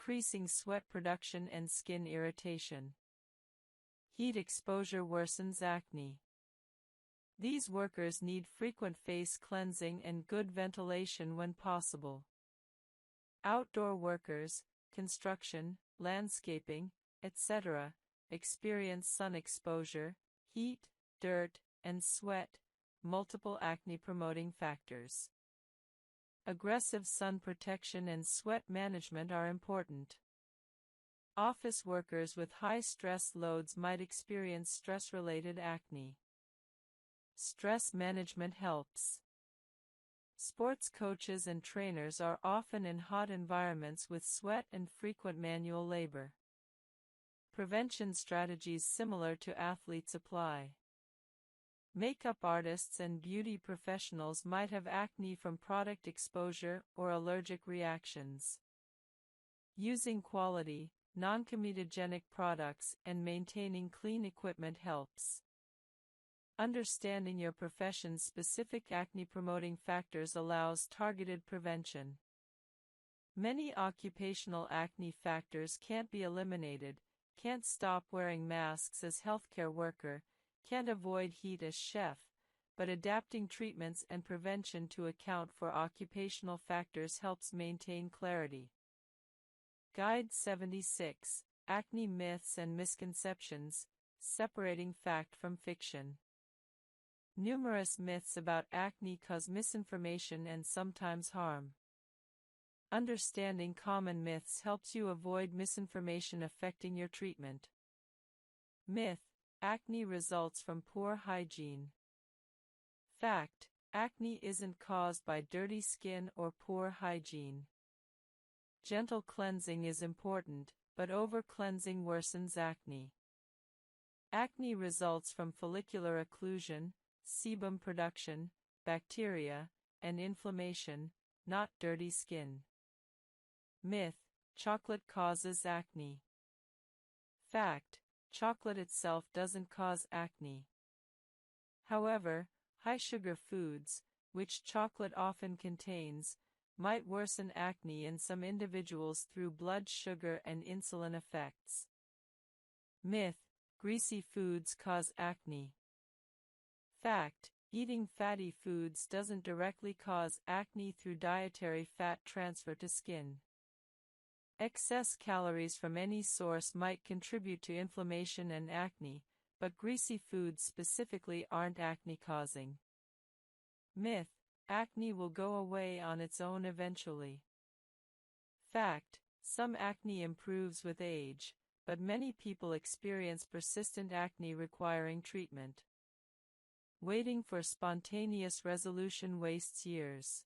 decreasing sweat production and skin irritation. Heat exposure worsens acne. These workers need frequent face cleansing and good ventilation when possible. Outdoor workers, construction, landscaping, etc., experience sun exposure, heat, dirt, and sweat, multiple acne-promoting factors. Aggressive sun protection and sweat management are important. Office workers with high stress loads might experience stress-related acne. Stress management helps. Sports coaches and trainers are often in hot environments with sweat and frequent manual labor. Prevention strategies similar to athletes apply. Makeup artists and beauty professionals might have acne from product exposure or allergic reactions. Using quality, non-comedogenic products and maintaining clean equipment helps. Understanding your profession's specific acne-promoting factors allows targeted prevention. Many occupational acne factors can't be eliminated, can't stop wearing masks as healthcare worker, can't avoid heat as chef, but adapting treatments and prevention to account for occupational factors helps maintain clarity. Guide 76, Acne Myths and Misconceptions, Separating Fact from Fiction. Numerous myths about acne cause misinformation and sometimes harm. Understanding common myths helps you avoid misinformation affecting your treatment. Myth: acne results from poor hygiene. Fact: acne isn't caused by dirty skin or poor hygiene. Gentle cleansing is important, but over-cleansing worsens acne. Acne results from follicular occlusion, sebum production, bacteria, and inflammation, not dirty skin. Myth: chocolate causes acne. Fact: chocolate itself doesn't cause acne. However, high-sugar foods, which chocolate often contains, might worsen acne in some individuals through blood sugar and insulin effects. Myth: greasy foods cause acne. Fact: eating fatty foods doesn't directly cause acne through dietary fat transfer to skin. Excess calories from any source might contribute to inflammation and acne, but greasy foods specifically aren't acne-causing. Myth: acne will go away on its own eventually. Fact: some acne improves with age, but many people experience persistent acne requiring treatment. Waiting for spontaneous resolution wastes years.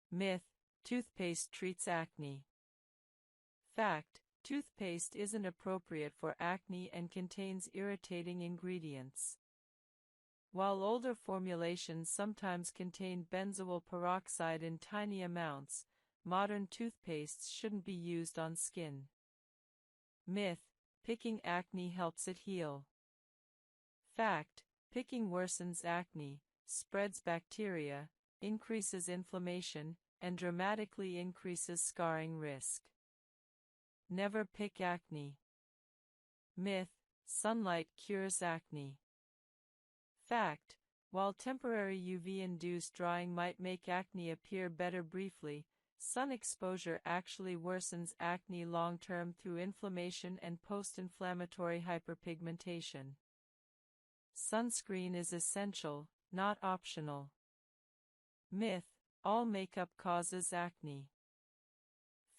Myth: toothpaste treats acne. Fact: toothpaste isn't appropriate for acne and contains irritating ingredients. While older formulations sometimes contain benzoyl peroxide in tiny amounts, modern toothpastes shouldn't be used on skin. Myth: picking acne helps it heal. Fact: picking worsens acne, spreads bacteria, increases inflammation, and dramatically increases scarring risk. Never pick acne. Myth: sunlight cures acne. Fact: while temporary UV-induced drying might make acne appear better briefly, sun exposure actually worsens acne long-term through inflammation and post-inflammatory hyperpigmentation. Sunscreen is essential, not optional. Myth: all makeup causes acne.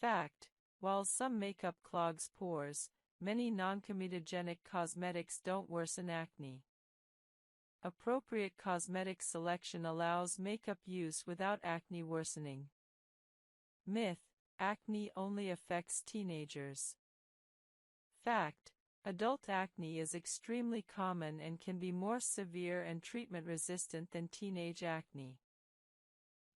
Fact: while some makeup clogs pores, many non-comedogenic cosmetics don't worsen acne. Appropriate cosmetic selection allows makeup use without acne worsening. Myth: acne only affects teenagers. Fact: adult acne is extremely common and can be more severe and treatment-resistant than teenage acne.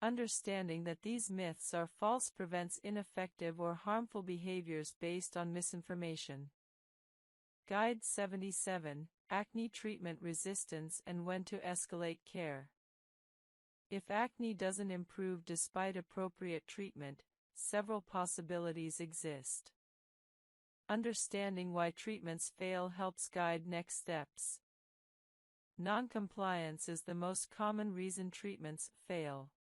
Understanding that these myths are false prevents ineffective or harmful behaviors based on misinformation. Guide 77, Acne Treatment Resistance and When to Escalate Care. If acne doesn't improve despite appropriate treatment, several possibilities exist. Understanding why treatments fail helps guide next steps. Noncompliance is the most common reason treatments fail.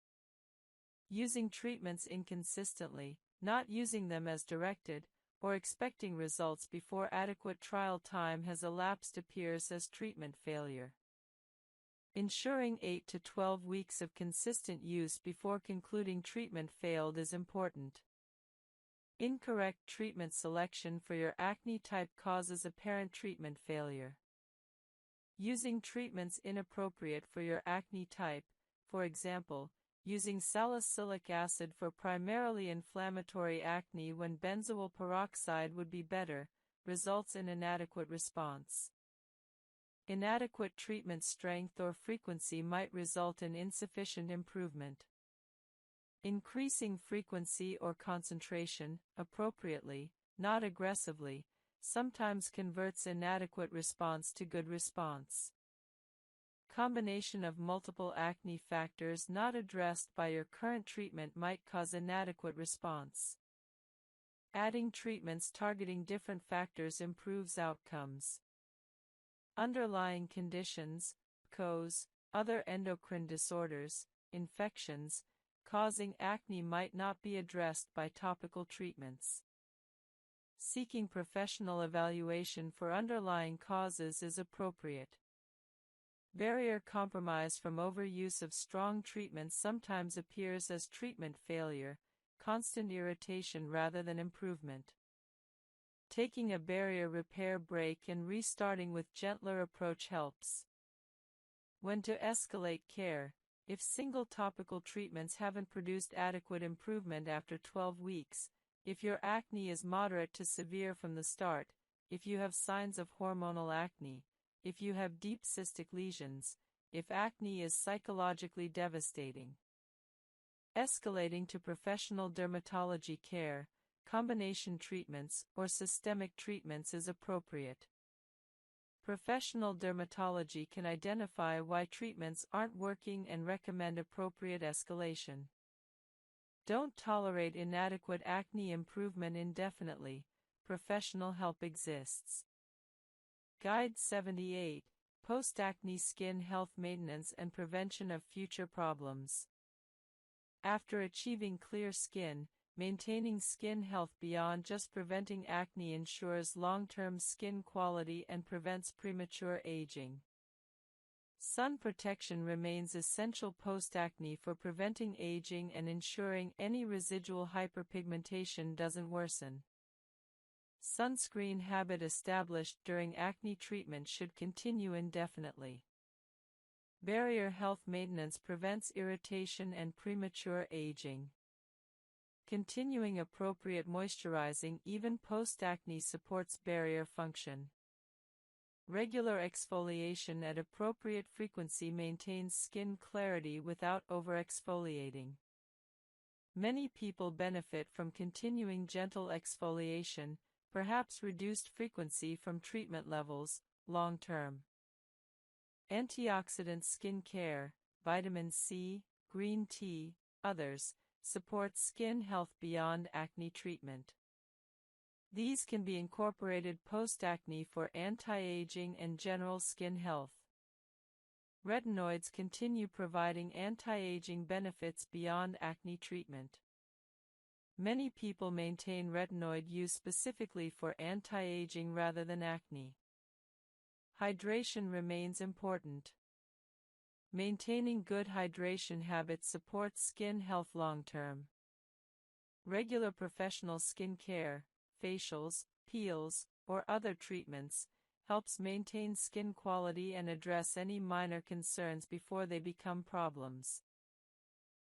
Using treatments inconsistently, not using them as directed, or expecting results before adequate trial time has elapsed appears as treatment failure. Ensuring 8 to 12 weeks of consistent use before concluding treatment failed is important. Incorrect treatment selection for your acne type causes apparent treatment failure. Using treatments inappropriate for your acne type, for example, using salicylic acid for primarily inflammatory acne when benzoyl peroxide would be better, results in inadequate response. Inadequate treatment strength or frequency might result in insufficient improvement. Increasing frequency or concentration, appropriately, not aggressively, sometimes converts inadequate response to good response. Combination of multiple acne factors not addressed by your current treatment might cause inadequate response. Adding treatments targeting different factors improves outcomes. Underlying conditions, PCOS, other endocrine disorders, infections, causing acne might not be addressed by topical treatments. Seeking professional evaluation for underlying causes is appropriate. Barrier compromise from overuse of strong treatments sometimes appears as treatment failure, constant irritation rather than improvement. Taking a barrier repair break and restarting with gentler approach helps. When to escalate care, if single topical treatments haven't produced adequate improvement after 12 weeks, if your acne is moderate to severe from the start, if you have signs of hormonal acne, if you have deep cystic lesions, if acne is psychologically devastating. Escalating to professional dermatology care, combination treatments, or systemic treatments is appropriate. Professional dermatology can identify why treatments aren't working and recommend appropriate escalation. Don't tolerate inadequate acne improvement indefinitely. Professional help exists. Guide 78, Post-Acne Skin Health Maintenance and Prevention of Future Problems. After achieving clear skin, maintaining skin health beyond just preventing acne ensures long-term skin quality and prevents premature aging. Sun protection remains essential post-acne for preventing aging and ensuring any residual hyperpigmentation doesn't worsen. Sunscreen habit established during acne treatment should continue indefinitely. Barrier health maintenance prevents irritation and premature aging. Continuing appropriate moisturizing even post-acne supports barrier function. Regular exfoliation at appropriate frequency maintains skin clarity without over-exfoliating. Many people benefit from continuing gentle exfoliation, perhaps reduced frequency from treatment levels, long-term. Antioxidant skin care, vitamin C, green tea, others, support skin health beyond acne treatment. These can be incorporated post-acne for anti-aging and general skin health. Retinoids continue providing anti-aging benefits beyond acne treatment. Many people maintain retinoid use specifically for anti-aging rather than acne. Hydration remains important. Maintaining good hydration habits supports skin health long-term. Regular professional skin care, facials, peels, or other treatments, helps maintain skin quality and address any minor concerns before they become problems.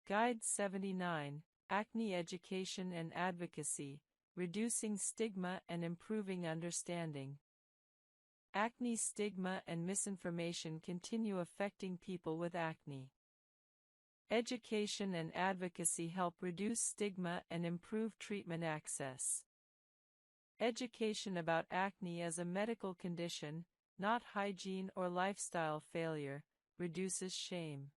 Guide 79, Acne Education and Advocacy, Reducing Stigma and Improving Understanding. Acne stigma and misinformation continue affecting people with acne. Education and advocacy help reduce stigma and improve treatment access. Education about acne as a medical condition, not hygiene or lifestyle failure, reduces shame.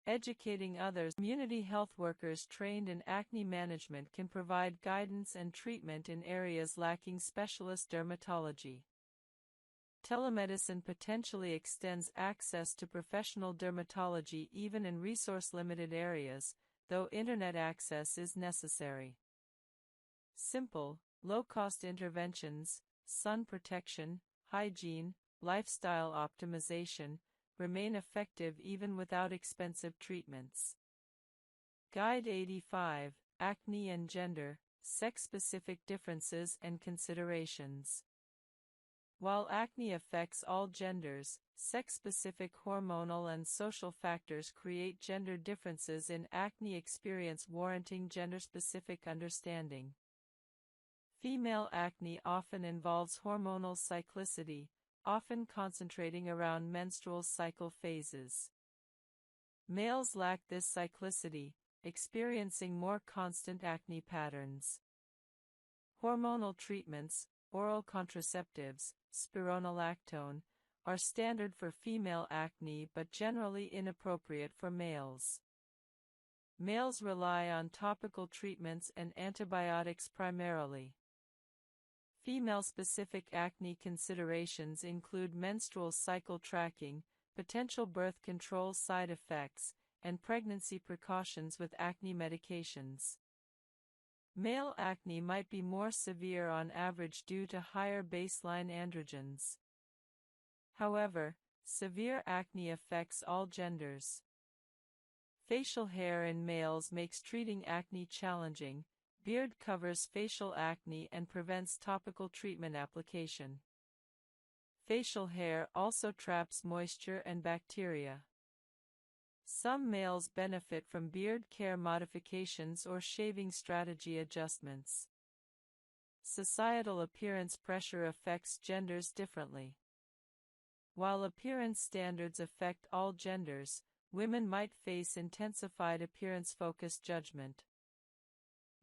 Educating others. Community health workers trained in acne management can provide guidance and treatment in areas lacking specialist dermatology. Telemedicine potentially extends access to professional dermatology even in resource-limited areas, though internet access is necessary. Simple, low-cost interventions, sun protection, hygiene, lifestyle optimization, remain effective even without expensive treatments. Guide 85, Acne and Gender, Sex-Specific Differences and Considerations. While acne affects all genders, sex-specific hormonal and social factors create gender differences in acne experience warranting gender-specific understanding. Female acne often involves hormonal cyclicity, often concentrating around menstrual cycle phases. Males lack this cyclicity, experiencing more constant acne patterns. Hormonal treatments, oral contraceptives, spironolactone, are standard for female acne but generally inappropriate for males. Males rely on topical treatments and antibiotics primarily. Female-specific acne considerations include menstrual cycle tracking, potential birth control side effects, and pregnancy precautions with acne medications. Male acne might be more severe on average due to higher baseline androgens. However, severe acne affects all genders. Facial hair in males makes treating acne challenging. Beard covers facial acne and prevents topical treatment application. Facial hair also traps moisture and bacteria. Some males benefit from beard care modifications or shaving strategy adjustments. Societal appearance pressure affects genders differently. While appearance standards affect all genders, women might face intensified appearance-focused judgment.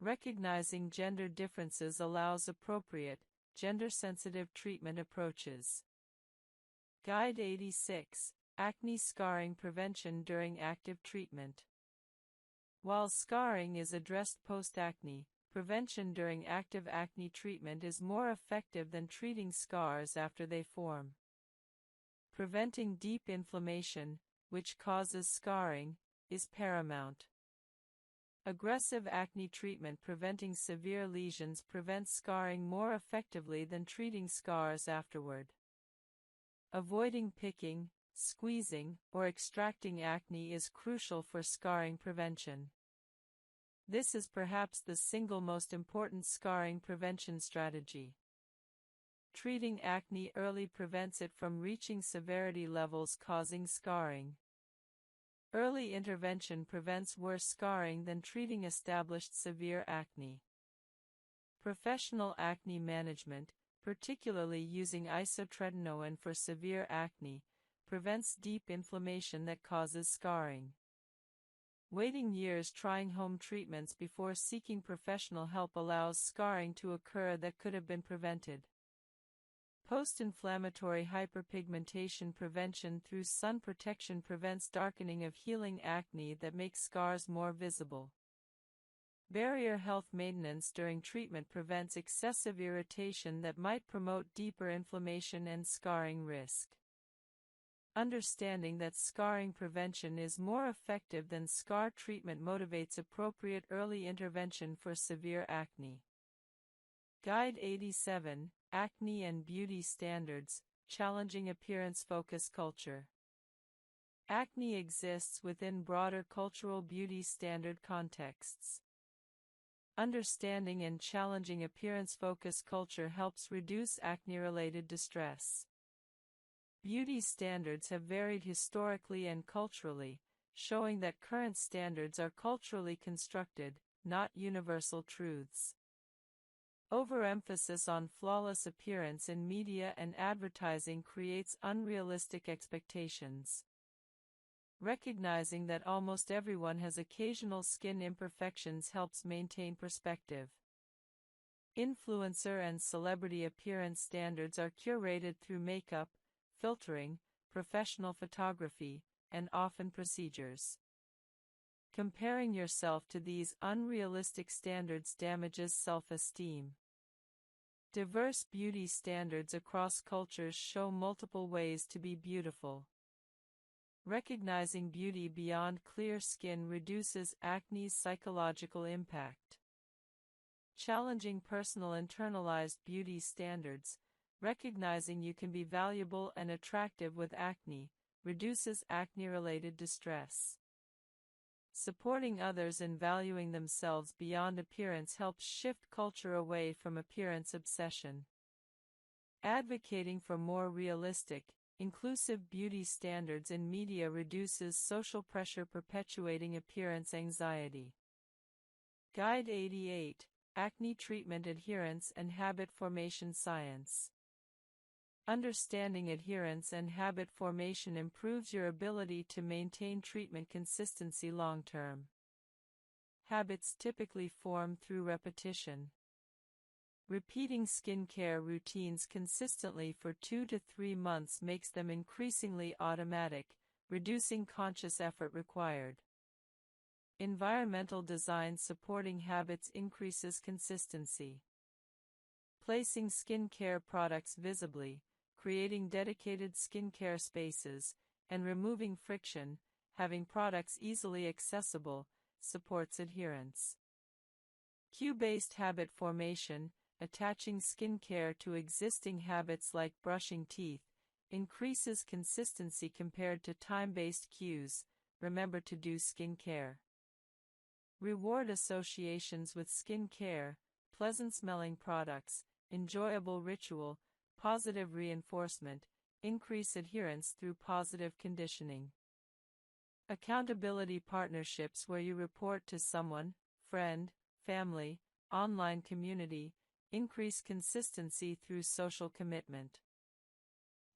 Recognizing gender differences allows appropriate, gender-sensitive treatment approaches. Guide 86, Acne Scarring Prevention During Active Treatment. While scarring is addressed post-acne, prevention during active acne treatment is more effective than treating scars after they form. Preventing deep inflammation, which causes scarring, is paramount. Aggressive acne treatment preventing severe lesions prevents scarring more effectively than treating scars afterward. Avoiding picking, squeezing, or extracting acne is crucial for scarring prevention. This is perhaps the single most important scarring prevention strategy. Treating acne early prevents it from reaching severity levels causing scarring. Early intervention prevents worse scarring than treating established severe acne. Professional acne management, particularly using isotretinoin for severe acne, prevents deep inflammation that causes scarring. Waiting years trying home treatments before seeking professional help allows scarring to occur that could have been prevented. Post-inflammatory hyperpigmentation prevention through sun protection prevents darkening of healing acne that makes scars more visible. Barrier health maintenance during treatment prevents excessive irritation that might promote deeper inflammation and scarring risk. Understanding that scarring prevention is more effective than scar treatment motivates appropriate early intervention for severe acne. Guide 87, Acne and Beauty Standards, Challenging Appearance-Focused Culture. Acne exists within broader cultural beauty standard contexts. Understanding and challenging appearance-focused culture helps reduce acne-related distress. Beauty standards have varied historically and culturally, showing that current standards are culturally constructed, not universal truths. Overemphasis on flawless appearance in media and advertising creates unrealistic expectations. Recognizing that almost everyone has occasional skin imperfections helps maintain perspective. Influencer and celebrity appearance standards are curated through makeup, filtering, professional photography, and often procedures. Comparing yourself to these unrealistic standards damages self-esteem. Diverse beauty standards across cultures show multiple ways to be beautiful. Recognizing beauty beyond clear skin reduces acne's psychological impact. Challenging personal internalized beauty standards, recognizing you can be valuable and attractive with acne, reduces acne-related distress. Supporting others in valuing themselves beyond appearance helps shift culture away from appearance obsession. Advocating for more realistic, inclusive beauty standards in media reduces social pressure perpetuating appearance anxiety. Guide 88, Acne Treatment Adherence and Habit Formation Science. Understanding adherence and habit formation improves your ability to maintain treatment consistency long-term. Habits typically form through repetition. Repeating skincare routines consistently for 2 to 3 months makes them increasingly automatic, reducing conscious effort required. Environmental design supporting habits increases consistency. Placing skincare products visibly, creating dedicated skincare spaces, and removing friction, having products easily accessible, supports adherence. Cue-based habit formation, attaching skincare to existing habits like brushing teeth, increases consistency compared to time-based cues. Remember to do skincare. Reward associations with skincare, pleasant-smelling products, enjoyable ritual, positive reinforcement, increase adherence through positive conditioning. Accountability partnerships where you report to someone, friend, family, online community, increase consistency through social commitment.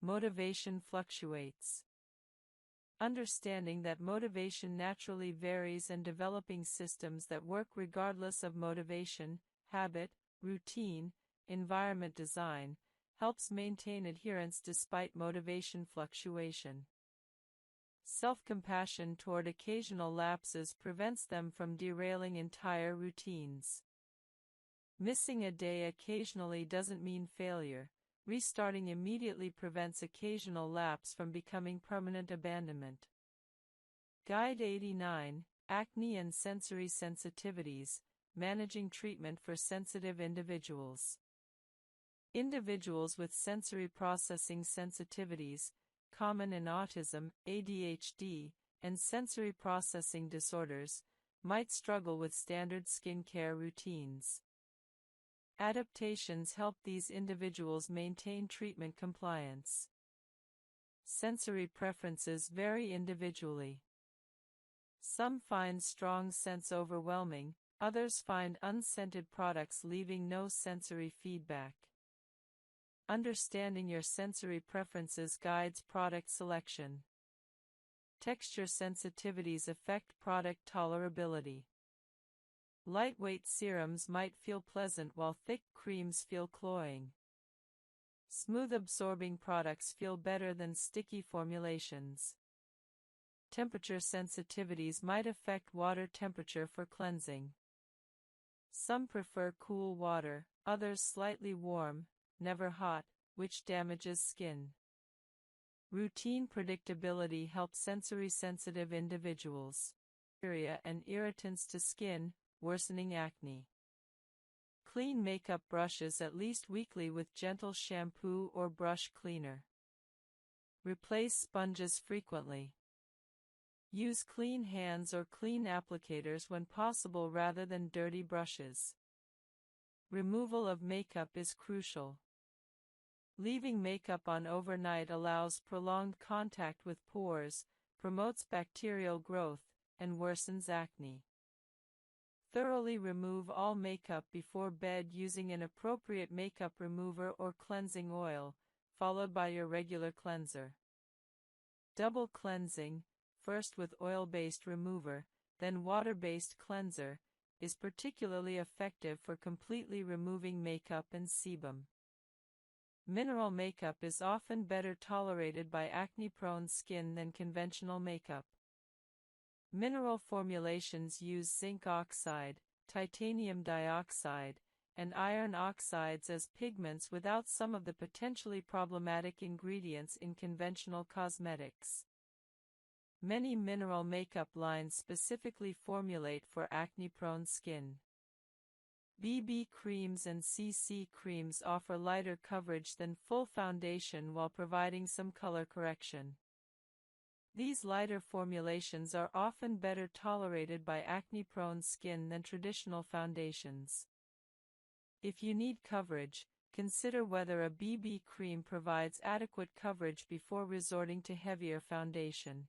Motivation fluctuates. Understanding that motivation naturally varies and developing systems that work regardless of motivation, habit, routine, environment design, helps maintain adherence despite motivation fluctuation. Self-compassion toward occasional lapses prevents them from derailing entire routines. Missing a day occasionally doesn't mean failure. Restarting immediately prevents occasional lapse from becoming permanent abandonment. Guide 89, Acne and Sensory Sensitivities, Managing Treatment for Sensitive Individuals. Individuals with sensory processing sensitivities, common in autism, ADHD, and sensory processing disorders, might struggle with standard skincare routines. Adaptations help these individuals maintain treatment compliance. Sensory preferences vary individually. Some find strong scents overwhelming, others find unscented products leaving no sensory feedback. Understanding your sensory preferences guides product selection. Texture sensitivities affect product tolerability. Lightweight serums might feel pleasant while thick creams feel cloying. Smooth absorbing products feel better than sticky formulations. Temperature sensitivities might affect water temperature for cleansing. Some prefer cool water, others slightly warm, never hot, which damages skin. Routine predictability helps sensory-sensitive individuals. Bacteria and irritants to skin, worsening acne. Clean makeup brushes at least weekly with gentle shampoo or brush cleaner. Replace sponges frequently. Use clean hands or clean applicators when possible rather than dirty brushes. Removal of makeup is crucial. Leaving makeup on overnight allows prolonged contact with pores, promotes bacterial growth, and worsens acne. Thoroughly remove all makeup before bed using an appropriate makeup remover or cleansing oil, followed by your regular cleanser. Double cleansing, first with oil-based remover, then water-based cleanser, is particularly effective for completely removing makeup and sebum. Mineral makeup is often better tolerated by acne-prone skin than conventional makeup. Mineral formulations use zinc oxide, titanium dioxide, and iron oxides as pigments without some of the potentially problematic ingredients in conventional cosmetics. Many mineral makeup lines specifically formulate for acne-prone skin. BB creams and CC creams offer lighter coverage than full foundation while providing some color correction. These lighter formulations are often better tolerated by acne-prone skin than traditional foundations. If you need coverage, consider whether a BB cream provides adequate coverage before resorting to heavier foundation.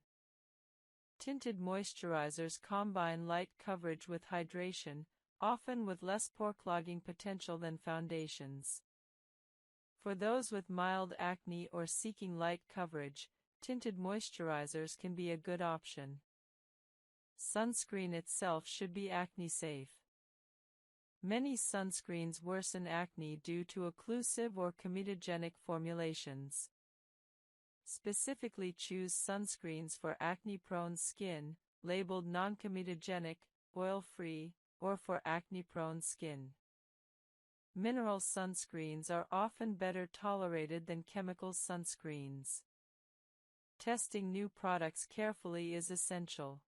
Tinted moisturizers combine light coverage with hydration, often with less pore clogging potential than foundations. For those with mild acne or seeking light coverage, tinted moisturizers can be a good option. Sunscreen itself should be acne-safe. Many sunscreens worsen acne due to occlusive or comedogenic formulations. Specifically choose sunscreens for acne-prone skin, labeled non-comedogenic, oil-free, or for acne-prone skin. Mineral sunscreens are often better tolerated than chemical sunscreens. Testing new products carefully is essential.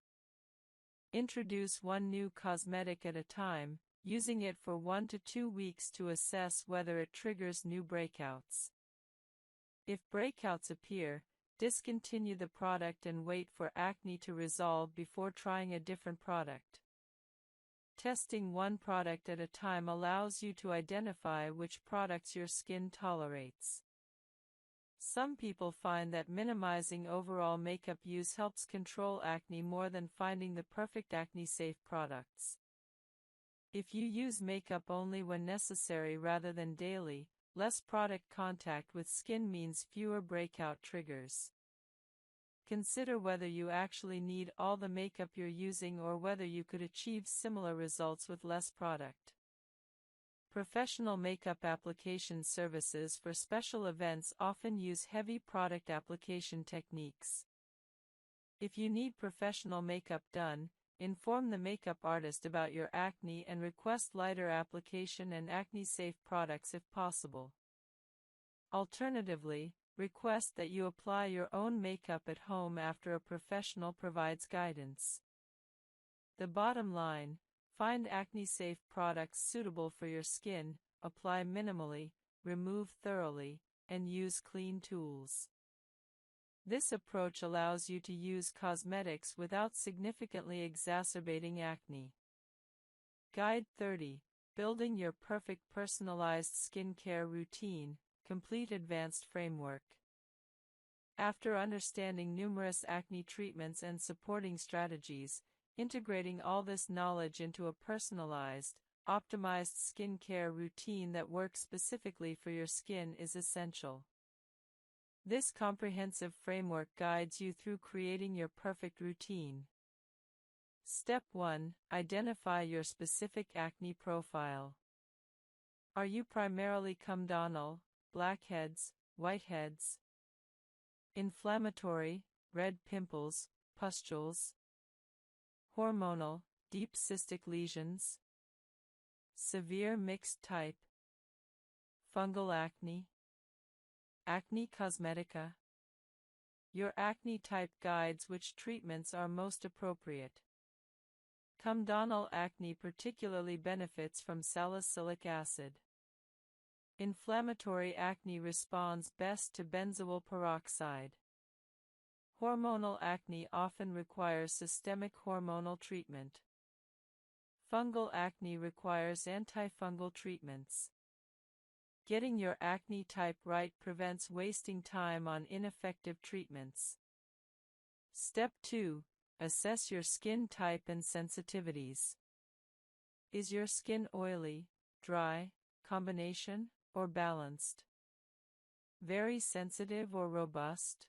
Introduce one new cosmetic at a time, using it for 1 to 2 weeks to assess whether it triggers new breakouts. If breakouts appear, discontinue the product and wait for acne to resolve before trying a different product. Testing one product at a time allows you to identify which products your skin tolerates. Some people find that minimizing overall makeup use helps control acne more than finding the perfect acne-safe products. If you use makeup only when necessary rather than daily, less product contact with skin means fewer breakout triggers. Consider whether you actually need all the makeup you're using or whether you could achieve similar results with less product. Professional makeup application services for special events often use heavy product application techniques. If you need professional makeup done, inform the makeup artist about your acne and request lighter application and acne-safe products if possible. Alternatively, request that you apply your own makeup at home after a professional provides guidance. The bottom line: find acne-safe products suitable for your skin, apply minimally, remove thoroughly, and use clean tools. This approach allows you to use cosmetics without significantly exacerbating acne. Guide 30: Building Your Perfect Personalized Skincare Routine, Complete Advanced Framework. After understanding numerous acne treatments and supporting strategies, integrating all this knowledge into a personalized, optimized skincare routine that works specifically for your skin is essential. This comprehensive framework guides you through creating your perfect routine. Step 1: Identify your specific acne profile. Are you primarily comedonal, blackheads, whiteheads? Inflammatory, red pimples, pustules? Hormonal, deep cystic lesions? Severe mixed type? Fungal acne? Acne cosmetica? Your acne type guides which treatments are most appropriate. Comedonal acne particularly benefits from salicylic acid. Inflammatory acne responds best to benzoyl peroxide. Hormonal acne often requires systemic hormonal treatment. Fungal acne requires antifungal treatments. Getting your acne type right prevents wasting time on ineffective treatments. Step 2: Assess your skin type and sensitivities. Is your skin oily, dry, combination, or balanced? Very sensitive or robust?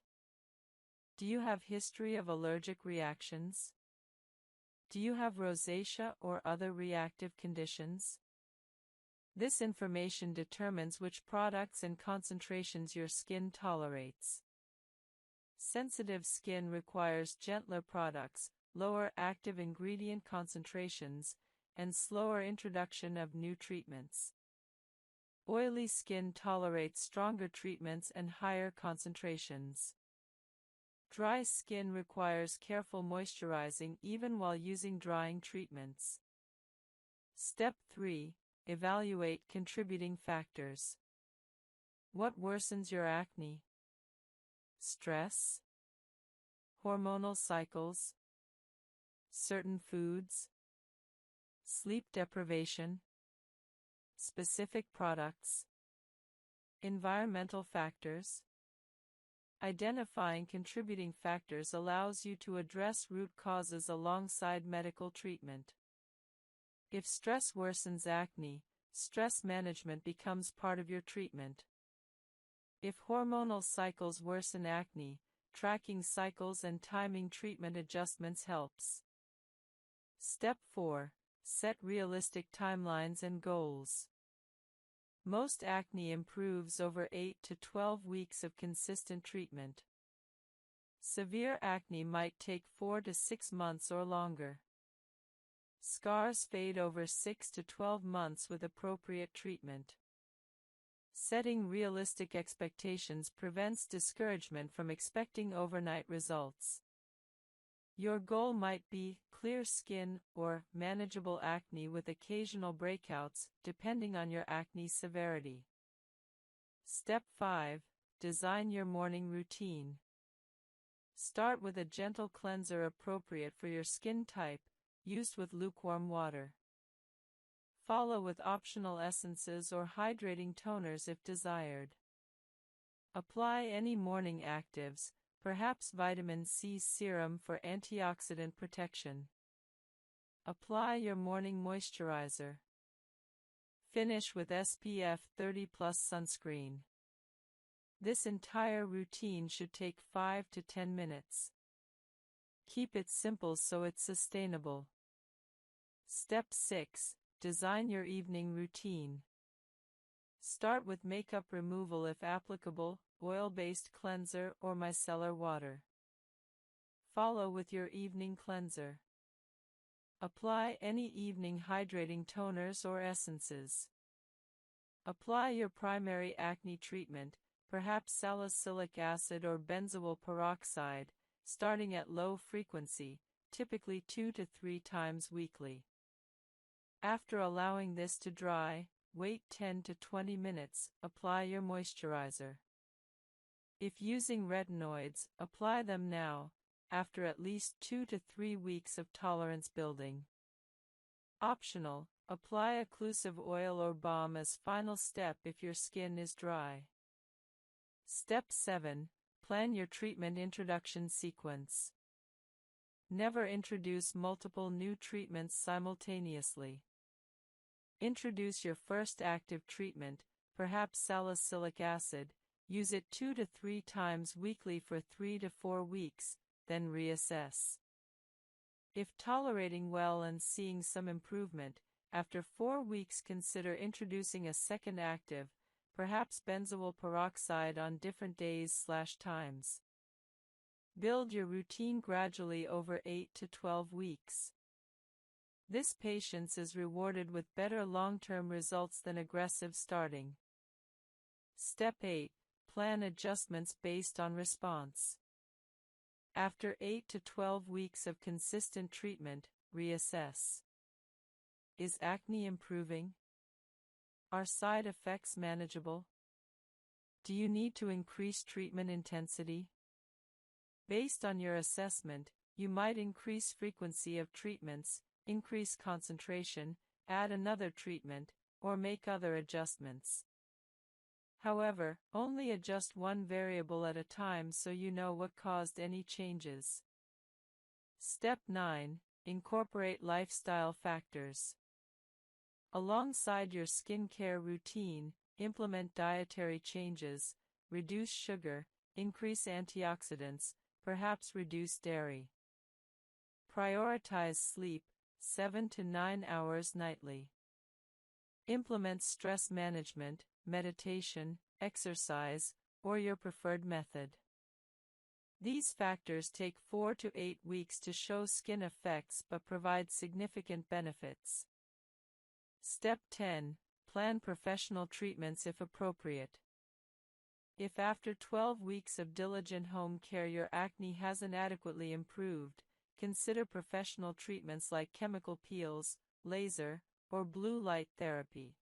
Do you have history of allergic reactions? Do you have rosacea or other reactive conditions? This information determines which products and concentrations your skin tolerates. Sensitive skin requires gentler products, lower active ingredient concentrations, and slower introduction of new treatments. Oily skin tolerates stronger treatments and higher concentrations. Dry skin requires careful moisturizing even while using drying treatments. Step 3. Evaluate contributing factors. What worsens your acne? Stress, hormonal cycles, certain foods, sleep deprivation, specific products, environmental factors. Identifying contributing factors allows you to address root causes alongside medical treatment. If stress worsens acne, stress management becomes part of your treatment. If hormonal cycles worsen acne, tracking cycles and timing treatment adjustments helps. Step 4. Set realistic timelines and goals. Most acne improves over 8 to 12 weeks of consistent treatment. Severe acne might take 4 to 6 months or longer. Scars fade over 6 to 12 months with appropriate treatment. Setting realistic expectations prevents discouragement from expecting overnight results. Your goal might be clear skin or manageable acne with occasional breakouts, depending on your acne severity. Step 5. Design your morning routine. Start with a gentle cleanser appropriate for your skin type, used with lukewarm water. Follow with optional essences or hydrating toners if desired. Apply any morning actives, perhaps vitamin C serum for antioxidant protection. Apply your morning moisturizer. Finish with SPF 30+ sunscreen. This entire routine should take 5 to 10 minutes. Keep it simple so it's sustainable. Step 6. Design your evening routine. Start with makeup removal if applicable, oil-based cleanser or micellar water. Follow with your evening cleanser. Apply any evening hydrating toners or essences. Apply your primary acne treatment, perhaps salicylic acid or benzoyl peroxide, starting at low frequency, typically 2 to 3 times weekly. After allowing this to dry, wait 10 to 20 minutes, apply your moisturizer. If using retinoids, apply them now, after at least 2 to 3 weeks of tolerance building. Optional, apply occlusive oil or balm as final step if your skin is dry. Step 7. Plan your treatment introduction sequence. Never introduce multiple new treatments simultaneously. Introduce your first active treatment, perhaps salicylic acid, use it 2 to 3 times weekly for 3 to 4 weeks, then reassess. If tolerating well and seeing some improvement, after 4 weeks consider introducing a second active, perhaps benzoyl peroxide on different days/times. Build your routine gradually over 8 to 12 weeks. This patience is rewarded with better long-term results than aggressive starting. Step 8. Plan adjustments based on response. After 8 to 12 weeks of consistent treatment, reassess. Is acne improving? Are side effects manageable? Do you need to increase treatment intensity? Based on your assessment, you might increase frequency of treatments, increase concentration, add another treatment, or make other adjustments. However, only adjust one variable at a time so you know what caused any changes. Step 9. Incorporate lifestyle factors. Alongside your skincare routine, implement dietary changes, reduce sugar, increase antioxidants, perhaps reduce dairy. Prioritize sleep, 7 to 9 hours nightly. Implement stress management, meditation, exercise, or your preferred method. These factors take 4 to 8 weeks to show skin effects but provide significant benefits. Step 10. Plan professional treatments if appropriate. If after 12 weeks of diligent home care your acne hasn't adequately improved, consider professional treatments like chemical peels, laser, or blue light therapy.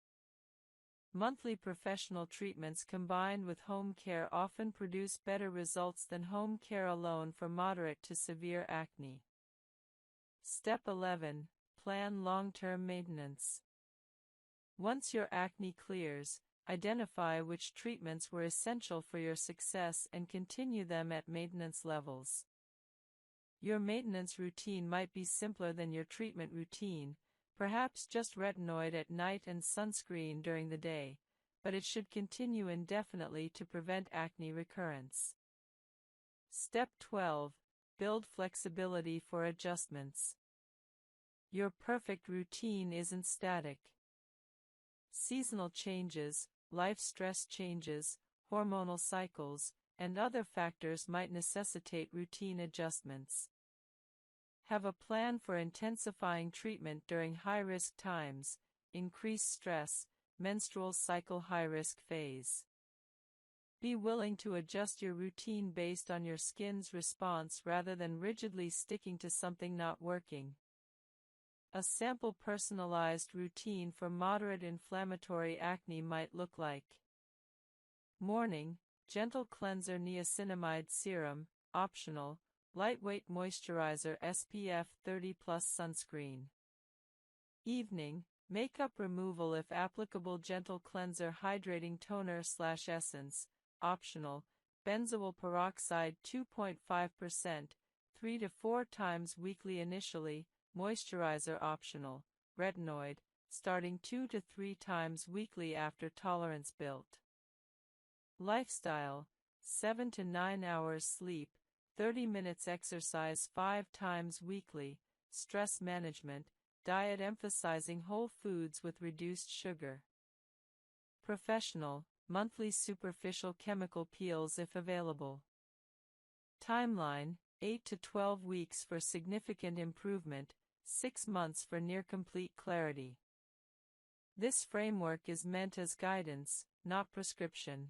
Monthly professional treatments combined with home care often produce better results than home care alone for moderate to severe acne. Step 11. Plan long-term maintenance. Once your acne clears, identify which treatments were essential for your success and continue them at maintenance levels. Your maintenance routine might be simpler than your treatment routine, perhaps just retinoid at night and sunscreen during the day, but it should continue indefinitely to prevent acne recurrence. Step 12. Build flexibility for adjustments. Your perfect routine isn't static. Seasonal changes, life stress changes, hormonal cycles, and other factors might necessitate routine adjustments. Have a plan for intensifying treatment during high-risk times, increased stress, menstrual cycle high-risk phase. Be willing to adjust your routine based on your skin's response rather than rigidly sticking to something not working. A sample personalized routine for moderate inflammatory acne might look like: morning, gentle cleanser niacinamide serum, optional, lightweight moisturizer SPF 30+ sunscreen. Evening, makeup removal if applicable, gentle cleanser hydrating toner/essence, optional, benzoyl peroxide 2.5%, 3 to 4 times weekly initially, moisturizer optional, retinoid, starting 2 to 3 times weekly after tolerance built. Lifestyle, 7 to 9 hours sleep, 30 minutes exercise 5 times weekly, stress management, diet emphasizing whole foods with reduced sugar. Professional, monthly superficial chemical peels if available. Timeline, 8 to 12 weeks for significant improvement, 6 months for near-complete clarity. This framework is meant as guidance, not prescription.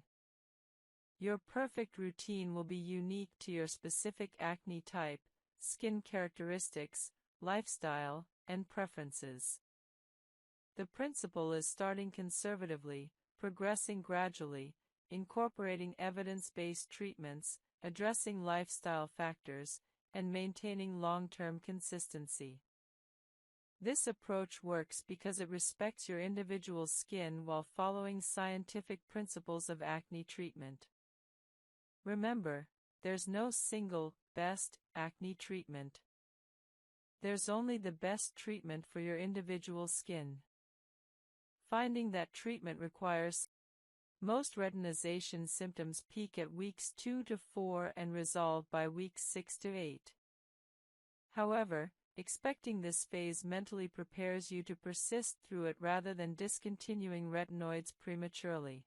Your perfect routine will be unique to your specific acne type, skin characteristics, lifestyle, and preferences. The principle is starting conservatively, progressing gradually, incorporating evidence-based treatments, addressing lifestyle factors, and maintaining long-term consistency. This approach works because it respects your individual skin while following scientific principles of acne treatment. Remember, there's no single, best, acne treatment. There's only the best treatment for your individual skin. Finding that treatment requires. Most retinization symptoms peak at weeks 2 to 4 and resolve by weeks 6 to 8. However, expecting this phase mentally prepares you to persist through it rather than discontinuing retinoids prematurely.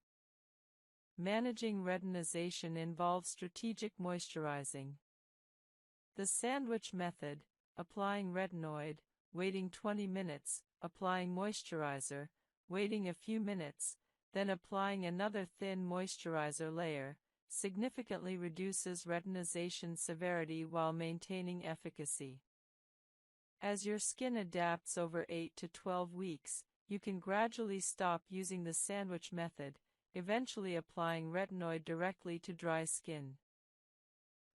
Managing retinization involves strategic moisturizing. The sandwich method, applying retinoid, waiting 20 minutes, applying moisturizer, waiting a few minutes, then applying another thin moisturizer layer, significantly reduces retinization severity while maintaining efficacy. As your skin adapts over 8 to 12 weeks, you can gradually stop using the sandwich method, eventually applying retinoid directly to dry skin.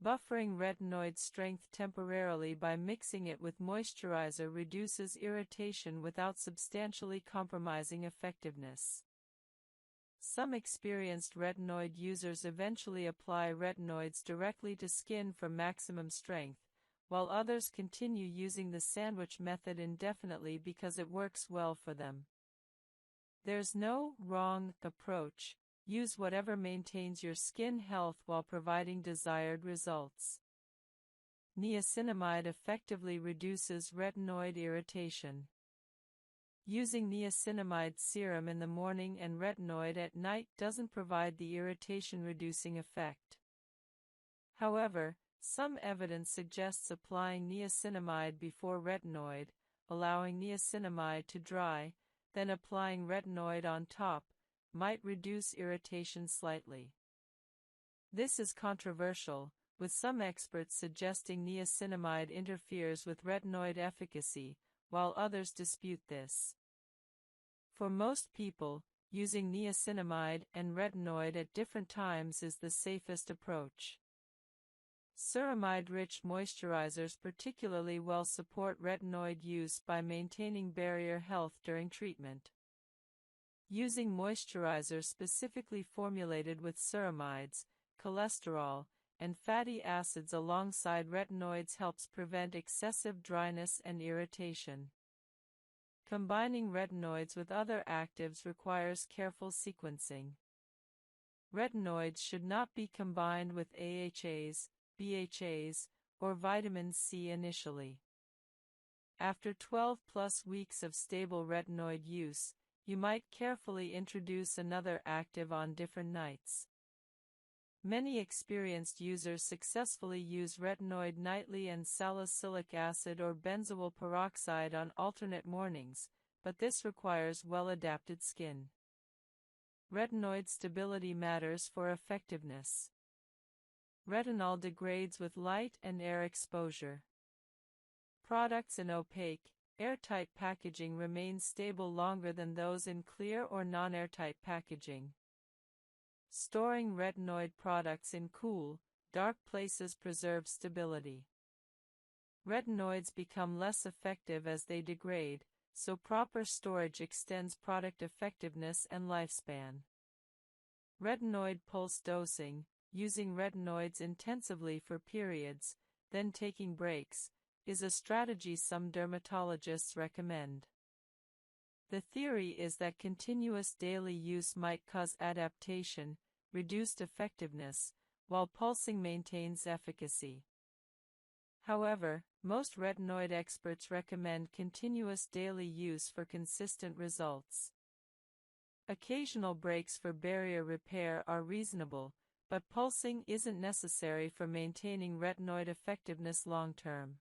Buffering retinoid strength temporarily by mixing it with moisturizer reduces irritation without substantially compromising effectiveness. Some experienced retinoid users eventually apply retinoids directly to skin for maximum strength, while others continue using the sandwich method indefinitely because it works well for them. There's no wrong approach. Use whatever maintains your skin health while providing desired results. Niacinamide effectively reduces retinoid irritation. Using niacinamide serum in the morning and retinoid at night doesn't provide the irritation-reducing effect. However, Some evidence suggests applying niacinamide before retinoid, allowing niacinamide to dry, then applying retinoid on top, might reduce irritation slightly. This is controversial, with some experts suggesting niacinamide interferes with retinoid efficacy, while others dispute this. For most people, using niacinamide and retinoid at different times is the safest approach. Ceramide-rich moisturizers particularly well support retinoid use by maintaining barrier health during treatment. Using moisturizers specifically formulated with ceramides, cholesterol, and fatty acids alongside retinoids helps prevent excessive dryness and irritation. Combining retinoids with other actives requires careful sequencing. Retinoids should not be combined with AHAs, BHAs, or vitamin C initially. After 12+ weeks of stable retinoid use, you might carefully introduce another active on different nights. Many experienced users successfully use retinoid nightly and salicylic acid or benzoyl peroxide on alternate mornings, but this requires well-adapted skin. Retinoid stability matters for effectiveness. Retinol degrades with light and air exposure. Products in opaque, airtight packaging remain stable longer than those in clear or non-airtight packaging. Storing retinoid products in cool, dark places preserves stability. Retinoids become less effective as they degrade, so proper storage extends product effectiveness and lifespan. Retinoid pulse dosing, using retinoids intensively for periods, then taking breaks, is a strategy some dermatologists recommend. The theory is that continuous daily use might cause adaptation, reduced effectiveness, while pulsing maintains efficacy. However, most retinoid experts recommend continuous daily use for consistent results. Occasional breaks for barrier repair are reasonable, but pulsing isn't necessary for maintaining retinoid effectiveness long-term.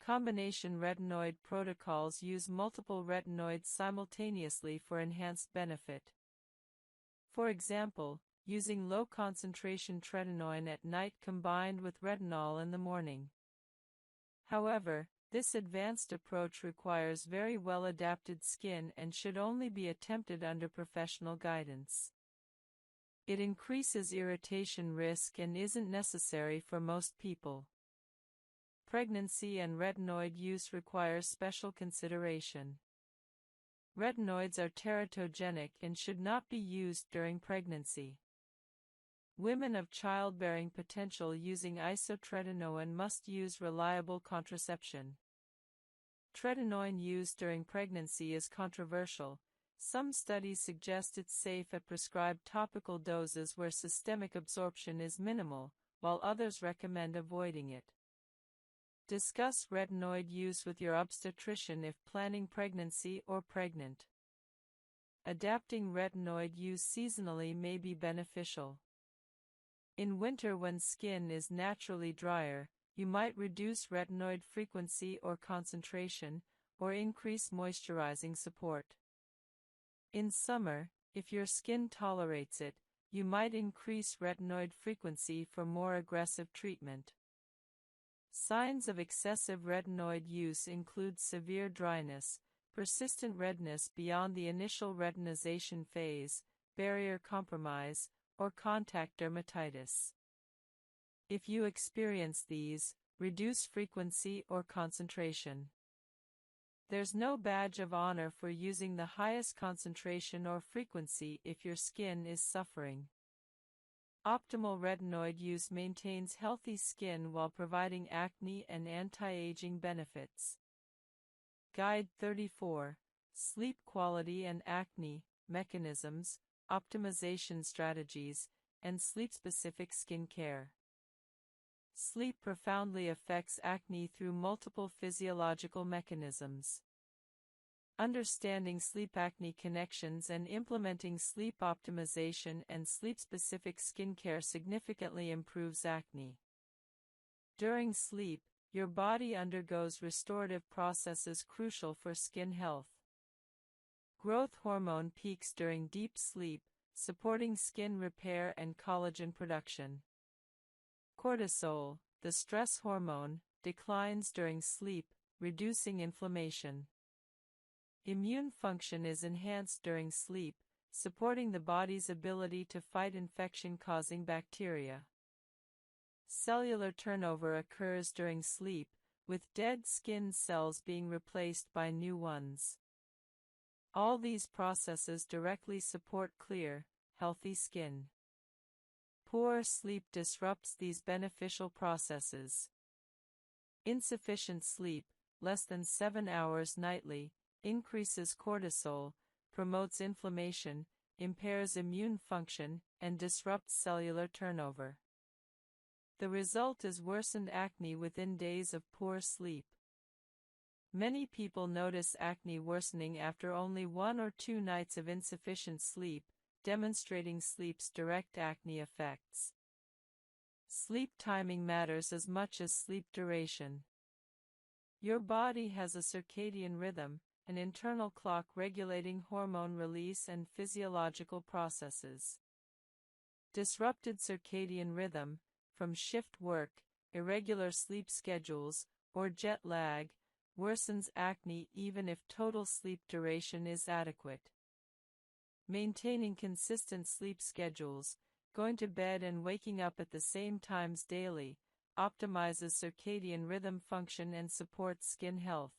Combination retinoid protocols use multiple retinoids simultaneously for enhanced benefit. For example, using low-concentration tretinoin at night combined with retinol in the morning. However, this advanced approach requires very well-adapted skin and should only be attempted under professional guidance. It increases irritation risk and isn't necessary for most people. Pregnancy and retinoid use requires special consideration. Retinoids are teratogenic and should not be used during pregnancy. Women of childbearing potential using isotretinoin must use reliable contraception. Tretinoin used during pregnancy is controversial. Some studies suggest it's safe at prescribed topical doses where systemic absorption is minimal, while others recommend avoiding it. Discuss retinoid use with your obstetrician if planning pregnancy or pregnant. Adapting retinoid use seasonally may be beneficial. In winter, when skin is naturally drier, you might reduce retinoid frequency or concentration, or increase moisturizing support. In summer, if your skin tolerates it, you might increase retinoid frequency for more aggressive treatment. Signs of excessive retinoid use include severe dryness, persistent redness beyond the initial retinization phase, barrier compromise, or contact dermatitis. If you experience these, reduce frequency or concentration. There's no badge of honor for using the highest concentration or frequency if your skin is suffering. Optimal retinoid use maintains healthy skin while providing acne and anti-aging benefits. Guide 34. Sleep quality and acne, mechanisms, optimization strategies, and sleep-specific skin care. Sleep profoundly affects acne through multiple physiological mechanisms. Understanding sleep acne connections and implementing sleep optimization and sleep-specific skincare significantly improves acne. During sleep, your body undergoes restorative processes crucial for skin health. Growth hormone peaks during deep sleep, supporting skin repair and collagen production. Cortisol, the stress hormone, declines during sleep, reducing inflammation. Immune function is enhanced during sleep, supporting the body's ability to fight infection-causing bacteria. Cellular turnover occurs during sleep, with dead skin cells being replaced by new ones. All these processes directly support clear, healthy skin. Poor sleep disrupts these beneficial processes. Insufficient sleep, less than 7 hours nightly, increases cortisol, promotes inflammation, impairs immune function, and disrupts cellular turnover. The result is worsened acne within days of poor sleep. Many people notice acne worsening after only 1 or 2 nights of insufficient sleep, demonstrating sleep's direct acne effects. Sleep timing matters as much as sleep duration. Your body has a circadian rhythm, an internal clock regulating hormone release and physiological processes. Disrupted circadian rhythm, from shift work, irregular sleep schedules, or jet lag, worsens acne even if total sleep duration is adequate. Maintaining consistent sleep schedules, going to bed and waking up at the same times daily, optimizes circadian rhythm function and supports skin health.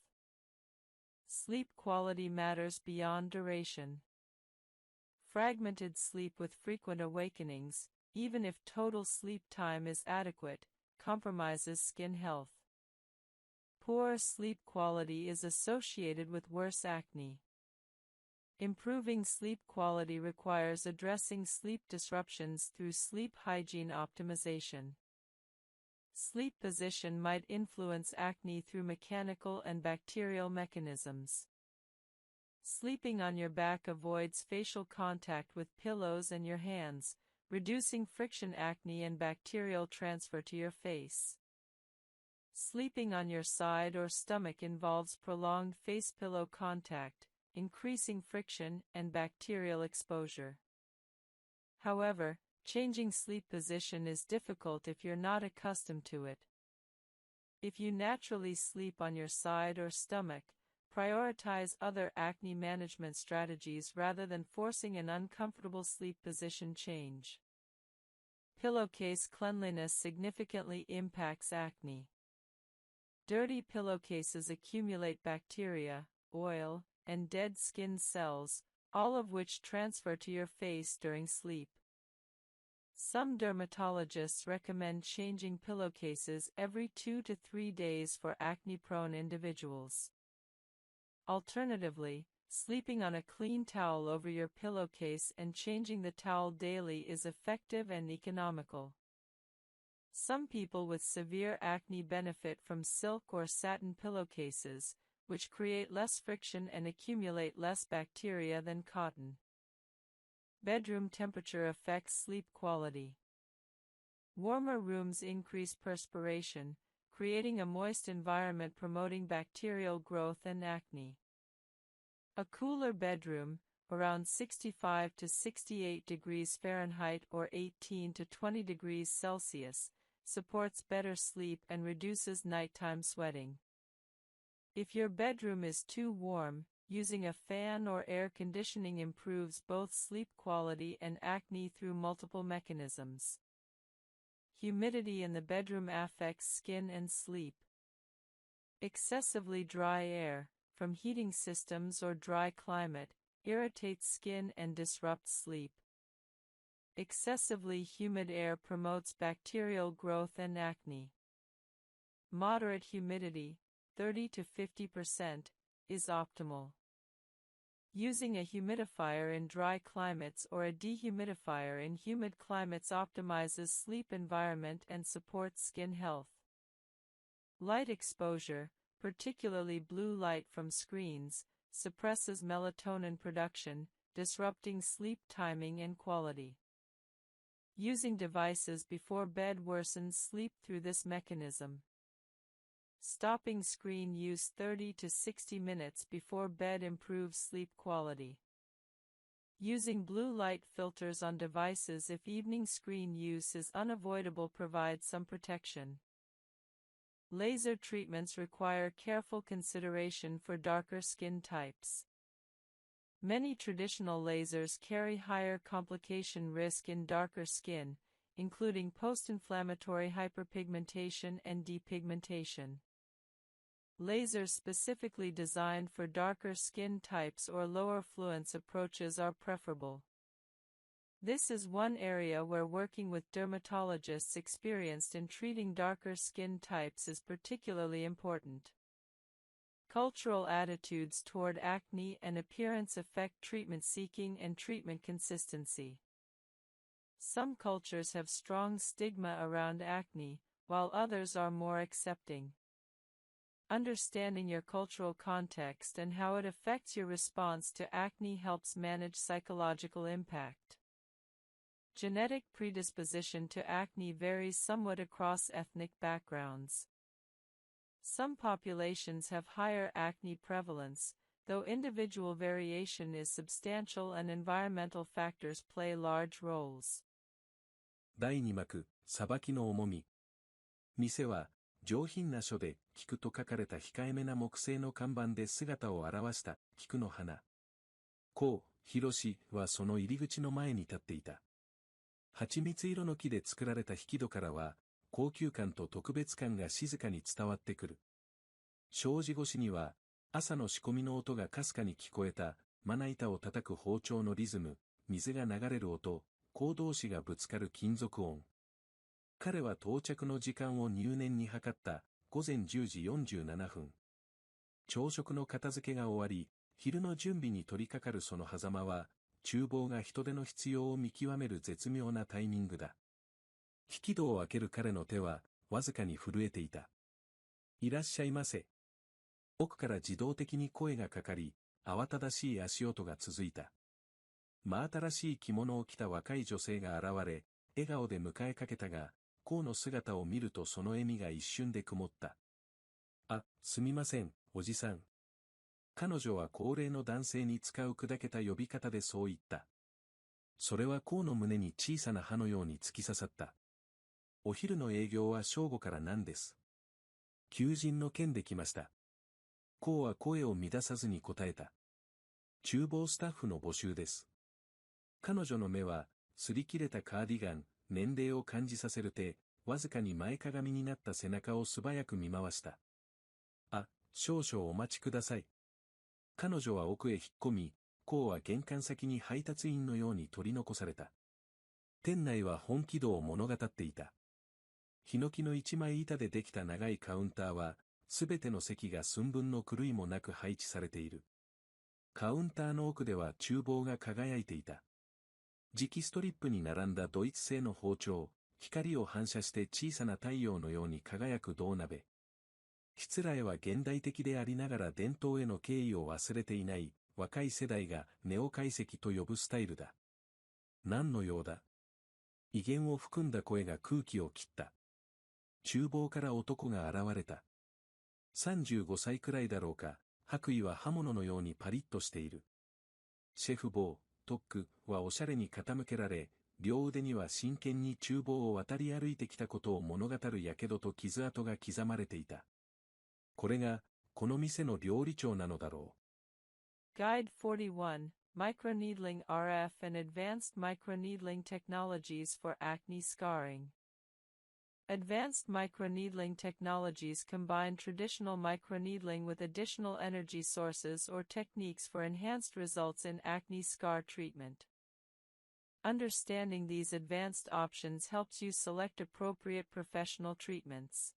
Sleep quality matters beyond duration. Fragmented sleep with frequent awakenings, even if total sleep time is adequate, compromises skin health. Poor sleep quality is associated with worse acne. Improving sleep quality requires addressing sleep disruptions through sleep hygiene optimization. Sleep position might influence acne through mechanical and bacterial mechanisms. Sleeping on your back avoids facial contact with pillows and your hands, reducing friction acne and bacterial transfer to your face. Sleeping on your side or stomach involves prolonged face pillow contact, increasing friction and bacterial exposure. However, changing sleep position is difficult if you're not accustomed to it. If you naturally sleep on your side or stomach, prioritize other acne management strategies rather than forcing an uncomfortable sleep position change. Pillowcase cleanliness significantly impacts acne. Dirty pillowcases accumulate bacteria, oil, and dead skin cells, all of which transfer to your face during sleep. Some dermatologists recommend changing pillowcases every 2 to 3 days for acne-prone individuals. Alternatively, sleeping on a clean towel over your pillowcase and changing the towel daily is effective and economical. Some people with severe acne benefit from silk or satin pillowcases, which create less friction and accumulate less bacteria than cotton. Bedroom temperature affects sleep quality. Warmer rooms increase perspiration, creating a moist environment promoting bacterial growth and acne. A cooler bedroom, around 65 to 68 degrees Fahrenheit or 18 to 20 degrees Celsius, supports better sleep and reduces nighttime sweating. If your bedroom is too warm, using a fan or air conditioning improves both sleep quality and acne through multiple mechanisms. Humidity in the bedroom affects skin and sleep. Excessively dry air, from heating systems or dry climate, irritates skin and disrupts sleep. Excessively humid air promotes bacterial growth and acne. Moderate humidity, 30 to 50%, is optimal. Using a humidifier in dry climates or a dehumidifier in humid climates optimizes sleep environment and supports skin health. Light exposure, particularly blue light from screens, suppresses melatonin production, disrupting sleep timing and quality. Using devices before bed worsens sleep through this mechanism. Stopping screen use 30 to 60 minutes before bed improves sleep quality. Using blue light filters on devices if evening screen use is unavoidable provides some protection. Laser treatments require careful consideration for darker skin types. Many traditional lasers carry higher complication risk in darker skin, including post-inflammatory hyperpigmentation and depigmentation. Lasers specifically designed for darker skin types or lower fluence approaches are preferable. This is one area where working with dermatologists experienced in treating darker skin types is particularly important. Cultural attitudes toward acne and appearance affect treatment seeking and treatment consistency. Some cultures have strong stigma around acne, while others are more accepting. Understanding your cultural context and how it affects your response to acne helps manage psychological impact. Genetic predisposition to acne varies somewhat across ethnic backgrounds. Some populations have higher acne prevalence, though individual variation is substantial and environmental factors play large roles. 第2幕、裁きの重み。店は、上品な書で、菊と書かれた控えめな木製の看板で姿を現した、菊の花。こう、広しはその入り口の前に立っていた。蜂蜜色の木で作られた引き戸からは、高級感と特別感が静かに伝わってくる。障子越しには、朝の仕込みの音がかすかに聞こえた、まな板を叩く包丁のリズム、水が流れる音、鋼同士がぶつかる金属音。彼は到着の時間を入念に測った、午前10時47分。朝食の片付けが終わり、昼の準備に取り掛かるその狭間は、厨房が人手の必要を見極める絶妙なタイミングだ。引き戸を開ける彼の手は、わずかに震えていた。いらっしゃいませ。奥から自動的に声がかかり、慌ただしい足音が続いた。真新しい着物を着た若い女性が現れ、笑顔で迎えかけたが、コウの姿を見るとその笑みが一瞬で曇った。あ、すみません、おじさん。彼女は高齢の男性に使う砕けた呼び方でそう言った。それはコウの胸に小さな歯のように突き刺さった。お昼の営業は正午からなんです。求人の件で来ました。コウは声を乱さずに答えた。厨房スタッフの募集です。彼女の目は、擦り切れたカーディガン、年齢を感じさせる手、わずかに前かがみになった背中を素早く見回した。あ、少々お待ちください。彼女は奥へ引っ込み、コウは玄関先に配達員のように取り残された。店内は本気度を物語っていた。ヒノキの一枚板でできた長いカウンターは、すべての席が寸分の狂いもなく配置されている。カウンターの奥では厨房が輝いていた。磁気ストリップに並んだドイツ製の包丁、光を反射して小さな太陽のように輝く銅鍋。しつらえは現代的でありながら伝統への敬意を忘れていない若い世代がネオ懐石と呼ぶスタイルだ。何の用だ？威厳を含んだ声が空気を切った。厨房から男が現れた。35歳くらいだろうか、白衣は刃物のようにパリッとしている。シェフボー、トックはおしゃれに傾けられ、両腕には真剣に厨房を渡り歩いてきたことを物語る火傷と傷跡が刻まれていた。これが、この店の料理長なのだろう。Guide 41, Microneedling RF and Advanced Microneedling Technologies for Acne Scarring. Advanced microneedling technologies combine traditional microneedling with additional energy sources or techniques for enhanced results in acne scar treatment. Understanding these advanced options helps you select appropriate professional treatments.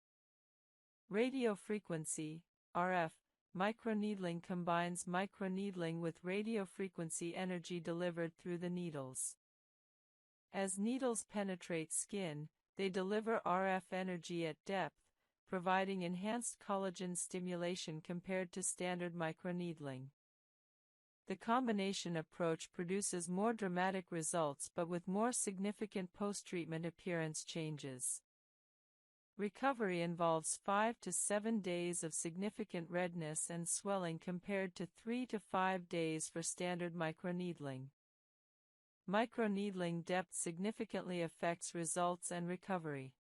Radiofrequency, RF, microneedling combines microneedling with radiofrequency energy delivered through the needles. As needles penetrate skin, they deliver RF energy at depth, providing enhanced collagen stimulation compared to standard microneedling. The combination approach produces more dramatic results but with more significant post-treatment appearance changes. Recovery involves 5 to 7 days of significant redness and swelling compared to 3 to 5 days for standard microneedling. Microneedling depth significantly affects results and recovery.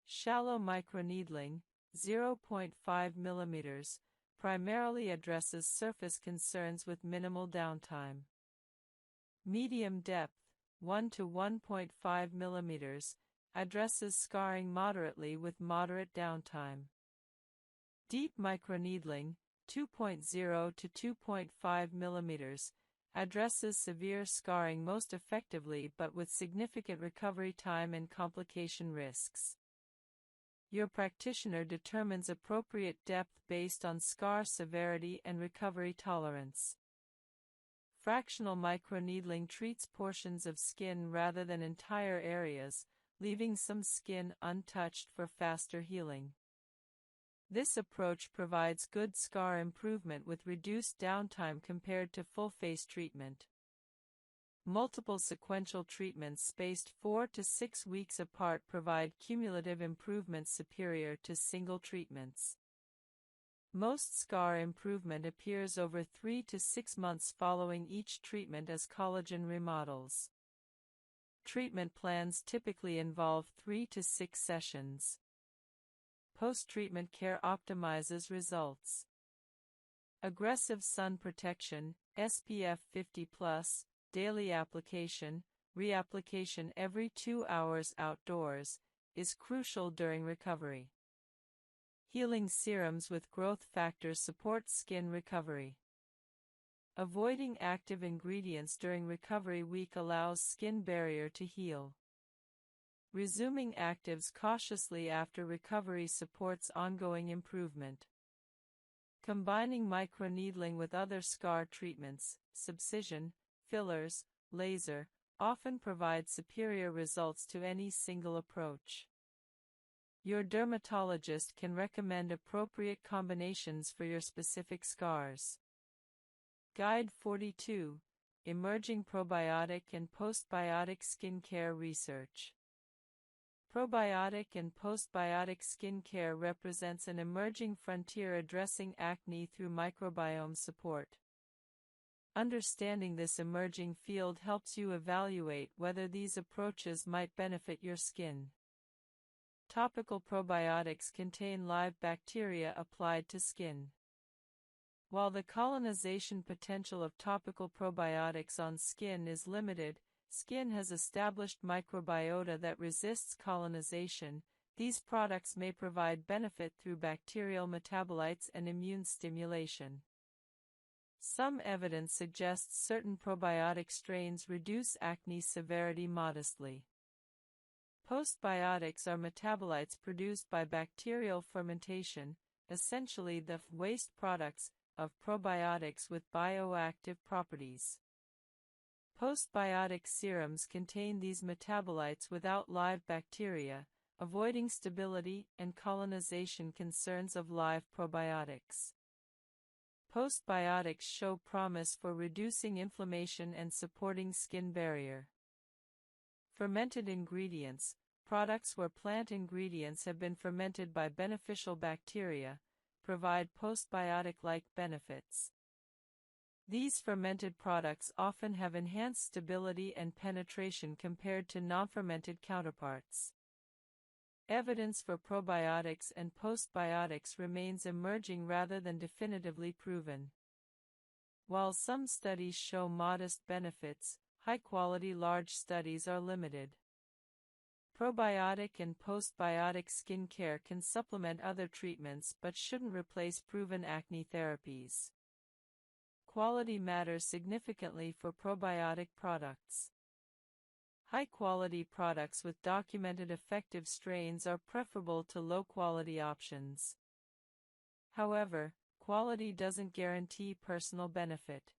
Shallow microneedling, 0.5 mm, primarily addresses surface concerns with minimal downtime. Medium depth, 1 to 1.5 mm, addresses scarring moderately with moderate downtime. Deep microneedling, 2.0 to 2.5 mm, addresses severe scarring most effectively but with significant recovery time and complication risks. Your practitioner determines appropriate depth based on scar severity and recovery tolerance. Fractional microneedling treats portions of skin rather than entire areas, leaving some skin untouched for faster healing. This approach provides good scar improvement with reduced downtime compared to full-face treatment. Multiple sequential treatments spaced 4 to 6 weeks apart provide cumulative improvements superior to single treatments. Most scar improvement appears over 3 to 6 months following each treatment as collagen remodels. Treatment plans typically involve 3 to 6 sessions. Post-treatment care optimizes results. Aggressive sun protection, SPF 50+, daily application, reapplication every 2 hours outdoors, is crucial during recovery. Healing serums with growth factors support skin recovery. Avoiding active ingredients during recovery week allows skin barrier to heal. Resuming actives cautiously after recovery supports ongoing improvement. Combining microneedling with other scar treatments, subcision, fillers, laser, often provide superior results to any single approach. Your dermatologist can recommend appropriate combinations for your specific scars. Guide 42, Emerging Probiotic and Postbiotic Skincare Research. Probiotic and postbiotic skincare represents an emerging frontier addressing acne through microbiome support. Understanding this emerging field helps you evaluate whether these approaches might benefit your skin. Topical probiotics contain live bacteria applied to skin. While the colonization potential of topical probiotics on skin is limited, skin has established microbiota that resists colonization. These products may provide benefit through bacterial metabolites and immune stimulation. Some evidence suggests certain probiotic strains reduce acne severity modestly. Postbiotics are metabolites produced by bacterial fermentation, essentially the waste products of probiotics with bioactive properties. Postbiotic serums contain these metabolites without live bacteria, avoiding stability and colonization concerns of live probiotics. Postbiotics show promise for reducing inflammation and supporting skin barrier. Fermented ingredients, products where plant ingredients have been fermented by beneficial bacteria, provide postbiotic-like benefits. These fermented products often have enhanced stability and penetration compared to non-fermented counterparts. Evidence for probiotics and postbiotics remains emerging rather than definitively proven. While some studies show modest benefits, high-quality large studies are limited. Probiotic and postbiotic skincare can supplement other treatments but shouldn't replace proven acne therapies. Quality matters significantly for probiotic products. High-quality products with documented effective strains are preferable to low-quality options. However, quality doesn't guarantee personal benefit.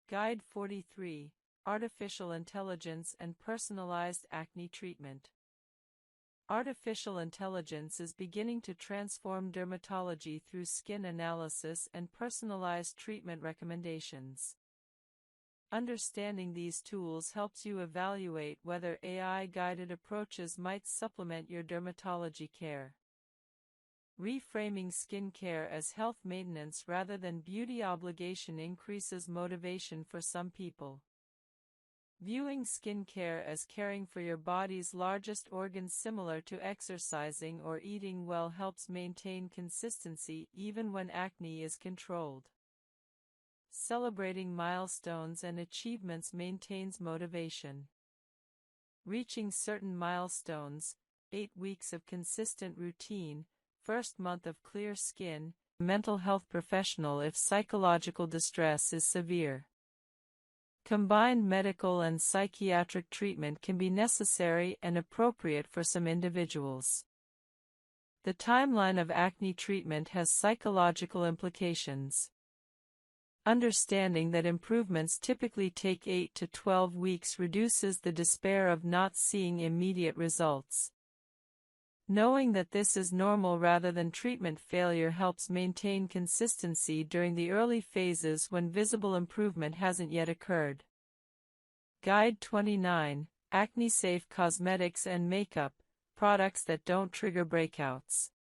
Guide 43, Artificial Intelligence and Personalized Acne Treatment. Artificial intelligence is beginning to transform dermatology through skin analysis and personalized treatment recommendations. Understanding these tools helps you evaluate whether AI-guided approaches might supplement your dermatology care. Reframing skincare as health maintenance rather than beauty obligation increases motivation for some people. Viewing skincare as caring for your body's largest organ similar to exercising or eating well helps maintain consistency even when acne is controlled. Celebrating milestones and achievements maintains motivation. Reaching certain milestones, 8 weeks of consistent routine, first month of clear skin, mental health professional if psychological distress is severe. Combined medical and psychiatric treatment can be necessary and appropriate for some individuals. The timeline of acne treatment has psychological implications. Understanding that improvements typically take 8 to 12 weeks reduces the despair of not seeing immediate results. Knowing that this is normal rather than treatment failure helps maintain consistency during the early phases when visible improvement hasn't yet occurred. Guide 29, Acne-Safe Cosmetics and Makeup, Products that Don't Trigger Breakouts.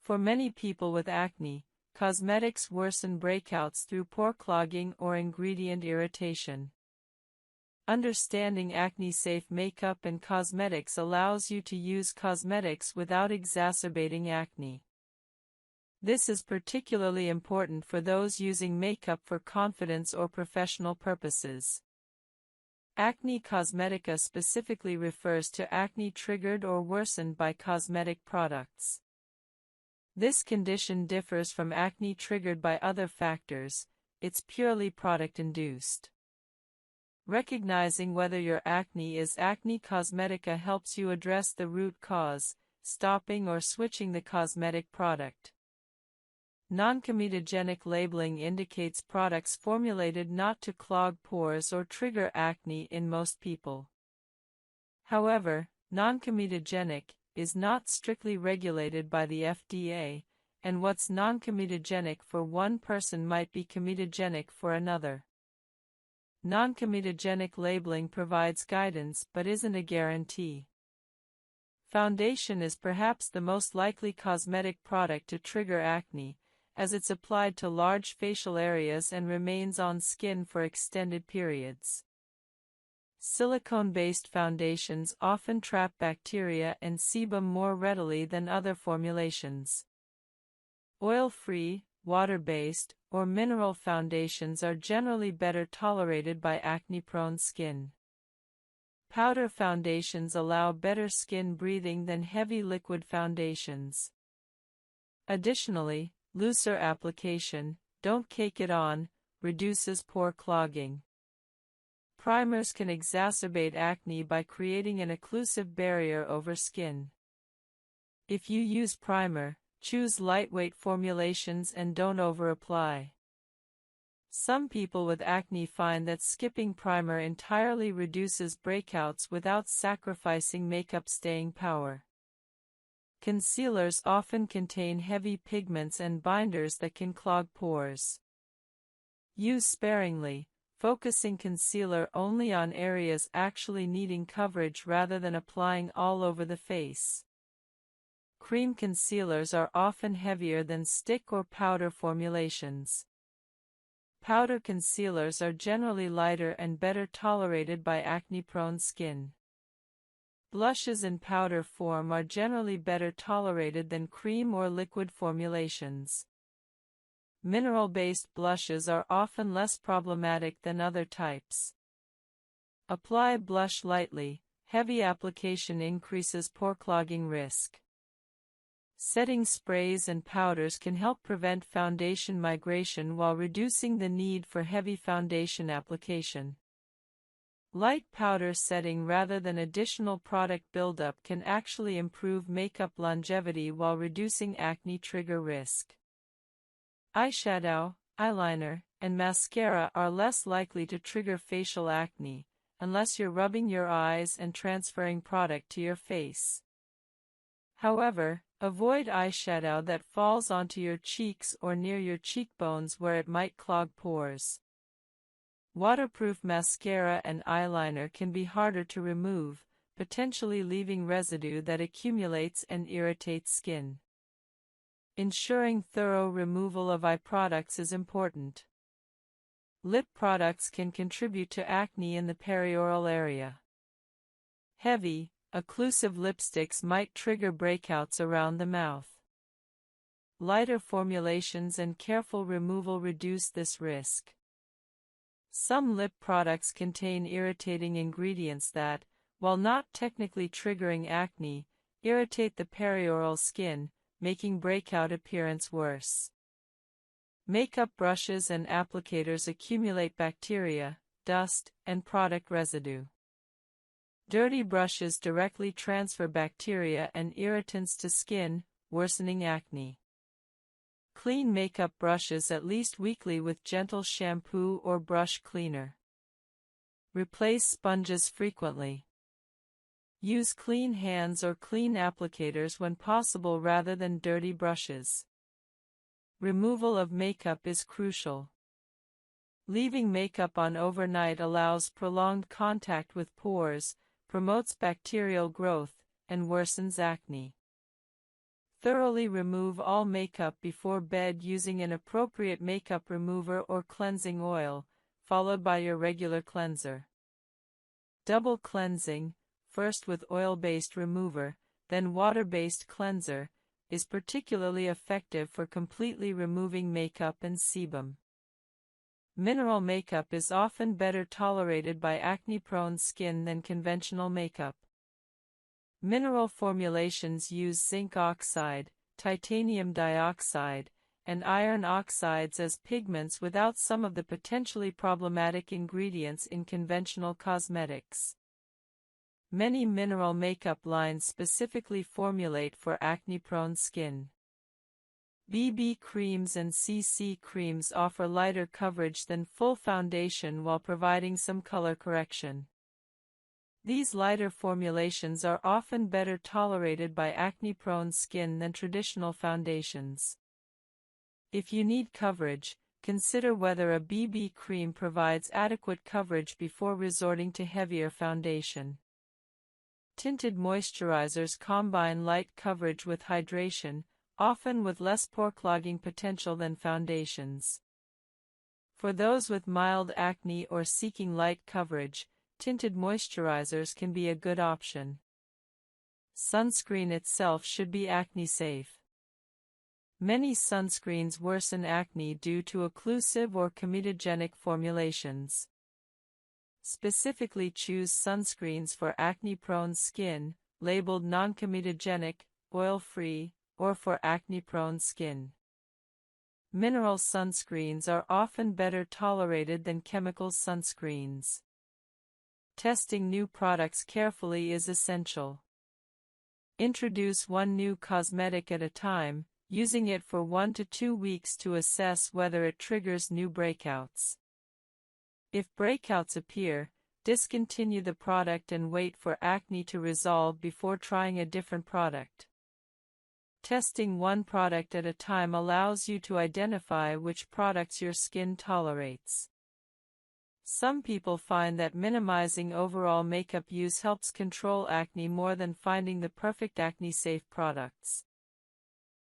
For many people with acne, cosmetics worsen breakouts through pore clogging or ingredient irritation. Understanding acne-safe makeup and cosmetics allows you to use cosmetics without exacerbating acne. This is particularly important for those using makeup for confidence or professional purposes. Acne cosmetica specifically refers to acne triggered or worsened by cosmetic products. This condition differs from acne triggered by other factors, it's purely product-induced. Recognizing whether your acne is acne cosmetica helps you address the root cause, stopping or switching the cosmetic product. Non-comedogenic labeling indicates products formulated not to clog pores or trigger acne in most people. However, non-comedogenic is not strictly regulated by the FDA, and what's non-comedogenic for one person might be comedogenic for another. Non-comedogenic labeling provides guidance but isn't a guarantee. Foundation is perhaps the most likely cosmetic product to trigger acne, as it's applied to large facial areas and remains on skin for extended periods. Silicone-based foundations often trap bacteria and sebum more readily than other formulations. Oil-free, water-based, or mineral foundations are generally better tolerated by acne-prone skin. Powder foundations allow better skin breathing than heavy liquid foundations. Additionally, looser application, don't cake it on, reduces pore clogging. Primers can exacerbate acne by creating an occlusive barrier over skin. If you use primer, choose lightweight formulations and don't over-apply. Some people with acne find that skipping primer entirely reduces breakouts without sacrificing makeup staying power. Concealers often contain heavy pigments and binders that can clog pores. Use sparingly, focusing concealer only on areas actually needing coverage rather than applying all over the face. Cream concealers are often heavier than stick or powder formulations. Powder concealers are generally lighter and better tolerated by acne-prone skin. Blushes in powder form are generally better tolerated than cream or liquid formulations. Mineral-based blushes are often less problematic than other types. Apply blush lightly. Heavy application increases pore clogging risk. Setting sprays and powders can help prevent foundation migration while reducing the need for heavy foundation application. Light powder setting rather than additional product buildup can actually improve makeup longevity while reducing acne trigger risk. Eyeshadow, eyeliner, and mascara are less likely to trigger facial acne, unless you're rubbing your eyes and transferring product to your face. However, avoid eyeshadow that falls onto your cheeks or near your cheekbones where it might clog pores. Waterproof mascara and eyeliner can be harder to remove, potentially leaving residue that accumulates and irritates skin. Ensuring thorough removal of eye products is important. Lip products can contribute to acne in the perioral area. Heavy, occlusive lipsticks might trigger breakouts around the mouth. Lighter formulations and careful removal reduce this risk. Some lip products contain irritating ingredients that, while not technically triggering acne, irritate the perioral skin, making breakout appearance worse. Makeup brushes and applicators accumulate bacteria, dust, and product residue. Dirty brushes directly transfer bacteria and irritants to skin, worsening acne. Clean makeup brushes at least weekly with gentle shampoo or brush cleaner. Replace sponges frequently. Use clean hands or clean applicators when possible rather than dirty brushes. Removal of makeup is crucial. Leaving makeup on overnight allows prolonged contact with pores, promotes bacterial growth, and worsens acne. Thoroughly remove all makeup before bed using an appropriate makeup remover or cleansing oil, followed by your regular cleanser. Double cleansing, first with oil-based remover, then water-based cleanser, is particularly effective for completely removing makeup and sebum. Mineral makeup is often better tolerated by acne-prone skin than conventional makeup. Mineral formulations use zinc oxide, titanium dioxide, and iron oxides as pigments without some of the potentially problematic ingredients in conventional cosmetics. Many mineral makeup lines specifically formulate for acne-prone skin. BB creams and CC creams offer lighter coverage than full foundation while providing some color correction. These lighter formulations are often better tolerated by acne-prone skin than traditional foundations. If you need coverage, consider whether a BB cream provides adequate coverage before resorting to heavier foundation. Tinted moisturizers combine light coverage with hydration, often with less pore clogging potential than foundations. For those with mild acne or seeking light coverage, tinted moisturizers can be a good option. Sunscreen itself should be acne-safe. Many sunscreens worsen acne due to occlusive or comedogenic formulations. Specifically choose sunscreens for acne-prone skin, labeled non-comedogenic, oil-free, or for acne-prone skin. Mineral sunscreens are often better tolerated than chemical sunscreens. Testing new products carefully is essential. Introduce one new cosmetic at a time, using it for 1 to 2 weeks to assess whether it triggers new breakouts. If breakouts appear, discontinue the product and wait for acne to resolve before trying a different product. Testing one product at a time allows you to identify which products your skin tolerates. Some people find that minimizing overall makeup use helps control acne more than finding the perfect acne-safe products.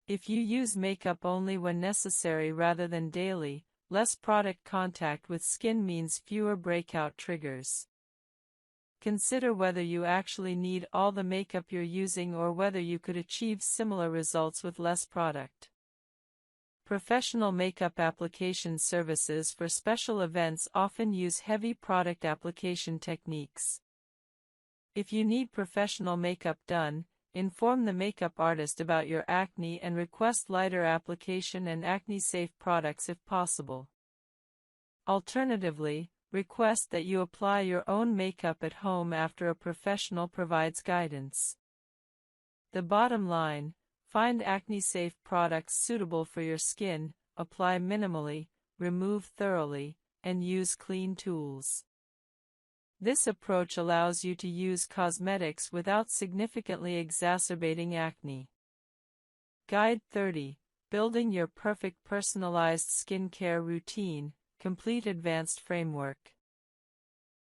If you use makeup only when necessary rather than daily, less product contact with skin means fewer breakout triggers. Consider whether you actually need all the makeup you're using or whether you could achieve similar results with less product. Professional makeup application services for special events often use heavy product application techniques. If you need professional makeup done, inform the makeup artist about your acne and request lighter application and acne-safe products if possible. Alternatively, request that you apply your own makeup at home after a professional provides guidance. The bottom line: find acne-safe products suitable for your skin, apply minimally, remove thoroughly, and use clean tools. This approach allows you to use cosmetics without significantly exacerbating acne. Guide 30. Building your perfect personalized skincare routine. Complete advanced framework.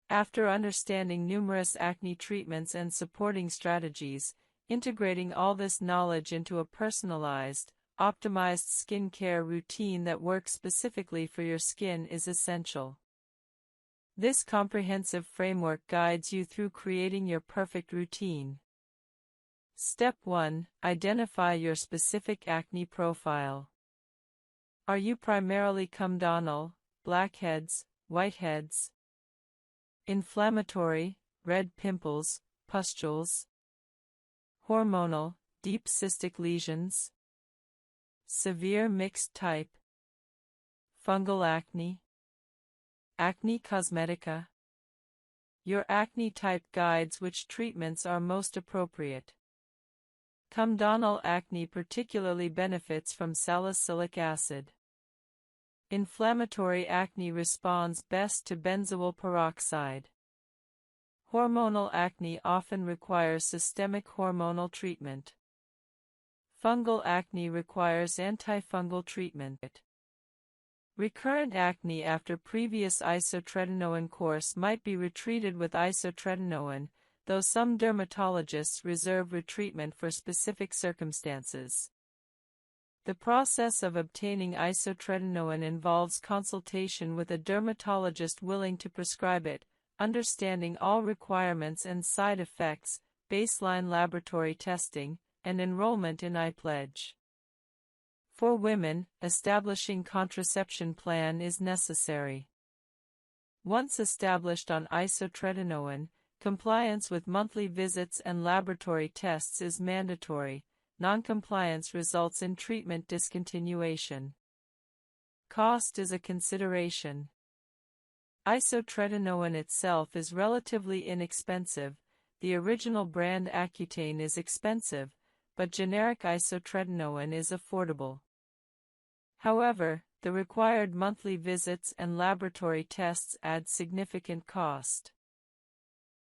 After understanding numerous acne treatments and supporting strategies, integrating all this knowledge into a personalized, optimized skincare routine that works specifically for your skin is essential. This comprehensive framework guides you through creating your perfect routine. Step 1. Identify your specific acne profile. Are you primarily comedonal, blackheads, whiteheads? Inflammatory, red pimples, pustules? Hormonal, deep cystic lesions? Severe mixed type? Fungal acne? Acne cosmetica? Your acne type guides which treatments are most appropriate. Comedonal acne particularly benefits from salicylic acid. Inflammatory acne responds best to benzoyl peroxide. Hormonal acne often requires systemic hormonal treatment. Fungal acne requires antifungal treatment. Recurrent acne after previous isotretinoin course might be retreated with isotretinoin, though some dermatologists reserve retreatment for specific circumstances. The process of obtaining isotretinoin involves consultation with a dermatologist willing to prescribe it, understanding all requirements and side effects, baseline laboratory testing, and enrollment in iPledge. For women, establishing contraception plan is necessary. Once established on isotretinoin, compliance with monthly visits and laboratory tests is mandatory. Noncompliance results in treatment discontinuation. Cost is a consideration. Isotretinoin itself is relatively inexpensive. The original brand Accutane is expensive, but generic isotretinoin is affordable. However, the required monthly visits and laboratory tests add significant cost.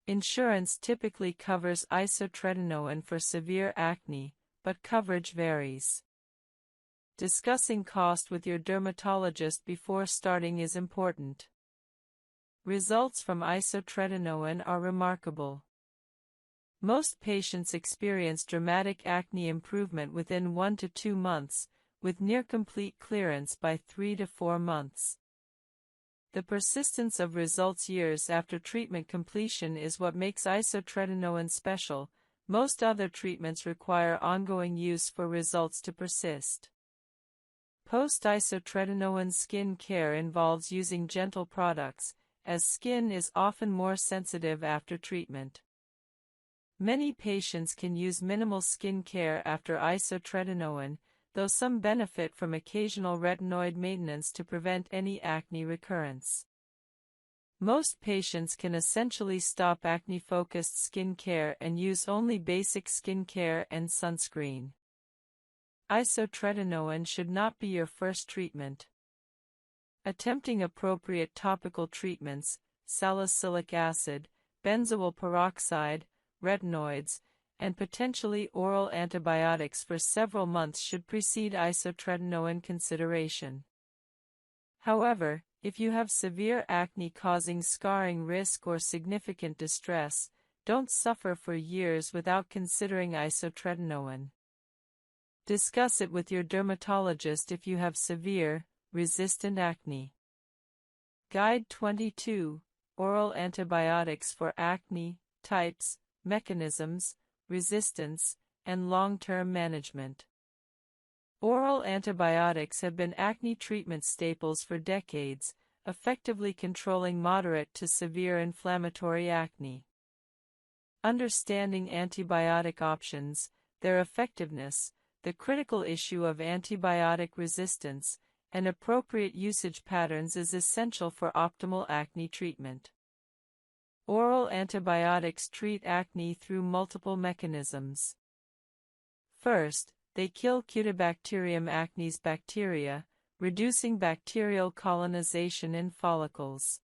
Insurance typically covers isotretinoin for severe acne, but coverage varies. Discussing cost with your dermatologist before starting is important. Results from isotretinoin are remarkable. Most patients experience dramatic acne improvement within 1 to 2 months, with near-complete clearance by 3 to 4 months. The persistence of results years after treatment completion is what makes isotretinoin special. Most other treatments require ongoing use for results to persist. Post-isotretinoin skin care involves using gentle products, as skin is often more sensitive after treatment. Many patients can use minimal skin care after isotretinoin, though some benefit from occasional retinoid maintenance to prevent any acne recurrence. Most patients can essentially stop acne-focused skin care and use only basic skin care and sunscreen. Isotretinoin should not be your first treatment. Attempting appropriate topical treatments, salicylic acid, benzoyl peroxide, retinoids, and potentially oral antibiotics for several months should precede isotretinoin consideration. However, if you have severe acne causing scarring risk or significant distress, don't suffer for years without considering isotretinoin. Discuss it with your dermatologist if you have severe, resistant acne. Guide 22. Oral antibiotics for acne, types, mechanisms, resistance, and long-term management. Oral antibiotics have been acne treatment staples for decades, effectively controlling moderate to severe inflammatory acne. Understanding antibiotic options, their effectiveness, the critical issue of antibiotic resistance, and appropriate usage patterns is essential for optimal acne treatment. Oral antibiotics treat acne through multiple mechanisms. First, they kill Cutibacterium acnes bacteria, reducing bacterial colonization in follicles.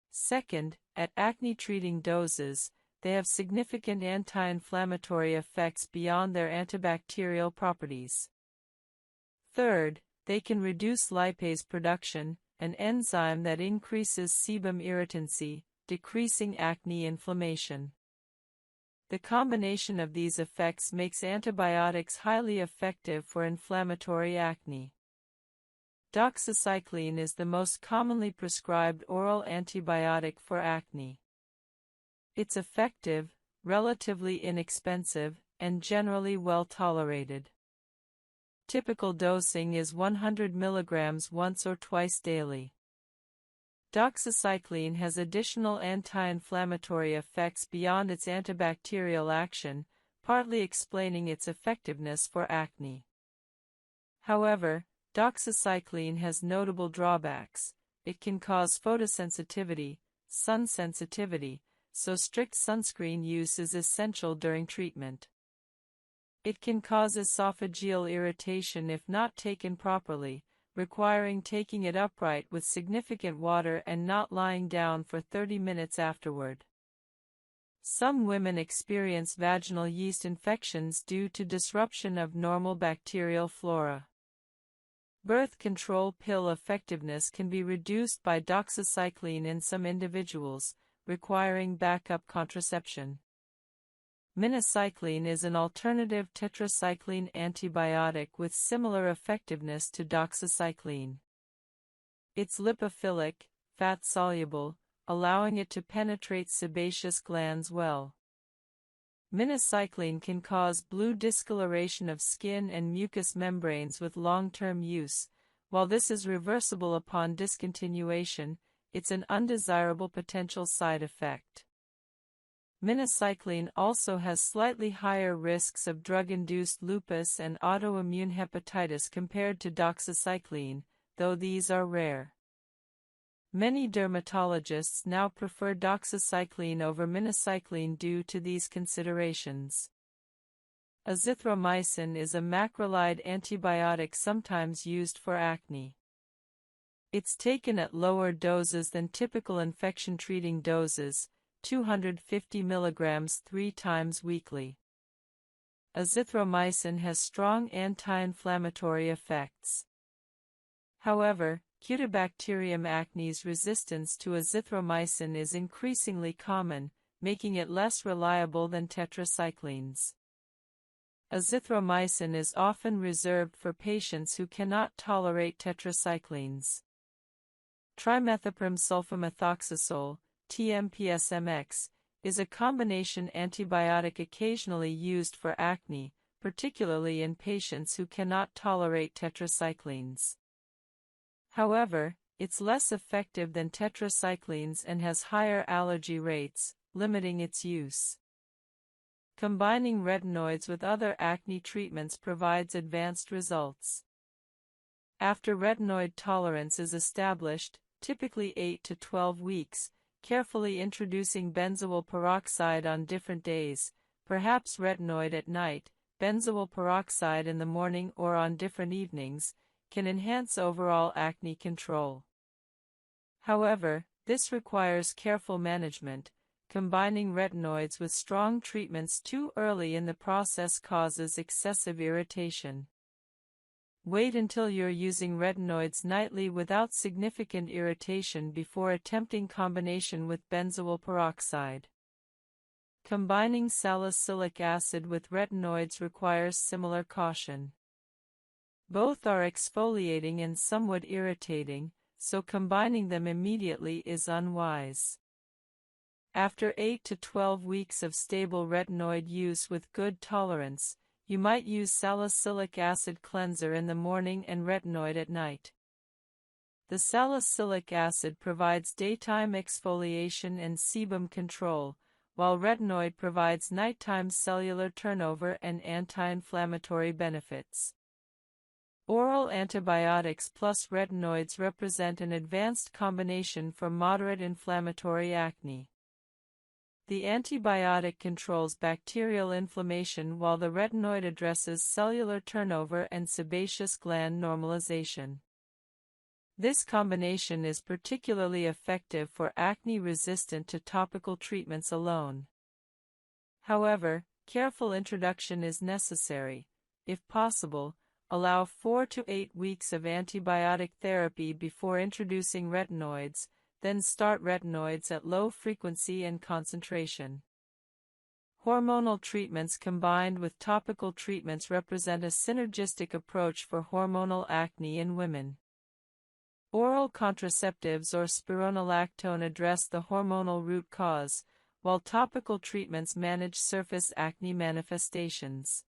Second, at acne-treating doses, they have significant anti-inflammatory effects beyond their antibacterial properties. Third, they can reduce lipase production, an enzyme that increases sebum irritancy, decreasing acne inflammation. The combination of these effects makes antibiotics highly effective for inflammatory acne. Doxycycline is the most commonly prescribed oral antibiotic for acne. It's effective, relatively inexpensive, and generally well tolerated. Typical dosing is 100 mg once or twice daily. Doxycycline has additional anti-inflammatory effects beyond its antibacterial action, partly explaining its effectiveness for acne. However, doxycycline has notable drawbacks. It can cause photosensitivity, sun sensitivity, so strict sunscreen use is essential during treatment. It can cause esophageal irritation if not taken properly, requiring taking it upright with significant water and not lying down for 30 minutes afterward. Some women experience vaginal yeast infections due to disruption of normal bacterial flora. Birth control pill effectiveness can be reduced by doxycycline in some individuals, requiring backup contraception. Minocycline is an alternative tetracycline antibiotic with similar effectiveness to doxycycline. It's lipophilic, fat-soluble, allowing it to penetrate sebaceous glands well. Minocycline can cause blue discoloration of skin and mucous membranes with long-term use. While this is reversible upon discontinuation, it's an undesirable potential side effect. Minocycline also has slightly higher risks of drug-induced lupus and autoimmune hepatitis compared to doxycycline, though these are rare. Many dermatologists now prefer doxycycline over minocycline due to these considerations. Azithromycin is a macrolide antibiotic sometimes used for acne. It's taken at lower doses than typical infection-treating doses, 250 mg 3 times weekly. Azithromycin has strong anti-inflammatory effects. However, Cutibacterium acnes resistance to azithromycin is increasingly common, making it less reliable than tetracyclines. Azithromycin is often reserved for patients who cannot tolerate tetracyclines. Trimethoprim sulfamethoxazole, TMPSMX, is a combination antibiotic occasionally used for acne, particularly in patients who cannot tolerate tetracyclines. However, it's less effective than tetracyclines and has higher allergy rates, limiting its use. Combining retinoids with other acne treatments provides advanced results. After retinoid tolerance is established, typically 8 to 12 weeks, carefully introducing benzoyl peroxide on different days, perhaps retinoid at night, benzoyl peroxide in the morning or on different evenings, can enhance overall acne control. However, this requires careful management. Combining retinoids with strong treatments too early in the process causes excessive irritation. Wait until you're using retinoids nightly without significant irritation before attempting combination with benzoyl peroxide. Combining salicylic acid with retinoids requires similar caution. Both are exfoliating and somewhat irritating, so combining them immediately is unwise. After 8 to 12 weeks of stable retinoid use with good tolerance, you might use salicylic acid cleanser in the morning and retinoid at night. The salicylic acid provides daytime exfoliation and sebum control, while retinoid provides nighttime cellular turnover and anti-inflammatory benefits. Oral antibiotics plus retinoids represent an advanced combination for moderate inflammatory acne. The antibiotic controls bacterial inflammation while the retinoid addresses cellular turnover and sebaceous gland normalization. This combination is particularly effective for acne resistant to topical treatments alone. However, careful introduction is necessary. If possible, allow 4 to 8 weeks of antibiotic therapy before introducing retinoids, then start retinoids at low frequency and concentration. Hormonal treatments combined with topical treatments represent a synergistic approach for hormonal acne in women. Oral contraceptives or spironolactone address the hormonal root cause, while topical treatments manage surface acne manifestations.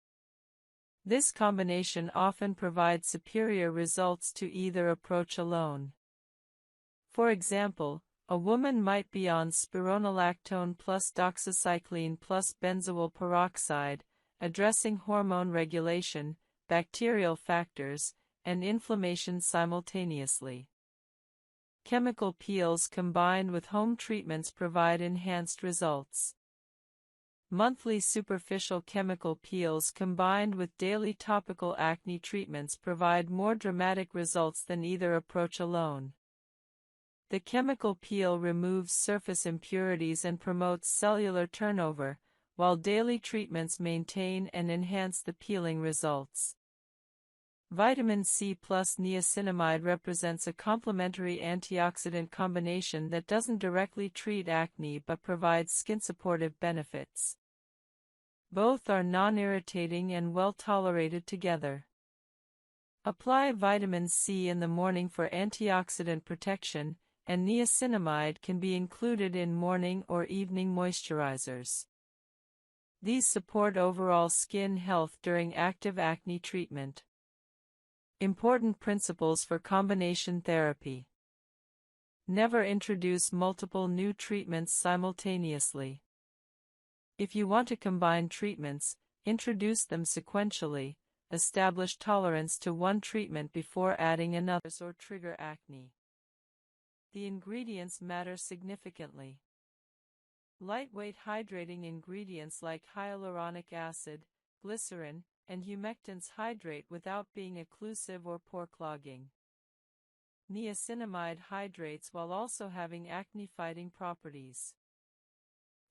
This combination often provides superior results to either approach alone. For example, a woman might be on spironolactone plus doxycycline plus benzoyl peroxide, addressing hormone regulation, bacterial factors, and inflammation simultaneously. Chemical peels combined with home treatments provide enhanced results. Monthly superficial chemical peels combined with daily topical acne treatments provide more dramatic results than either approach alone. The chemical peel removes surface impurities and promotes cellular turnover, while daily treatments maintain and enhance the peeling results. Vitamin C plus niacinamide represents a complementary antioxidant combination that doesn't directly treat acne but provides skin-supportive benefits. Both are non-irritating and well-tolerated together. Apply vitamin C in the morning for antioxidant protection, and niacinamide can be included in morning or evening moisturizers. These support overall skin health during active acne treatment. Important principles for combination therapy. Never introduce multiple new treatments simultaneously. If you want to combine treatments, introduce them sequentially. Establish tolerance to one treatment before adding another or trigger acne. The ingredients matter significantly. Lightweight hydrating ingredients like hyaluronic acid, glycerin, and humectants hydrate without being occlusive or pore clogging. Niacinamide hydrates while also having acne-fighting properties.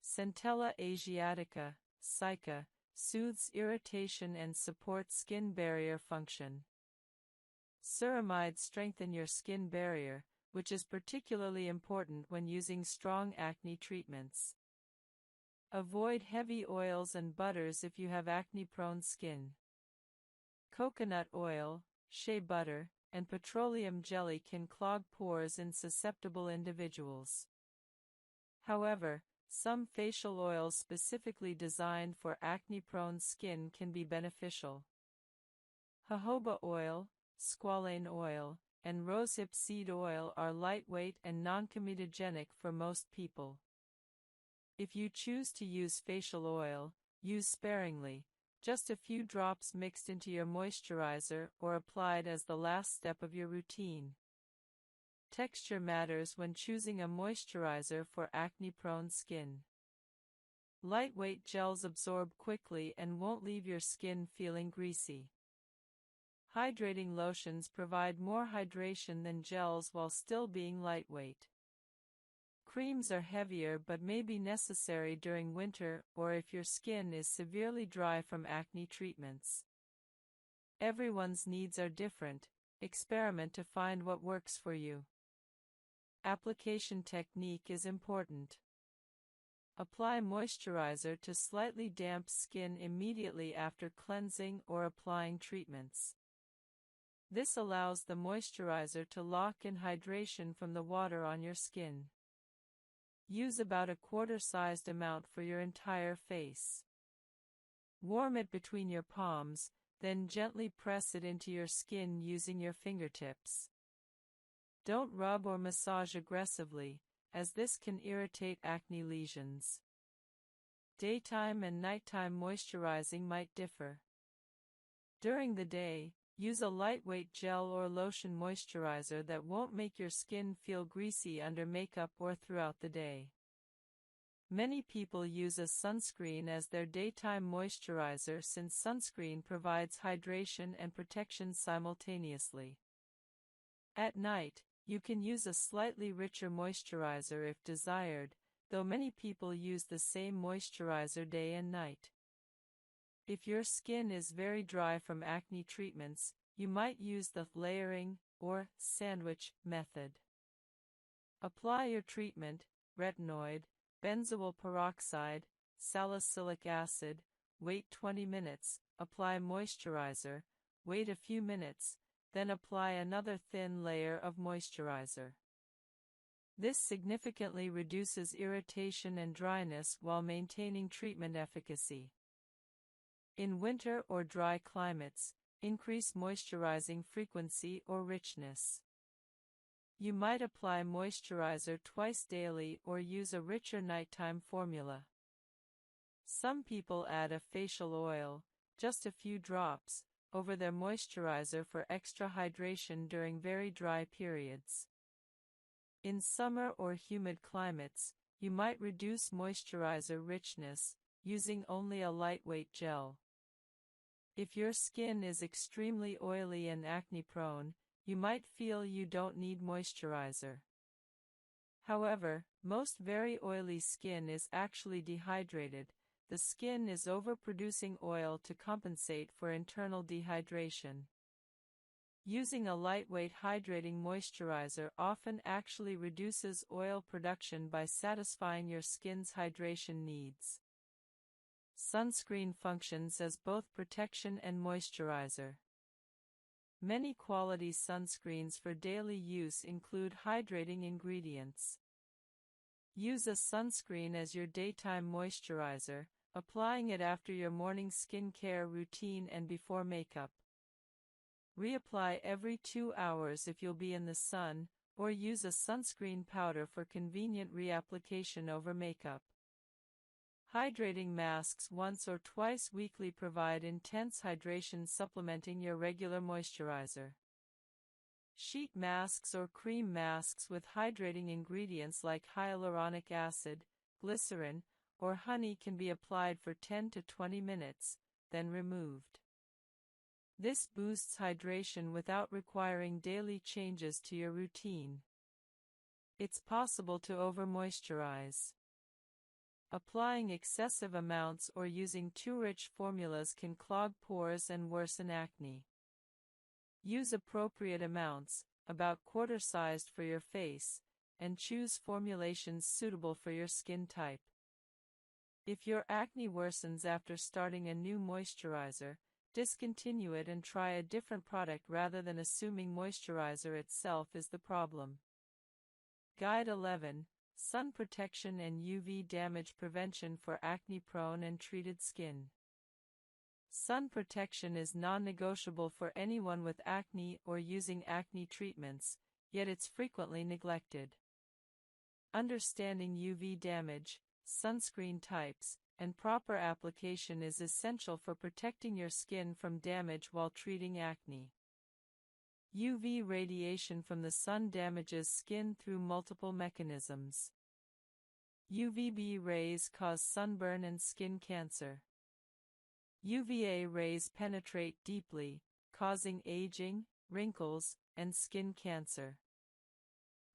Centella asiatica, SICA, soothes irritation and supports skin barrier function. Ceramides strengthen your skin barrier, which is particularly important when using strong acne treatments. Avoid heavy oils and butters if you have acne-prone skin. Coconut oil, shea butter, and petroleum jelly can clog pores in susceptible individuals. However, some facial oils specifically designed for acne-prone skin can be beneficial. Jojoba oil, squalane oil, and rosehip seed oil are lightweight and non-comedogenic for most people. If you choose to use facial oil, use sparingly, just a few drops mixed into your moisturizer or applied as the last step of your routine. Texture matters when choosing a moisturizer for acne-prone skin. Lightweight gels absorb quickly and won't leave your skin feeling greasy. Hydrating lotions provide more hydration than gels while still being lightweight. Creams are heavier but may be necessary during winter or if your skin is severely dry from acne treatments. Everyone's needs are different. Experiment to find what works for you. Application technique is important. Apply moisturizer to slightly damp skin immediately after cleansing or applying treatments. This allows the moisturizer to lock in hydration from the water on your skin. Use about a quarter-sized amount for your entire face. Warm it between your palms, then gently press it into your skin using your fingertips. Don't rub or massage aggressively, as this can irritate acne lesions. Daytime and nighttime moisturizing might differ. During the day, use a lightweight gel or lotion moisturizer that won't make your skin feel greasy under makeup or throughout the day. Many people use a sunscreen as their daytime moisturizer since sunscreen provides hydration and protection simultaneously. At night, you can use a slightly richer moisturizer if desired, though many people use the same moisturizer day and night. If your skin is very dry from acne treatments, you might use the layering or sandwich method. Apply your treatment, retinoid, benzoyl peroxide, salicylic acid, wait 20 minutes, apply moisturizer, wait a few minutes, then apply another thin layer of moisturizer. This significantly reduces irritation and dryness while maintaining treatment efficacy. In winter or dry climates, increase moisturizing frequency or richness. You might apply moisturizer twice daily or use a richer nighttime formula. Some people add a facial oil, just a few drops, over their moisturizer for extra hydration during very dry periods. In summer or humid climates, you might reduce moisturizer richness, using only a lightweight gel. If your skin is extremely oily and acne-prone, you might feel you don't need moisturizer. However, most very oily skin is actually dehydrated. The skin is overproducing oil to compensate for internal dehydration. Using a lightweight hydrating moisturizer often actually reduces oil production by satisfying your skin's hydration needs. Sunscreen functions as both protection and moisturizer. Many quality sunscreens for daily use include hydrating ingredients. Use a sunscreen as your daytime moisturizer, applying it after your morning skincare routine and before makeup. Reapply every 2 hours if you'll be in the sun, or use a sunscreen powder for convenient reapplication over makeup. Hydrating masks once or twice weekly provide intense hydration, supplementing your regular moisturizer. Sheet masks or cream masks with hydrating ingredients like hyaluronic acid, glycerin, or honey can be applied for 10 to 20 minutes, then removed. This boosts hydration without requiring daily changes to your routine. It's possible to over-moisturize. Applying excessive amounts or using too rich formulas can clog pores and worsen acne. Use appropriate amounts, about quarter-sized for your face, and choose formulations suitable for your skin type. If your acne worsens after starting a new moisturizer, discontinue it and try a different product rather than assuming moisturizer itself is the problem. Guide 11. Sun Protection and UV Damage Prevention for Acne-Prone and Treated Skin. Sun protection is non-negotiable for anyone with acne or using acne treatments, yet it's frequently neglected. Understanding UV damage, sunscreen types, and proper application is essential for protecting your skin from damage while treating acne. UV radiation from the sun damages skin through multiple mechanisms. UVB rays cause sunburn and skin cancer. UVA rays penetrate deeply, causing aging, wrinkles, and skin cancer.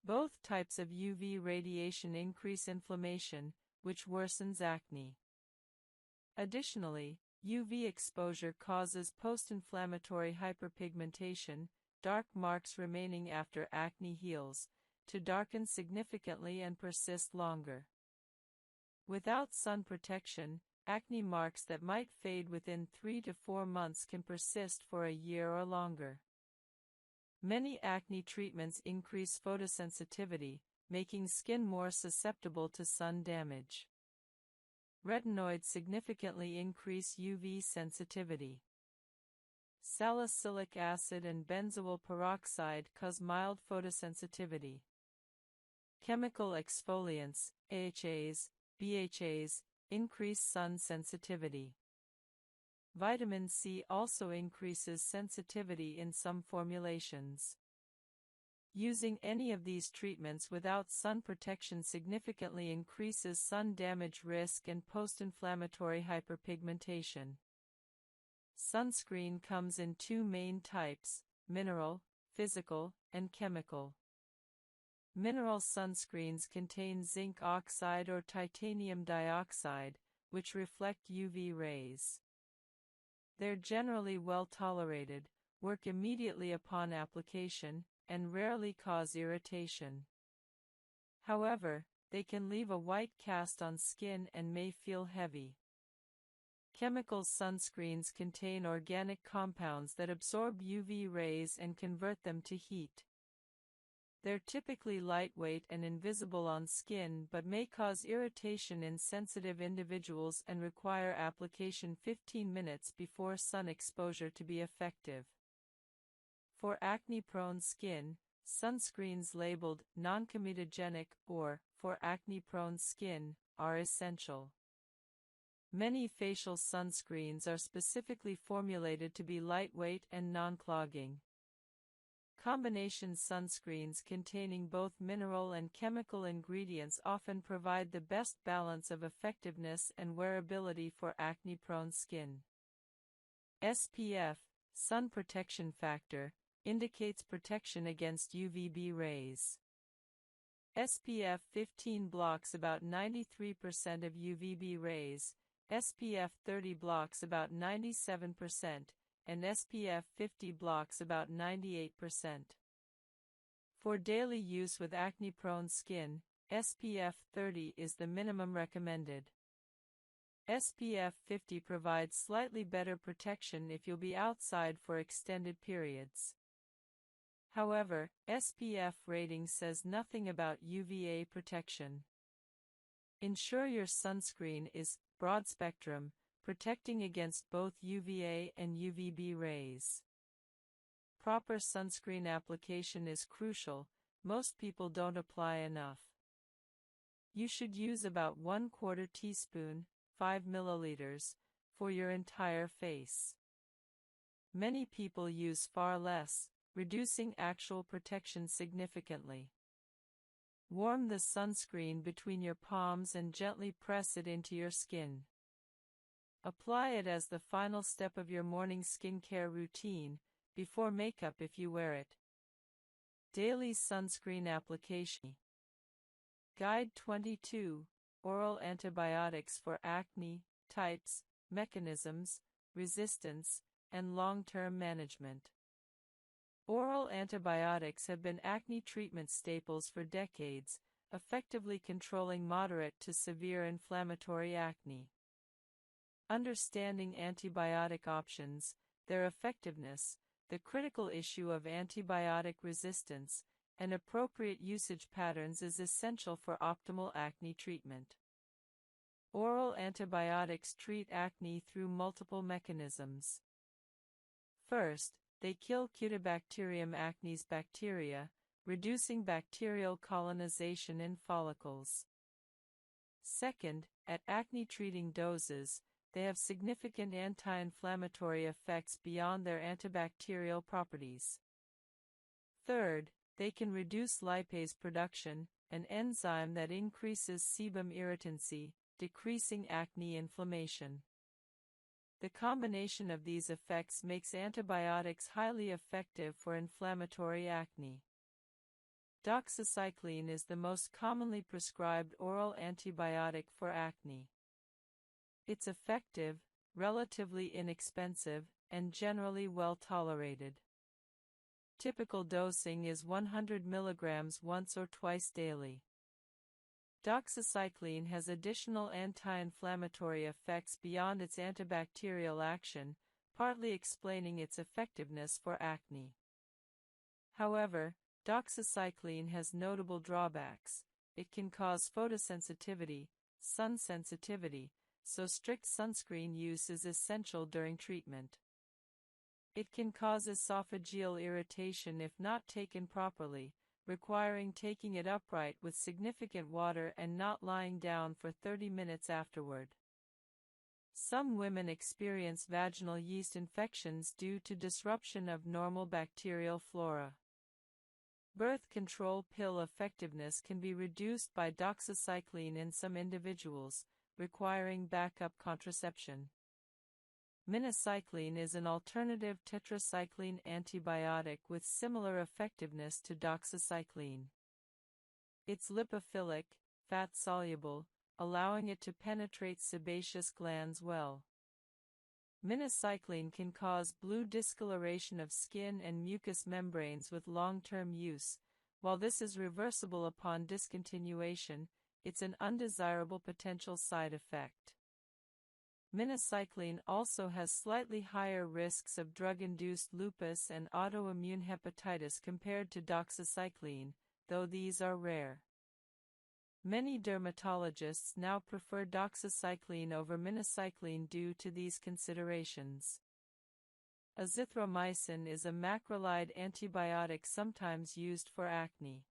Both types of UV radiation increase inflammation, which worsens acne. Additionally, UV exposure causes post-inflammatory hyperpigmentation, dark marks remaining after acne heals, to darken significantly and persist longer. Without sun protection, acne marks that might fade within 3 to 4 months can persist for a year or longer. Many acne treatments increase photosensitivity, making skin more susceptible to sun damage. Retinoids significantly increase UV sensitivity. Salicylic acid and benzoyl peroxide cause mild photosensitivity. Chemical exfoliants, AHAs, BHAs, increase sun sensitivity. Vitamin C also increases sensitivity in some formulations. Using any of these treatments without sun protection significantly increases sun damage risk and post-inflammatory hyperpigmentation. Sunscreen comes in 2 main types: mineral, physical, and chemical. Mineral sunscreens contain zinc oxide or titanium dioxide, which reflect UV rays. They're generally well tolerated, work immediately upon application, and rarely cause irritation. However, they can leave a white cast on skin and may feel heavy. Chemical sunscreens contain organic compounds that absorb UV rays and convert them to heat. They're typically lightweight and invisible on skin but may cause irritation in sensitive individuals and require application 15 minutes before sun exposure to be effective. For acne-prone skin, sunscreens labeled non-comedogenic or for acne-prone skin are essential. Many facial sunscreens are specifically formulated to be lightweight and non-clogging. Combination sunscreens containing both mineral and chemical ingredients often provide the best balance of effectiveness and wearability for acne-prone skin. SPF, sun protection factor, indicates protection against UVB rays. SPF 15 blocks about 93% of UVB rays, SPF 30 blocks about 97%, and SPF 50 blocks about 98%. For daily use with acne-prone skin, SPF 30 is the minimum recommended. SPF 50 provides slightly better protection if you'll be outside for extended periods. However, SPF rating says nothing about UVA protection. Ensure your sunscreen is broad spectrum, protecting against both UVA and UVB rays. Proper sunscreen application is crucial. Most people don't apply enough. You should use about 1/4 teaspoon, 5 milliliters, for your entire face. Many people use far less, reducing actual protection significantly. Warm the sunscreen between your palms and gently press it into your skin. Apply it as the final step of your morning skincare routine, before makeup if you wear it. Daily sunscreen application. Guide 22, Oral Antibiotics for Acne, Types, Mechanisms, Resistance, and Long-Term Management. Oral antibiotics have been acne treatment staples for decades, effectively controlling moderate to severe inflammatory acne. Understanding antibiotic options, their effectiveness, the critical issue of antibiotic resistance, and appropriate usage patterns is essential for optimal acne treatment. Oral antibiotics treat acne through multiple mechanisms. First, they kill Cutibacterium acnes bacteria, reducing bacterial colonization in follicles. Second, at acne-treating doses, they have significant anti-inflammatory effects beyond their antibacterial properties. Third, they can reduce lipase production, an enzyme that increases sebum irritancy, decreasing acne inflammation. The combination of these effects makes antibiotics highly effective for inflammatory acne. Doxycycline is the most commonly prescribed oral antibiotic for acne. It's effective, relatively inexpensive, and generally well tolerated. Typical dosing is 100 mg once or twice daily. Doxycycline has additional anti-inflammatory effects beyond its antibacterial action, partly explaining its effectiveness for acne. However, doxycycline has notable drawbacks. It can cause photosensitivity, sun sensitivity, so strict sunscreen use is essential during treatment. It can cause esophageal irritation if not taken properly, requiring taking it upright with significant water and not lying down for 30 minutes afterward. Some women experience vaginal yeast infections due to disruption of normal bacterial flora. Birth control pill effectiveness can be reduced by doxycycline in some individuals, requiring backup contraception. Minocycline is an alternative tetracycline antibiotic with similar effectiveness to doxycycline. It's lipophilic, fat-soluble, allowing it to penetrate sebaceous glands well. Minocycline can cause blue discoloration of skin and mucous membranes with long-term use. While this is reversible upon discontinuation, it's an undesirable potential side effect. Minocycline also has slightly higher risks of drug-induced lupus and autoimmune hepatitis compared to doxycycline, though these are rare. Many dermatologists now prefer doxycycline over minocycline due to these considerations. Azithromycin is a macrolide antibiotic sometimes used for acne.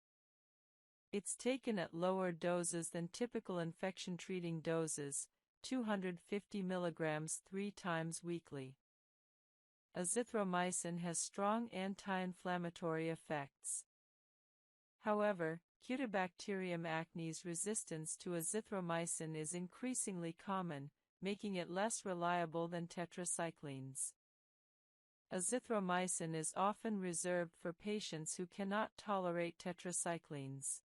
It's taken at lower doses than typical infection-treating doses, 250 mg 3 times weekly. Azithromycin has strong anti-inflammatory effects. However, Cutibacterium acnes resistance to azithromycin is increasingly common, making it less reliable than tetracyclines. Azithromycin is often reserved for patients who cannot tolerate tetracyclines.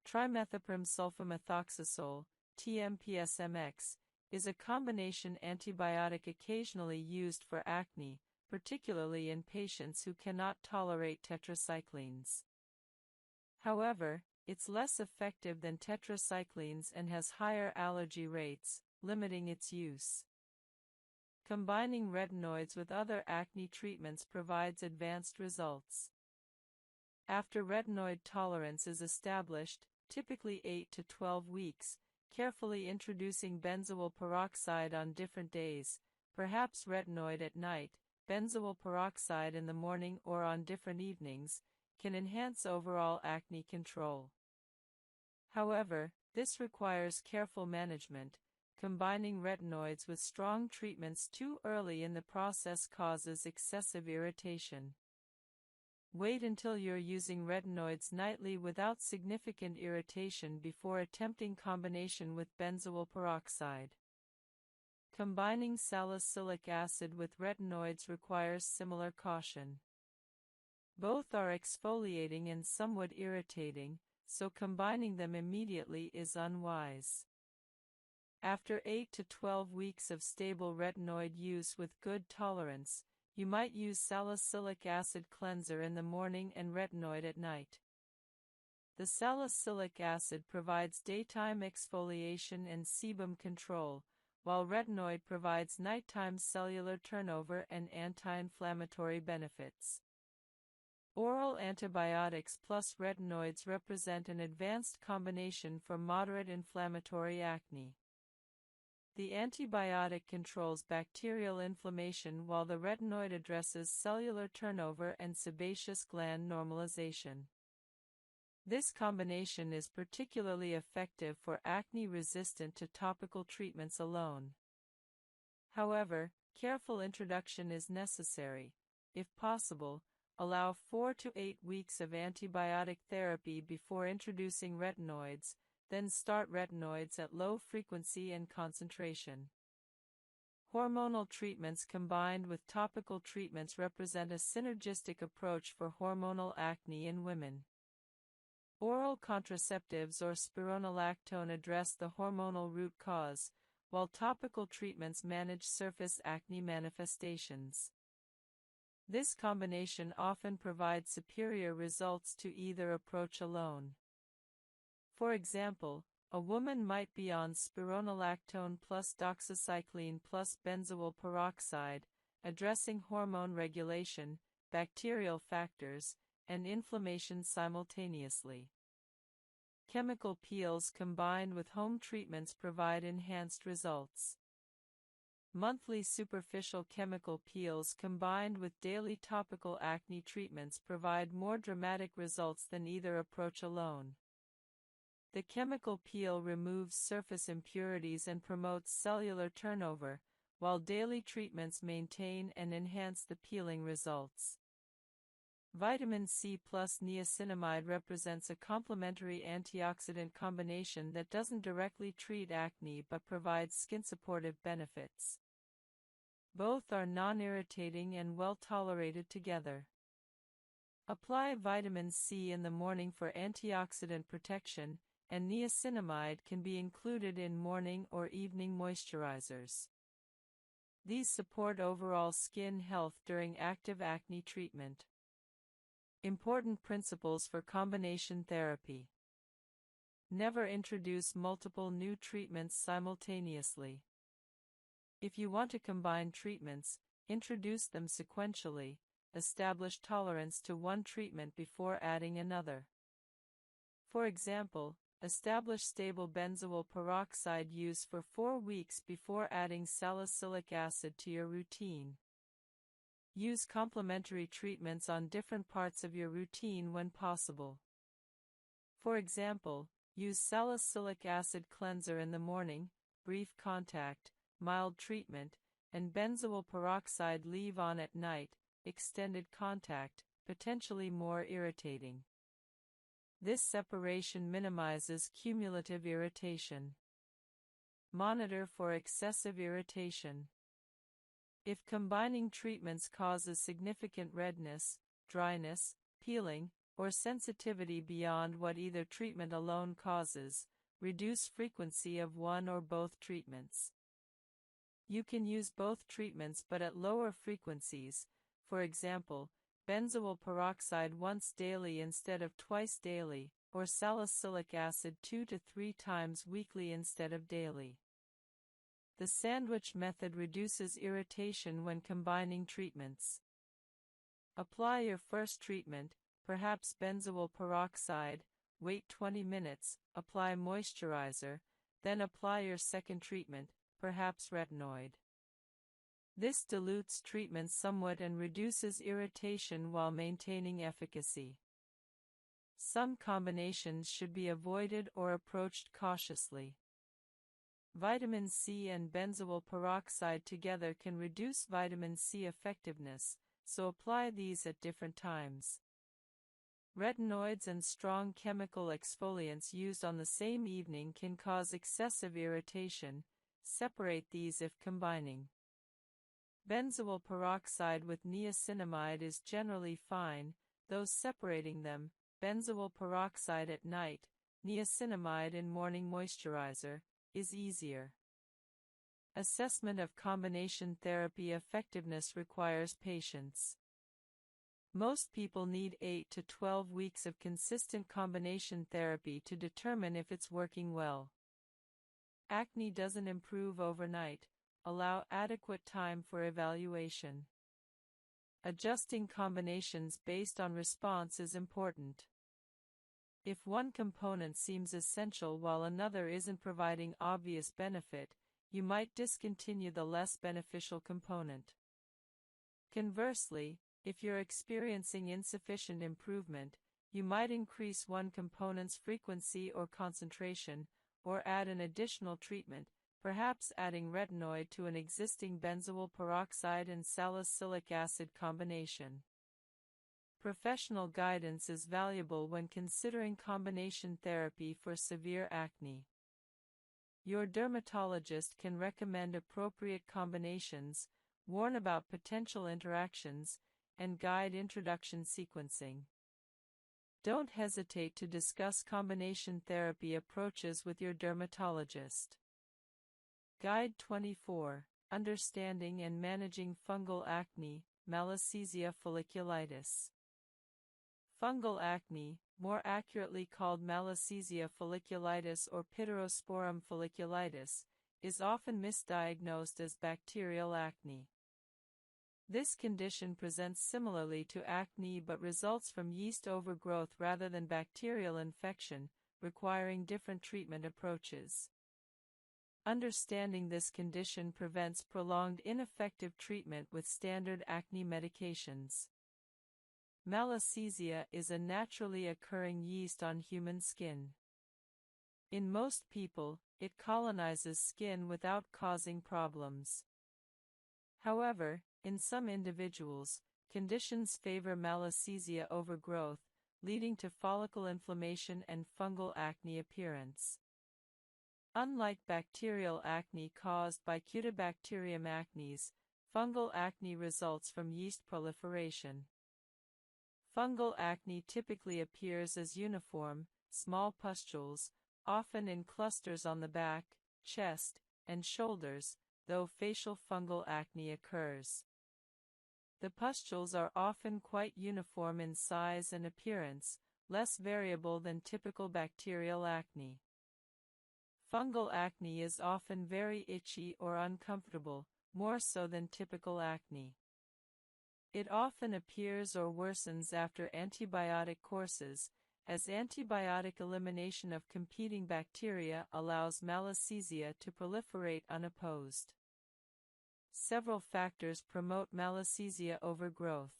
Trimethoprim sulfamethoxazole, TMPSMX, is a combination antibiotic occasionally used for acne, particularly in patients who cannot tolerate tetracyclines. However, it's less effective than tetracyclines and has higher allergy rates, limiting its use. Combining retinoids with other acne treatments provides advanced results. After retinoid tolerance is established, typically 8 to 12 weeks, carefully introducing benzoyl peroxide on different days, perhaps retinoid at night, benzoyl peroxide in the morning or on different evenings, can enhance overall acne control. However, this requires careful management. Combining retinoids with strong treatments too early in the process causes excessive irritation. Wait until you're using retinoids nightly without significant irritation before attempting combination with benzoyl peroxide. Combining salicylic acid with retinoids requires similar caution. Both are exfoliating and somewhat irritating, so combining them immediately is unwise. After 8 to 12 weeks of stable retinoid use with good tolerance, you might use salicylic acid cleanser in the morning and retinoid at night. The salicylic acid provides daytime exfoliation and sebum control, while retinoid provides nighttime cellular turnover and anti-inflammatory benefits. Oral antibiotics plus retinoids represent an advanced combination for moderate inflammatory acne. The antibiotic controls bacterial inflammation while the retinoid addresses cellular turnover and sebaceous gland normalization. This combination is particularly effective for acne resistant to topical treatments alone. However, careful introduction is necessary. If possible, allow 4 to 8 weeks of antibiotic therapy before introducing retinoids, then start retinoids at low frequency and concentration. Hormonal treatments combined with topical treatments represent a synergistic approach for hormonal acne in women. Oral contraceptives or spironolactone address the hormonal root cause, while topical treatments manage surface acne manifestations. This combination often provides superior results to either approach alone. For example, a woman might be on spironolactone plus doxycycline plus benzoyl peroxide, addressing hormone regulation, bacterial factors, and inflammation simultaneously. Chemical peels combined with home treatments provide enhanced results. Monthly superficial chemical peels combined with daily topical acne treatments provide more dramatic results than either approach alone. The chemical peel removes surface impurities and promotes cellular turnover, while daily treatments maintain and enhance the peeling results. Vitamin C plus niacinamide represents a complementary antioxidant combination that doesn't directly treat acne but provides skin-supportive benefits. Both are non-irritating and well tolerated together. Apply vitamin C in the morning for antioxidant protection, and niacinamide can be included in morning or evening moisturizers. These support overall skin health during active acne treatment. Important principles for combination therapy. Never introduce multiple new treatments simultaneously. If you want to combine treatments, introduce them sequentially. Establish tolerance to one treatment before adding another. For example, establish stable benzoyl peroxide use for 4 weeks before adding salicylic acid to your routine. Use complementary treatments on different parts of your routine when possible. For example, use salicylic acid cleanser in the morning, brief contact, mild treatment, and benzoyl peroxide leave-on at night, extended contact, potentially more irritating. This separation minimizes cumulative irritation. Monitor for excessive irritation. If combining treatments causes significant redness, dryness, peeling, or sensitivity beyond what either treatment alone causes, reduce frequency of one or both treatments. You can use both treatments but at lower frequencies. For example, benzoyl peroxide once daily instead of twice daily, or salicylic acid 2 to 3 times weekly instead of daily. The sandwich method reduces irritation when combining treatments. Apply your first treatment, perhaps benzoyl peroxide, wait 20 minutes, apply moisturizer, then apply your second treatment, perhaps retinoid. This dilutes treatment somewhat and reduces irritation while maintaining efficacy. Some combinations should be avoided or approached cautiously. Vitamin C and benzoyl peroxide together can reduce vitamin C effectiveness, so apply these at different times. Retinoids and strong chemical exfoliants used on the same evening can cause excessive irritation. Separate these if combining. Benzoyl peroxide with niacinamide is generally fine, though separating them, benzoyl peroxide at night, niacinamide in morning moisturizer, is easier. Assessment of combination therapy effectiveness requires patience. Most people need 8 to 12 weeks of consistent combination therapy to determine if it's working well. Acne doesn't improve overnight. Allow adequate time for evaluation. Adjusting combinations based on response is important. If one component seems essential while another isn't providing obvious benefit, you might discontinue the less beneficial component. Conversely, if you're experiencing insufficient improvement, you might increase one component's frequency or concentration, or add an additional treatment, perhaps adding retinoid to an existing benzoyl peroxide and salicylic acid combination. Professional guidance is valuable when considering combination therapy for severe acne. Your dermatologist can recommend appropriate combinations, warn about potential interactions, and guide introduction sequencing. Don't hesitate to discuss combination therapy approaches with your dermatologist. Guide 24, Understanding and Managing Fungal Acne, Malassezia folliculitis. Fungal acne, more accurately called Malassezia folliculitis or Pityrosporum folliculitis, is often misdiagnosed as bacterial acne. This condition presents similarly to acne but results from yeast overgrowth rather than bacterial infection, requiring different treatment approaches. Understanding this condition prevents prolonged ineffective treatment with standard acne medications. Malassezia is a naturally occurring yeast on human skin. In most people, it colonizes skin without causing problems. However, in some individuals, conditions favor Malassezia overgrowth, leading to follicle inflammation and fungal acne appearance. Unlike bacterial acne caused by Cutibacterium acnes, Fungal acne results from yeast proliferation. Fungal acne typically appears as uniform, small pustules, often in clusters on the back, chest, and shoulders, though facial fungal acne occurs. The pustules are often quite uniform in size and appearance, less variable than typical bacterial acne. Fungal acne is often very itchy or uncomfortable, more so than typical acne. It often appears or worsens after antibiotic courses, as antibiotic elimination of competing bacteria allows malassezia to proliferate unopposed. Several factors promote malassezia overgrowth.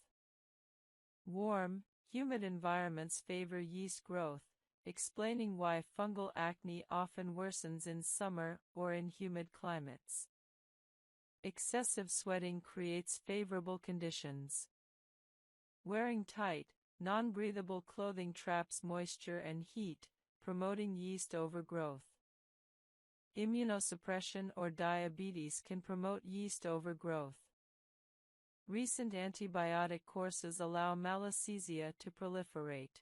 Warm, humid environments favor yeast growth, explaining why fungal acne often worsens in summer or in humid climates. Excessive sweating creates favorable conditions. Wearing tight, non-breathable clothing traps moisture and heat, promoting yeast overgrowth. Immunosuppression or diabetes can promote yeast overgrowth. Recent antibiotic courses allow malassezia to proliferate.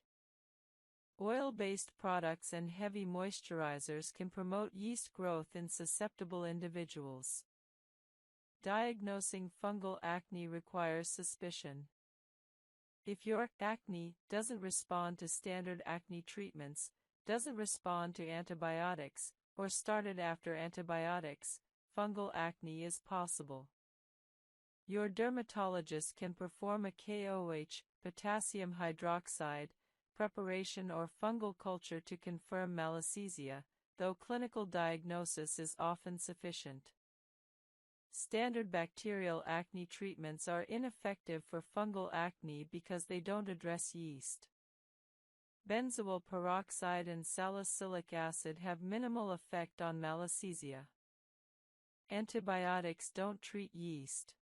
Oil-based products and heavy moisturizers can promote yeast growth in susceptible individuals. Diagnosing fungal acne requires suspicion. If your acne doesn't respond to standard acne treatments, doesn't respond to antibiotics, or started after antibiotics, fungal acne is possible. Your dermatologist can perform a KOH, potassium hydroxide, preparation or fungal culture to confirm malassezia, though clinical diagnosis is often sufficient. Standard bacterial acne treatments are ineffective for fungal acne because they don't address yeast. Benzoyl peroxide and salicylic acid have minimal effect on malassezia. Antibiotics don't treat yeast.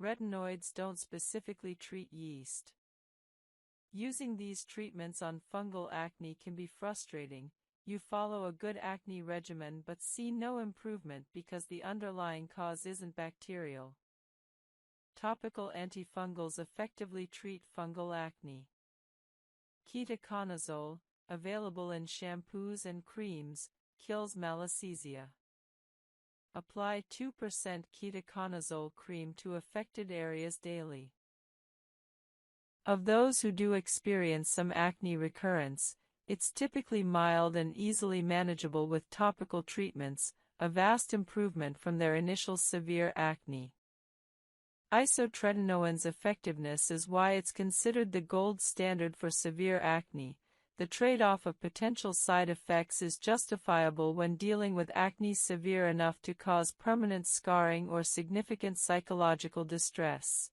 Retinoids don't specifically treat yeast. Using these treatments on fungal acne can be frustrating. You follow a good acne regimen but see no improvement because the underlying cause isn't bacterial. Topical antifungals effectively treat fungal acne. Ketoconazole, available in shampoos and creams, kills malassezia. Apply 2% ketoconazole cream to affected areas daily. Of those who do experience some acne recurrence, it's typically mild and easily manageable with topical treatments, a vast improvement from their initial severe acne. Isotretinoin's effectiveness is why it's considered the gold standard for severe acne. The trade-off of potential side effects is justifiable when dealing with acne severe enough to cause permanent scarring or significant psychological distress.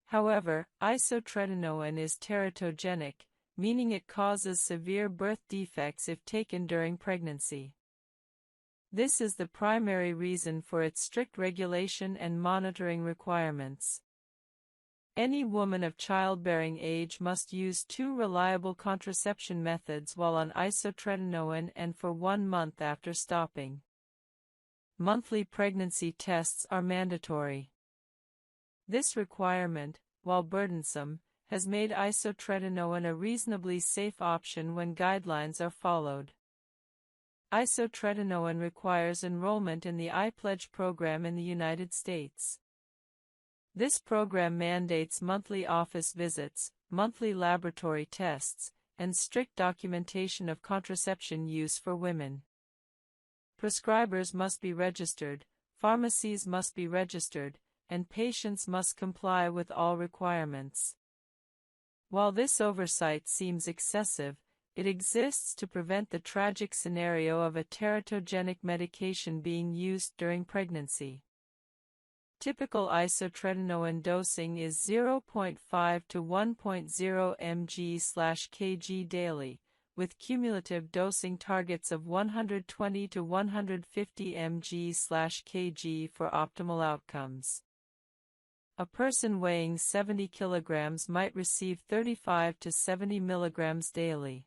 However, isotretinoin is teratogenic, meaning it causes severe birth defects if taken during pregnancy. This is the primary reason for its strict regulation and monitoring requirements. Any woman of childbearing age must use 2 reliable contraception methods while on isotretinoin and for 1 month after stopping. Monthly pregnancy tests are mandatory. This requirement, while burdensome, has made isotretinoin a reasonably safe option when guidelines are followed. Isotretinoin requires enrollment in the iPledge program in the United States. This program mandates monthly office visits, monthly laboratory tests, and strict documentation of contraception use for women. Prescribers must be registered, pharmacies must be registered, and patients must comply with all requirements. While this oversight seems excessive, it exists to prevent the tragic scenario of a teratogenic medication being used during pregnancy. Typical isotretinoin dosing is 0.5 to 1.0 mg/kg daily, with cumulative dosing targets of 120 to 150 mg/kg for optimal outcomes. A person weighing 70 kilograms might receive 35 to 70 milligrams daily.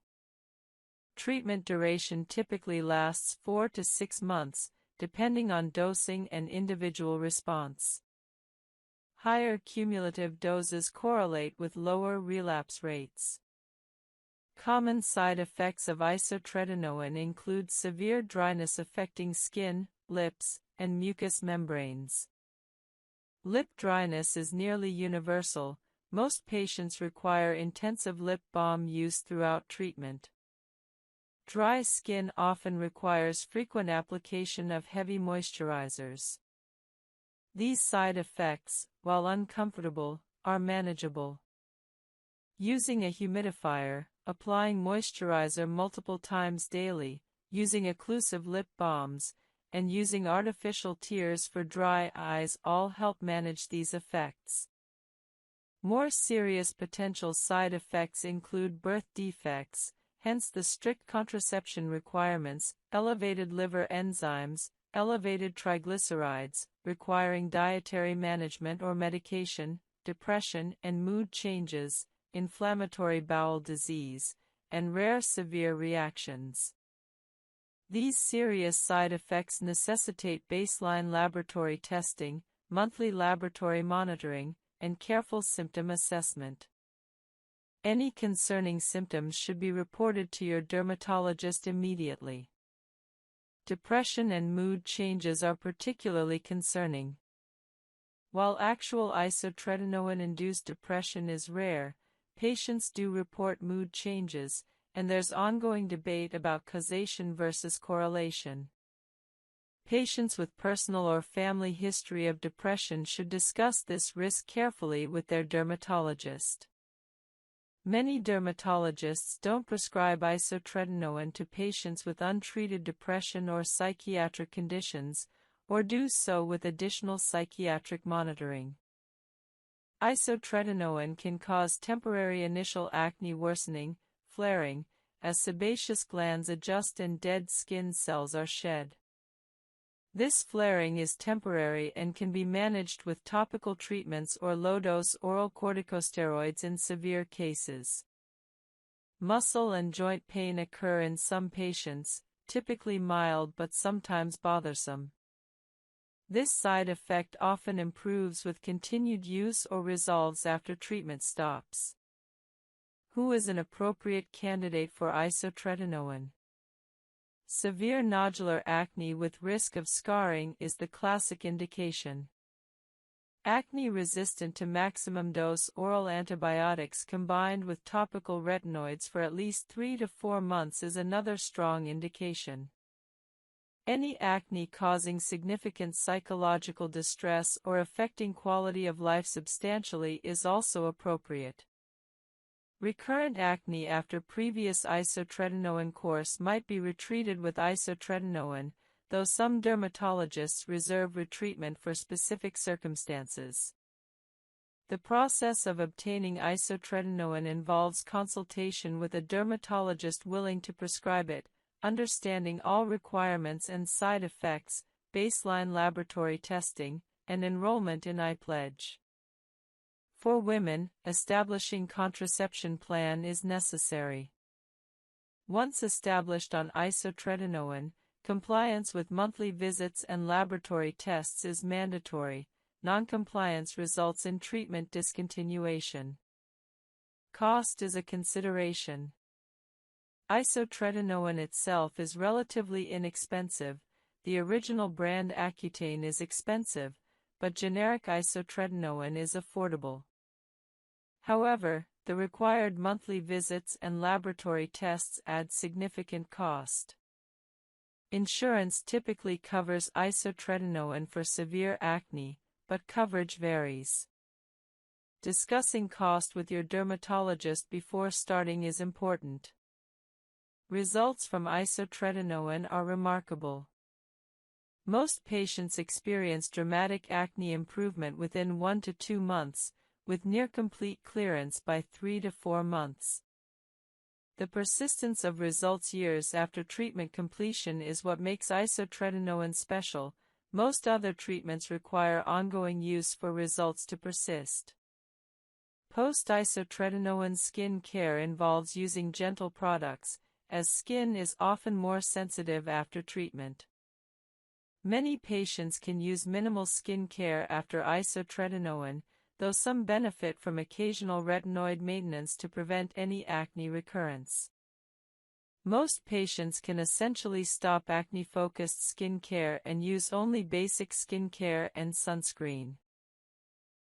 Treatment duration typically lasts 4 to 6 months, depending on dosing and individual response. Higher cumulative doses correlate with lower relapse rates. Common side effects of isotretinoin include severe dryness affecting skin, lips, and mucous membranes. Lip dryness is nearly universal. Most patients require intensive lip balm use throughout treatment. Dry skin often requires frequent application of heavy moisturizers. These side effects, while uncomfortable, are manageable. Using a humidifier, applying moisturizer multiple times daily, using occlusive lip balms, and using artificial tears for dry eyes all help manage these effects. More serious potential side effects include birth defects, hence the strict contraception requirements, elevated liver enzymes, elevated triglycerides, requiring dietary management or medication, depression and mood changes, inflammatory bowel disease, and rare severe reactions. These serious side effects necessitate baseline laboratory testing, monthly laboratory monitoring, and careful symptom assessment. Any concerning symptoms should be reported to your dermatologist immediately. Depression and mood changes are particularly concerning. While actual isotretinoin-induced depression is rare, patients do report mood changes, and there's ongoing debate about causation versus correlation. Patients with personal or family history of depression should discuss this risk carefully with their dermatologist. Many dermatologists don't prescribe isotretinoin to patients with untreated depression or psychiatric conditions, or do so with additional psychiatric monitoring. Isotretinoin can cause temporary initial acne worsening, flaring, as sebaceous glands adjust and dead skin cells are shed. This flaring is temporary and can be managed with topical treatments or low-dose oral corticosteroids in severe cases. Muscle and joint pain occur in some patients, typically mild but sometimes bothersome. This side effect often improves with continued use or resolves after treatment stops. Who is an appropriate candidate for isotretinoin? Severe nodular acne with risk of scarring is the classic indication. Acne resistant to maximum dose oral antibiotics combined with topical retinoids for at least 3 to 4 months is another strong indication. Any acne causing significant psychological distress or affecting quality of life substantially is also appropriate. Recurrent acne after previous isotretinoin course might be retreated with isotretinoin, though some dermatologists reserve retreatment for specific circumstances. The process of obtaining isotretinoin involves consultation with a dermatologist willing to prescribe it, understanding all requirements and side effects, baseline laboratory testing, and enrollment in iPledge. For women, establishing contraception plan is necessary. Once established on isotretinoin, compliance with monthly visits and laboratory tests is mandatory. Noncompliance results in treatment discontinuation. Cost is a consideration. Isotretinoin itself is relatively inexpensive. The original brand Accutane is expensive, but generic isotretinoin is affordable. However, the required monthly visits and laboratory tests add significant cost. Insurance typically covers isotretinoin for severe acne, but coverage varies. Discussing cost with your dermatologist before starting is important. Results from isotretinoin are remarkable. Most patients experience dramatic acne improvement within 1 to 2 months, with near-complete clearance by 3 to 4 months. The persistence of results years after treatment completion is what makes isotretinoin special. Most other treatments require ongoing use for results to persist. Post-isotretinoin skin care involves using gentle products, as skin is often more sensitive after treatment. Many patients can use minimal skin care after isotretinoin, though some benefit from occasional retinoid maintenance to prevent any acne recurrence. Most patients can essentially stop acne-focused skin care and use only basic skin care and sunscreen.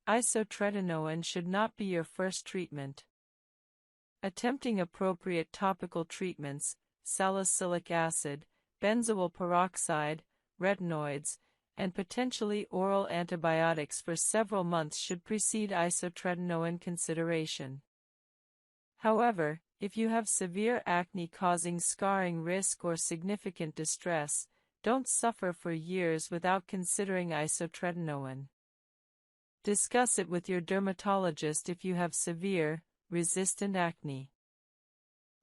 Isotretinoin should not be your first treatment. Attempting appropriate topical treatments, salicylic acid, benzoyl peroxide, retinoids, and potentially oral antibiotics for several months should precede isotretinoin consideration. However, if you have severe acne causing scarring risk or significant distress, don't suffer for years without considering isotretinoin. Discuss it with your dermatologist if you have severe, resistant acne.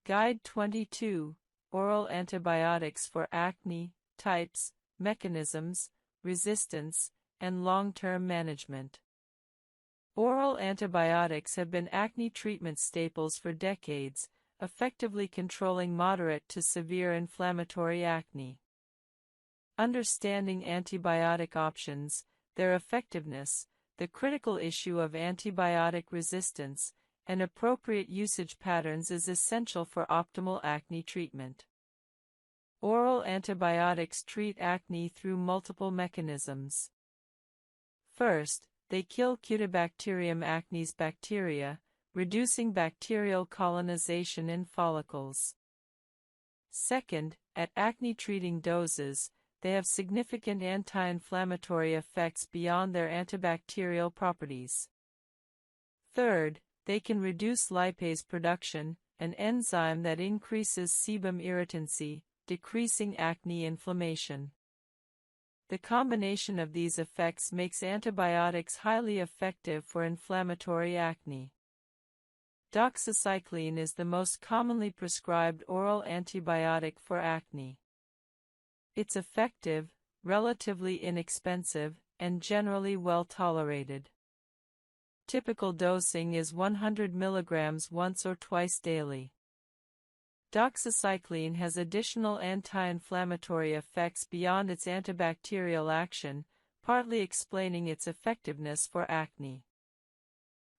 Guide 22, Oral Antibiotics for Acne, Types, Mechanisms, Resistance, and Long-Term Management. Oral antibiotics have been acne treatment staples for decades, effectively controlling moderate to severe inflammatory acne. Understanding antibiotic options, their effectiveness, the critical issue of antibiotic resistance, and appropriate usage patterns is essential for optimal acne treatment. Oral antibiotics treat acne through multiple mechanisms. First, they kill Cutibacterium acnes bacteria, reducing bacterial colonization in follicles. Second, at acne-treating doses, they have significant anti-inflammatory effects beyond their antibacterial properties. Third, they can reduce lipase production, an enzyme that increases sebum irritancy, decreasing acne inflammation. The combination of these effects makes antibiotics highly effective for inflammatory acne. Doxycycline is the most commonly prescribed oral antibiotic for acne. It's effective, relatively inexpensive, and generally well tolerated. Typical dosing is 100 mg once or twice daily. Doxycycline has additional anti-inflammatory effects beyond its antibacterial action, partly explaining its effectiveness for acne.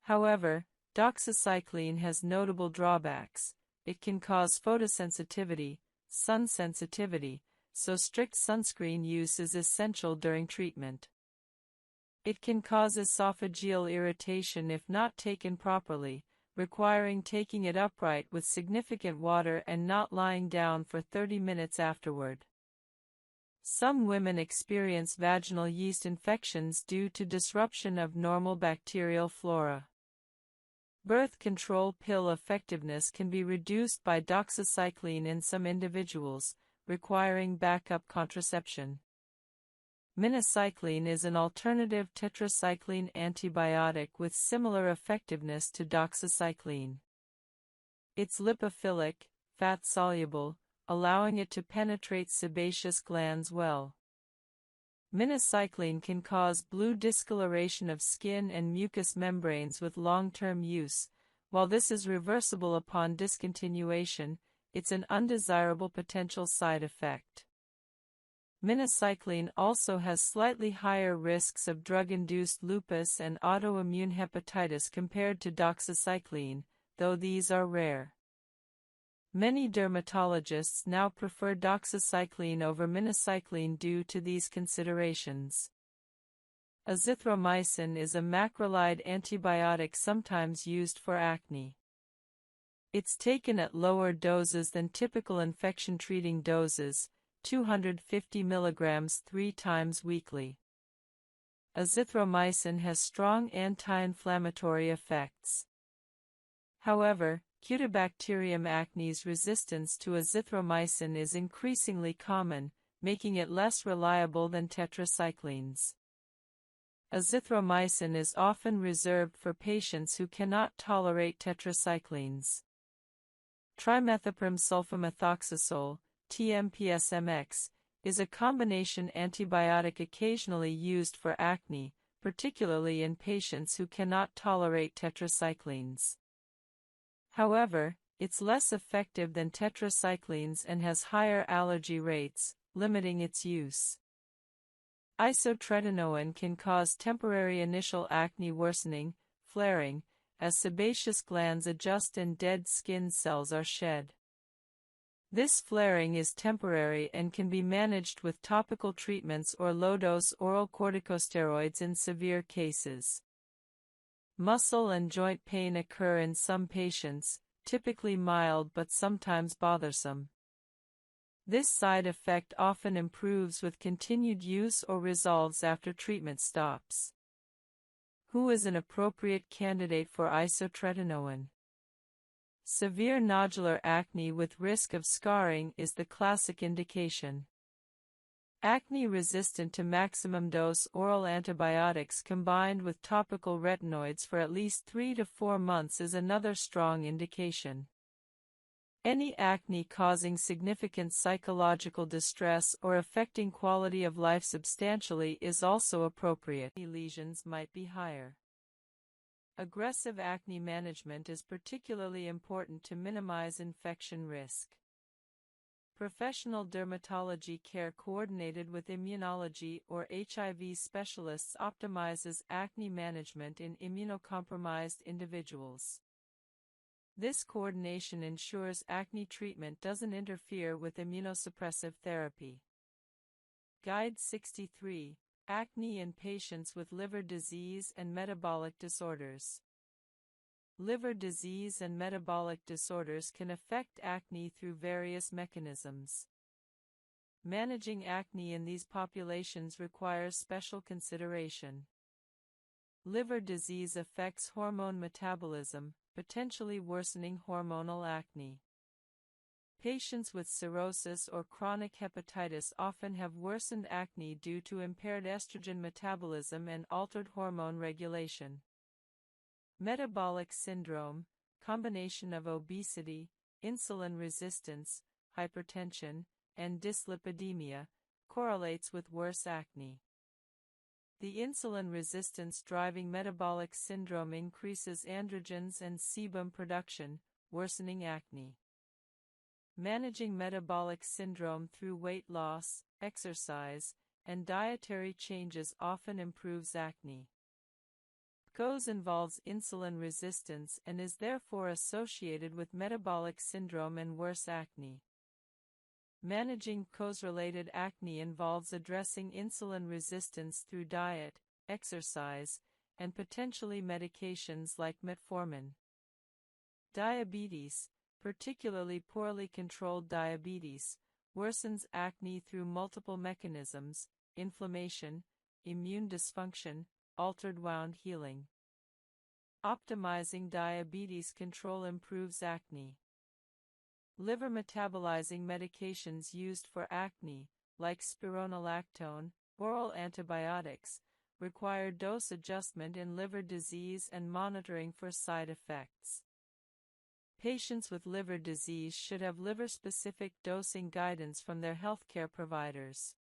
However, doxycycline has notable drawbacks. It can cause photosensitivity, sun sensitivity, so strict sunscreen use is essential during treatment. It can cause esophageal irritation if not taken properly, requiring taking it upright with significant water and not lying down for 30 minutes afterward. Some women experience vaginal yeast infections due to disruption of normal bacterial flora. Birth control pill effectiveness can be reduced by doxycycline in some individuals, requiring backup contraception. Minocycline is an alternative tetracycline antibiotic with similar effectiveness to doxycycline. It's lipophilic, fat-soluble, allowing it to penetrate sebaceous glands well. Minocycline can cause blue discoloration of skin and mucous membranes with long-term use. While this is reversible upon discontinuation, it's an undesirable potential side effect. Minocycline also has slightly higher risks of drug-induced lupus and autoimmune hepatitis compared to doxycycline, though these are rare. Many dermatologists now prefer doxycycline over minocycline due to these considerations. Azithromycin is a macrolide antibiotic sometimes used for acne. It's taken at lower doses than typical infection-treating doses, 250 mg 3 times weekly. Azithromycin has strong anti-inflammatory effects. However, Cutibacterium acnes resistance to azithromycin is increasingly common, making it less reliable than tetracyclines. Azithromycin is often reserved for patients who cannot tolerate tetracyclines. Trimethoprim sulfamethoxazole, TMPSMX, is a combination antibiotic occasionally used for acne, particularly in patients who cannot tolerate tetracyclines. However, it's less effective than tetracyclines and has higher allergy rates, limiting its use. Isotretinoin can cause temporary initial acne worsening, flaring, as sebaceous glands adjust and dead skin cells are shed. This flaring is temporary and can be managed with topical treatments or low-dose oral corticosteroids in severe cases. Muscle and joint pain occur in some patients, typically mild but sometimes bothersome. This side effect often improves with continued use or resolves after treatment stops. Who is an appropriate candidate for isotretinoin? Severe nodular acne with risk of scarring is the classic indication. Acne resistant to maximum dose oral antibiotics combined with topical retinoids for at least 3 to 4 months is another strong indication. Any acne causing significant psychological distress or affecting quality of life substantially is also appropriate. Lesions might be higher. Aggressive acne management is particularly important to minimize infection risk. Professional dermatology care coordinated with immunology or HIV specialists optimizes acne management in immunocompromised individuals. This coordination ensures acne treatment doesn't interfere with immunosuppressive therapy. Guide 63. Acne in patients with liver disease and metabolic disorders. Liver disease and metabolic disorders can affect acne through various mechanisms. Managing acne in these populations requires special consideration. Liver disease affects hormone metabolism, potentially worsening hormonal acne. Patients with cirrhosis or chronic hepatitis often have worsened acne due to impaired estrogen metabolism and altered hormone regulation. Metabolic syndrome, combination of obesity, insulin resistance, hypertension, and dyslipidemia, correlates with worse acne. The insulin resistance driving metabolic syndrome increases androgens and sebum production, worsening acne. Managing metabolic syndrome through weight loss, exercise, and dietary changes often improves acne. PCOS involves insulin resistance and is therefore associated with metabolic syndrome and worse acne. Managing PCOS-related acne involves addressing insulin resistance through diet, exercise, and potentially medications like metformin. Diabetes, particularly poorly controlled diabetes, worsens acne through multiple mechanisms: inflammation, immune dysfunction, altered wound healing. Optimizing diabetes control improves acne. Liver metabolizing medications used for acne, like spironolactone, oral antibiotics, require dose adjustment in liver disease and monitoring for side effects. Patients with liver disease should have liver-specific dosing guidance from their healthcare providers.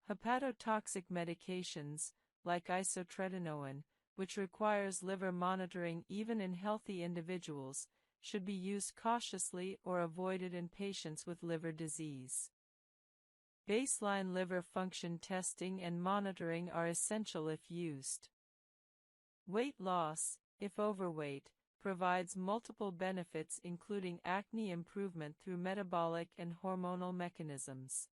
Hepatotoxic medications, like isotretinoin, which requires liver monitoring even in healthy individuals, should be used cautiously or avoided in patients with liver disease. Baseline liver function testing and monitoring are essential if used. Weight loss, if overweight, provides multiple benefits including acne improvement through metabolic and hormonal mechanisms.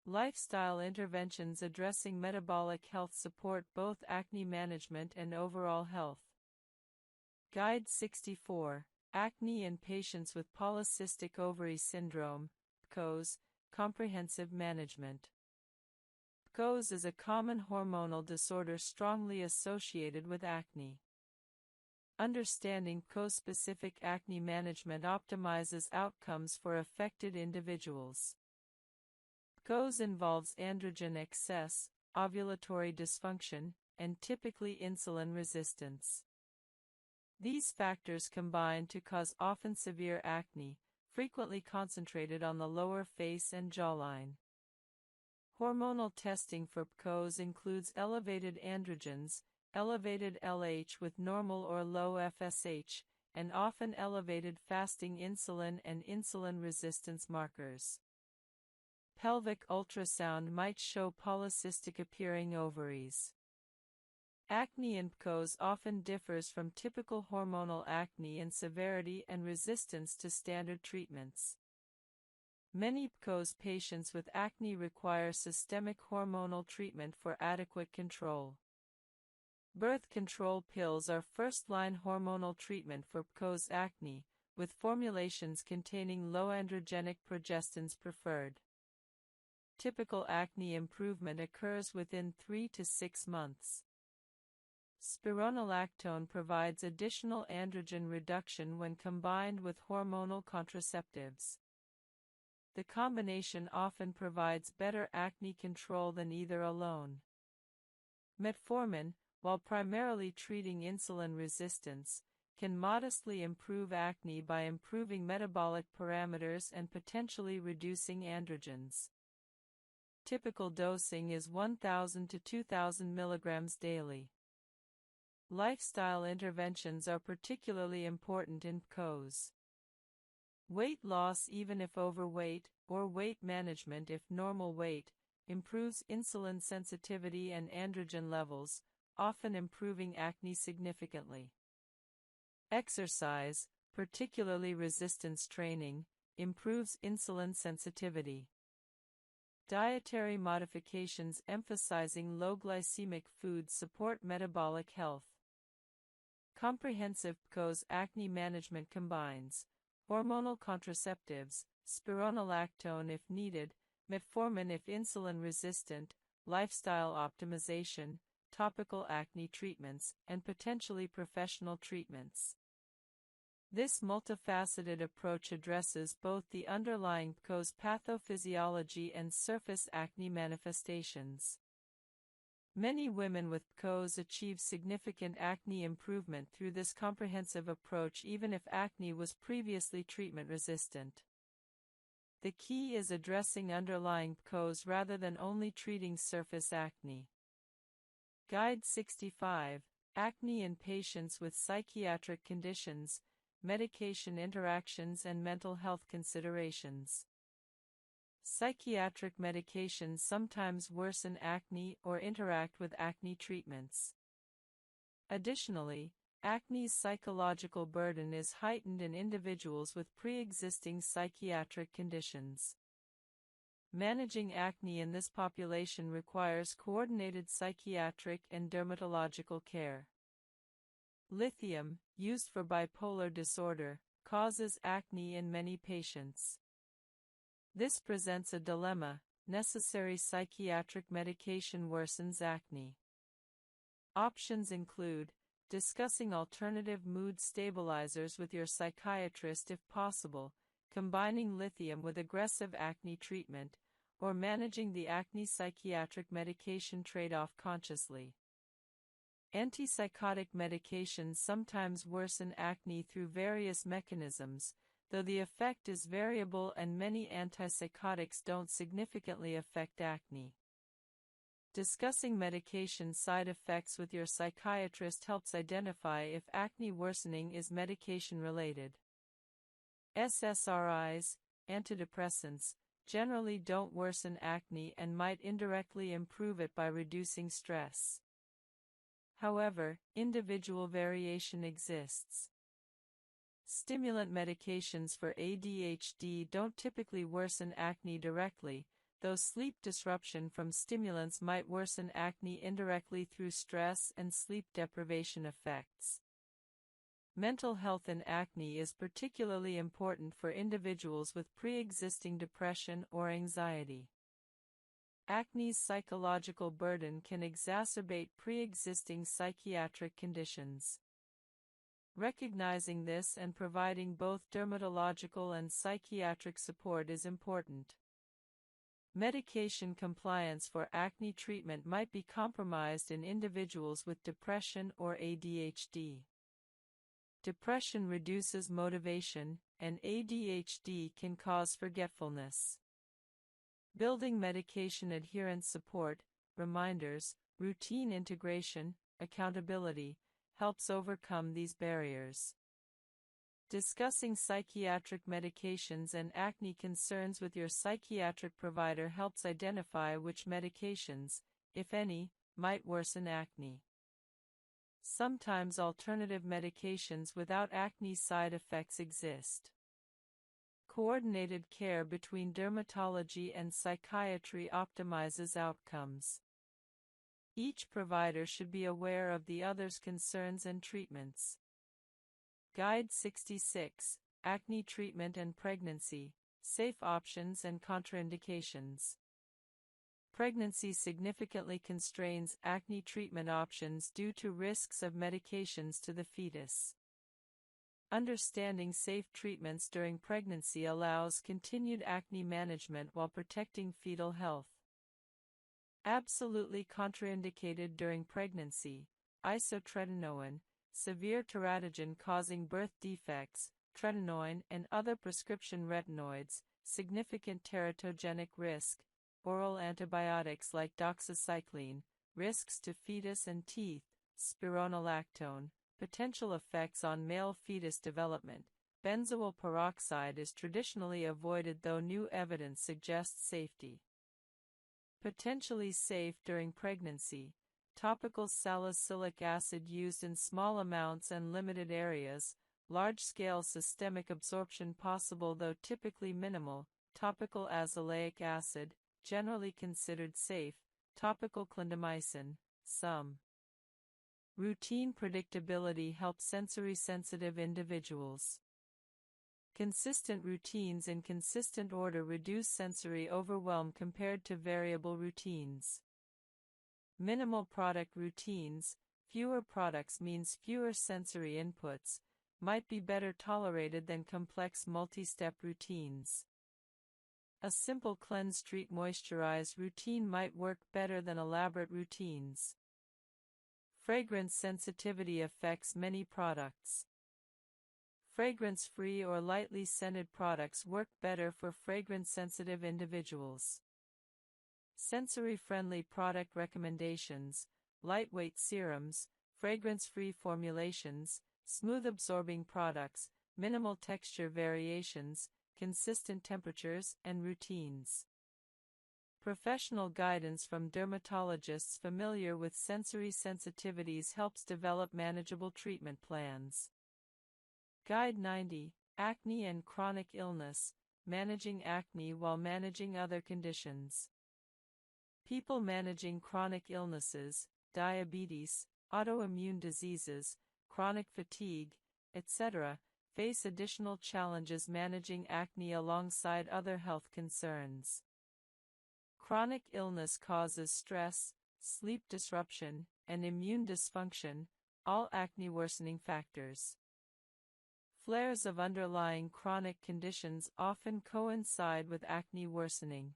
Lifestyle interventions addressing metabolic health support both acne management and overall health. Guide 64. Acne in patients with polycystic ovary syndrome, PCOS, comprehensive management. PCOS is a common hormonal disorder strongly associated with acne. Understanding PCOS-specific acne management optimizes outcomes for affected individuals. PCOS involves androgen excess, ovulatory dysfunction, and typically insulin resistance. These factors combine to cause often severe acne, frequently concentrated on the lower face and jawline. Hormonal testing for PCOS includes elevated androgens, elevated LH with normal or low FSH, and often elevated fasting insulin and insulin resistance markers. pelvic ultrasound might show polycystic appearing ovaries. Acne in PCOS often differs from typical hormonal acne in severity and resistance to standard treatments. Many PCOS patients with acne require systemic hormonal treatment for adequate control. Birth control pills are first-line hormonal treatment for PCOS acne, with formulations containing low androgenic progestins preferred. Typical acne improvement occurs within 3 to 6 months. Spironolactone provides additional androgen reduction when combined with hormonal contraceptives. The combination often provides better acne control than either alone. Metformin, while primarily treating insulin resistance, can modestly improve acne by improving metabolic parameters and potentially reducing androgens. Typical dosing is 1,000 to 2,000 mg daily. Lifestyle interventions are particularly important in PCOS. Weight loss, even if overweight, or weight management if normal weight, improves insulin sensitivity and androgen levels, often improving acne significantly. Exercise, particularly resistance training, improves insulin sensitivity. Dietary modifications emphasizing low glycemic foods support metabolic health. Comprehensive PCOS acne management combines hormonal contraceptives, spironolactone if needed, metformin if insulin resistant, lifestyle optimization, topical acne treatments, and potentially professional treatments. This multifaceted approach addresses both the underlying PCOS pathophysiology and surface acne manifestations. Many women with PCOS achieve significant acne improvement through this comprehensive approach even if acne was previously treatment-resistant. The key is addressing underlying PCOS rather than only treating surface acne. Guide 65, Acne in Patients with Psychiatric Conditions, Medication Interactions and Mental Health Considerations. Psychiatric medications sometimes worsen acne or interact with acne treatments. Additionally, acne's psychological burden is heightened in individuals with pre-existing psychiatric conditions. Managing acne in this population requires coordinated psychiatric and dermatological care. Lithium, used for bipolar disorder, causes acne in many patients. This presents a dilemma: necessary psychiatric medication worsens acne. Options include discussing alternative mood stabilizers with your psychiatrist if possible, combining lithium with aggressive acne treatment, or managing the acne psychiatric medication trade-off consciously. Antipsychotic medications sometimes worsen acne through various mechanisms, though the effect is variable and many antipsychotics don't significantly affect acne. Discussing medication side effects with your psychiatrist helps identify if acne worsening is medication-related. SSRIs, antidepressants, generally don't worsen acne and might indirectly improve it by reducing stress. However, individual variation exists. Stimulant medications for ADHD don't typically worsen acne directly, though sleep disruption from stimulants might worsen acne indirectly through stress and sleep deprivation effects. Mental health in acne is particularly important for individuals with pre-existing depression or anxiety. Acne's psychological burden can exacerbate pre-existing psychiatric conditions. Recognizing this and providing both dermatological and psychiatric support is important. Medication compliance for acne treatment might be compromised in individuals with depression or ADHD. Depression reduces motivation, and ADHD can cause forgetfulness. Building medication adherence support, reminders, routine integration, accountability, helps overcome these barriers. Discussing psychiatric medications and acne concerns with your psychiatric provider helps identify which medications, if any, might worsen acne. Sometimes alternative medications without acne side effects exist. Coordinated care between dermatology and psychiatry optimizes outcomes. Each provider should be aware of the other's concerns and treatments. Guide 66, Acne Treatment and Pregnancy, Safe Options and Contraindications. Pregnancy significantly constrains acne treatment options due to risks of medications to the fetus. Understanding safe treatments during pregnancy allows continued acne management while protecting fetal health. Absolutely contraindicated during pregnancy: isotretinoin, severe teratogen causing birth defects, tretinoin and other prescription retinoids, significant teratogenic risk, oral antibiotics like doxycycline, risks to fetus and teeth, spironolactone, potential effects on male fetus development. Benzoyl peroxide is traditionally avoided, though new evidence suggests safety. Potentially safe during pregnancy: topical salicylic acid used in small amounts and limited areas, large-scale systemic absorption possible though typically minimal, topical azelaic acid, generally considered safe, topical clindamycin, some. Routine predictability helps sensory-sensitive individuals. Consistent routines in consistent order reduce sensory overwhelm compared to variable routines. Minimal product routines, fewer products means fewer sensory inputs, might be better tolerated than complex multi-step routines. A simple cleanse, treat, moisturize routine might work better than elaborate routines. Fragrance sensitivity affects many products. Fragrance-free or lightly scented products work better for fragrance-sensitive individuals. Sensory-friendly product recommendations: lightweight serums, fragrance-free formulations, smooth-absorbing products, minimal texture variations, consistent temperatures and routines. Professional guidance from dermatologists familiar with sensory sensitivities helps develop manageable treatment plans. Guide 90, Acne and Chronic Illness, Managing Acne while Managing Other Conditions. People managing chronic illnesses, diabetes, autoimmune diseases, chronic fatigue, etc., face additional challenges managing acne alongside other health concerns. Chronic illness causes stress, sleep disruption, and immune dysfunction, all acne-worsening factors. Flares of underlying chronic conditions often coincide with acne worsening.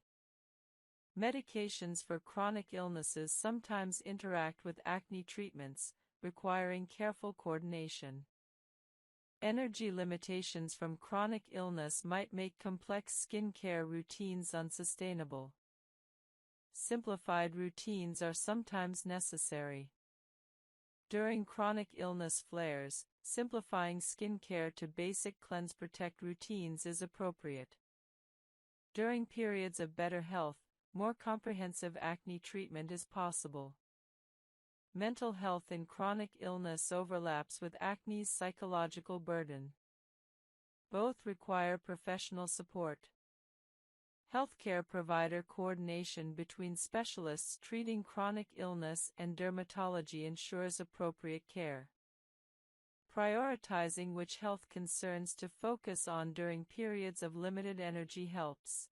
Medications for chronic illnesses sometimes interact with acne treatments, requiring careful coordination. Energy limitations from chronic illness might make complex skincare routines unsustainable. Simplified routines are sometimes necessary. During chronic illness flares, simplifying skincare to basic cleanse protect routines is appropriate. During periods of better health, more comprehensive acne treatment is possible. Mental health in chronic illness overlaps with acne's psychological burden. Both require professional support. Healthcare provider coordination between specialists treating chronic illness and dermatology ensures appropriate care. Prioritizing which health concerns to focus on during periods of limited energy helps.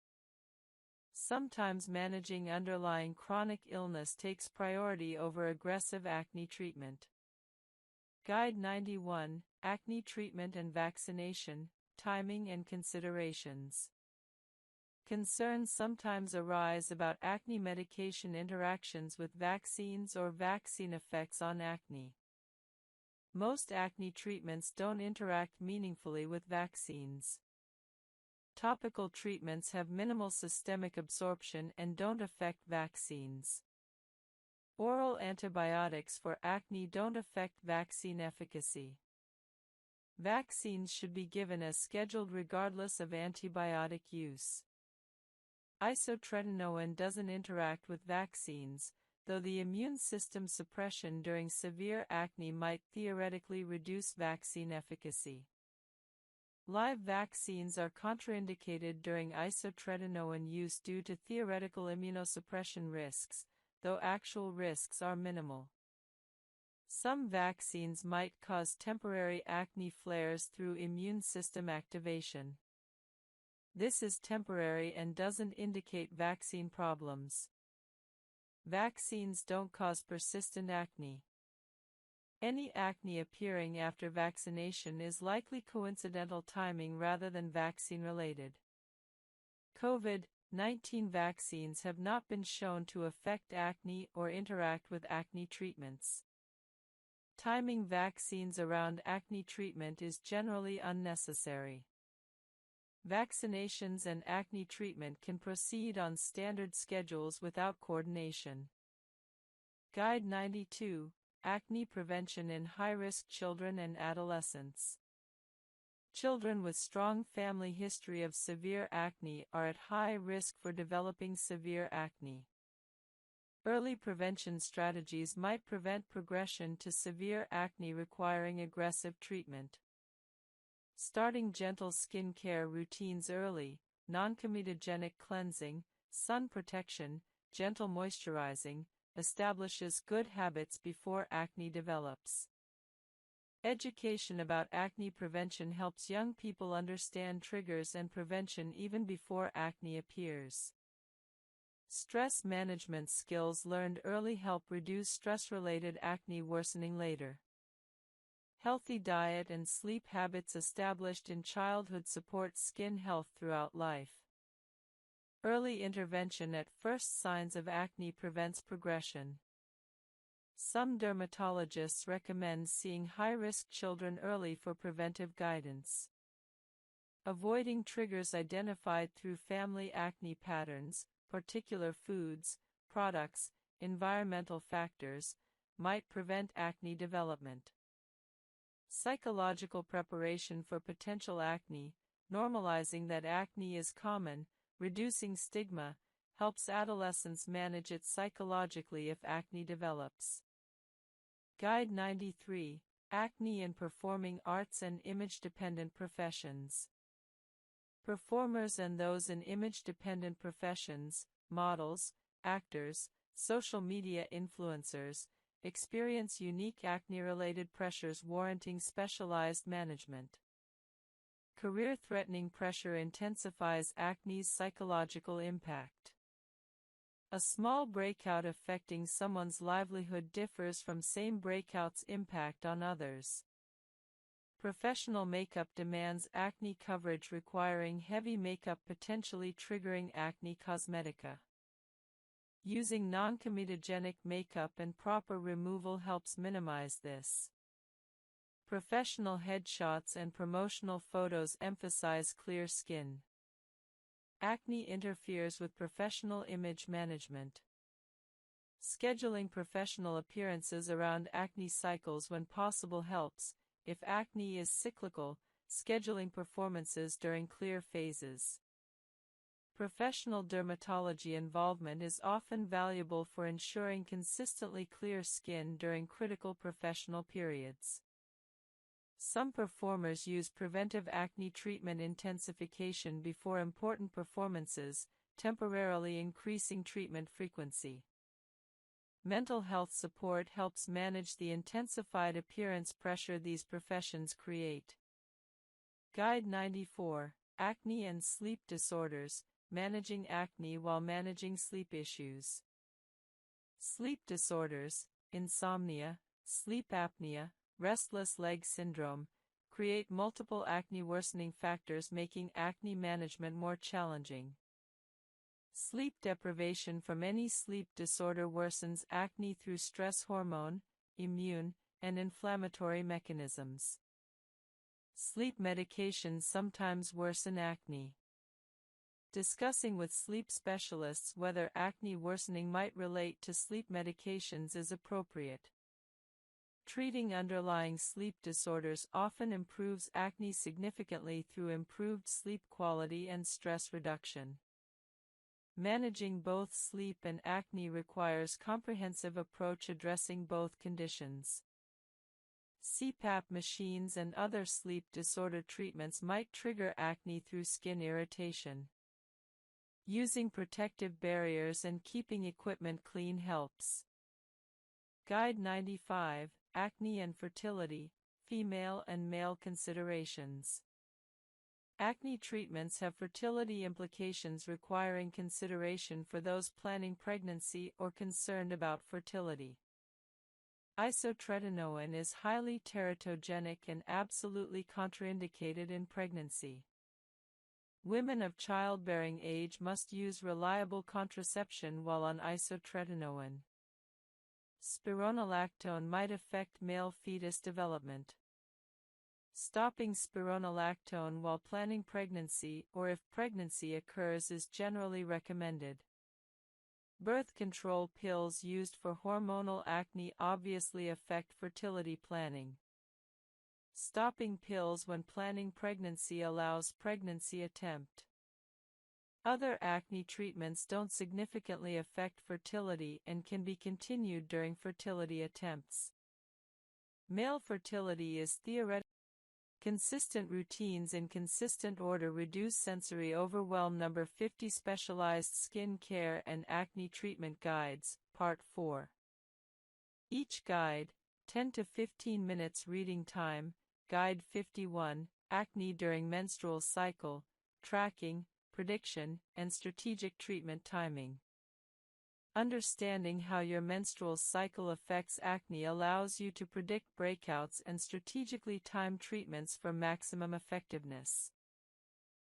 Sometimes managing underlying chronic illness takes priority over aggressive acne treatment. Guide 91, Acne Treatment and Vaccination, Timing and Considerations. Concerns sometimes arise about acne medication interactions with vaccines or vaccine effects on acne. Most acne treatments don't interact meaningfully with vaccines. Topical treatments have minimal systemic absorption and don't affect vaccines. Oral antibiotics for acne don't affect vaccine efficacy. Vaccines should be given as scheduled regardless of antibiotic use. Isotretinoin doesn't interact with vaccines, though the immune system suppression during severe acne might theoretically reduce vaccine efficacy. Live vaccines are contraindicated during isotretinoin use due to theoretical immunosuppression risks, though actual risks are minimal. Some vaccines might cause temporary acne flares through immune system activation. This is temporary and doesn't indicate vaccine problems. Vaccines don't cause persistent acne. Any acne appearing after vaccination is likely coincidental timing rather than vaccine-related. COVID-19 vaccines have not been shown to affect acne or interact with acne treatments. Timing vaccines around acne treatment is generally unnecessary. Vaccinations and acne treatment can proceed on standard schedules without coordination. Guide 92, Acne Prevention in High-Risk Children and Adolescents. Children with strong family history of severe acne are at high risk for developing severe acne. Early prevention strategies might prevent progression to severe acne requiring aggressive treatment. Starting gentle skin care routines early, non-comedogenic cleansing, sun protection, gentle moisturizing, establishes good habits before acne develops. Education about acne prevention helps young people understand triggers and prevention even before acne appears. Stress management skills learned early help reduce stress-related acne worsening later. Healthy diet and sleep habits established in childhood support skin health throughout life. Early intervention at first signs of acne prevents progression. Some dermatologists recommend seeing high-risk children early for preventive guidance. Avoiding triggers identified through family acne patterns, particular foods, products, environmental factors, might prevent acne development. Psychological preparation for potential acne, normalizing that acne is common, reducing stigma, helps adolescents manage it psychologically if acne develops. Guide 93, Acne in Performing Arts and Image-Dependent Professions. Performers and those in image-dependent professions, models, actors, social media influencers, experience unique acne-related pressures warranting specialized management. Career-threatening pressure intensifies acne's psychological impact. A small breakout affecting someone's livelihood differs from same breakout's impact on others. Professional makeup demands acne coverage requiring heavy makeup potentially triggering acne cosmetica. Using non-comedogenic makeup and proper removal helps minimize this. Professional headshots and promotional photos emphasize clear skin. Acne interferes with professional image management. Scheduling professional appearances around acne cycles when possible helps. If acne is cyclical, scheduling performances during clear phases. Professional dermatology involvement is often valuable for ensuring consistently clear skin during critical professional periods. Some performers use preventive acne treatment intensification before important performances, temporarily increasing treatment frequency. Mental health support helps manage the intensified appearance pressure these professions create. Guide 94, Acne and Sleep Disorders, Managing Acne while Managing Sleep Issues. Sleep disorders, insomnia, sleep apnea, restless leg syndrome, create multiple acne worsening factors making acne management more challenging. Sleep deprivation from any sleep disorder worsens acne through stress hormone, immune, and inflammatory mechanisms. Sleep medications sometimes worsen acne. Discussing with sleep specialists whether acne worsening might relate to sleep medications is appropriate. Treating underlying sleep disorders often improves acne significantly through improved sleep quality and stress reduction. Managing both sleep and acne requires comprehensive approach addressing both conditions. CPAP machines and other sleep disorder treatments might trigger acne through skin irritation. Using protective barriers and keeping equipment clean helps. Guide 95, Acne and Fertility, Female and Male Considerations. Acne treatments have fertility implications requiring consideration for those planning pregnancy or concerned about fertility. Isotretinoin is highly teratogenic and absolutely contraindicated in pregnancy. Women of childbearing age must use reliable contraception while on isotretinoin. Spironolactone might affect male fetus development. Stopping spironolactone while planning pregnancy or if pregnancy occurs is generally recommended. Birth control pills used for hormonal acne obviously affect fertility planning. Stopping pills when planning pregnancy allows pregnancy attempt. Other acne treatments don't significantly affect fertility and can be continued during fertility attempts. Male fertility is theoretical. Consistent routines in consistent order reduce sensory overwhelm. Number 50 Specialized Skin Care and Acne Treatment Guides, Part 4. Each guide, 10 to 15 minutes reading time. Guide 51, Acne During Menstrual Cycle, Tracking, Prediction, and Strategic Treatment Timing. Understanding how your menstrual cycle affects acne allows you to predict breakouts and strategically time treatments for maximum effectiveness.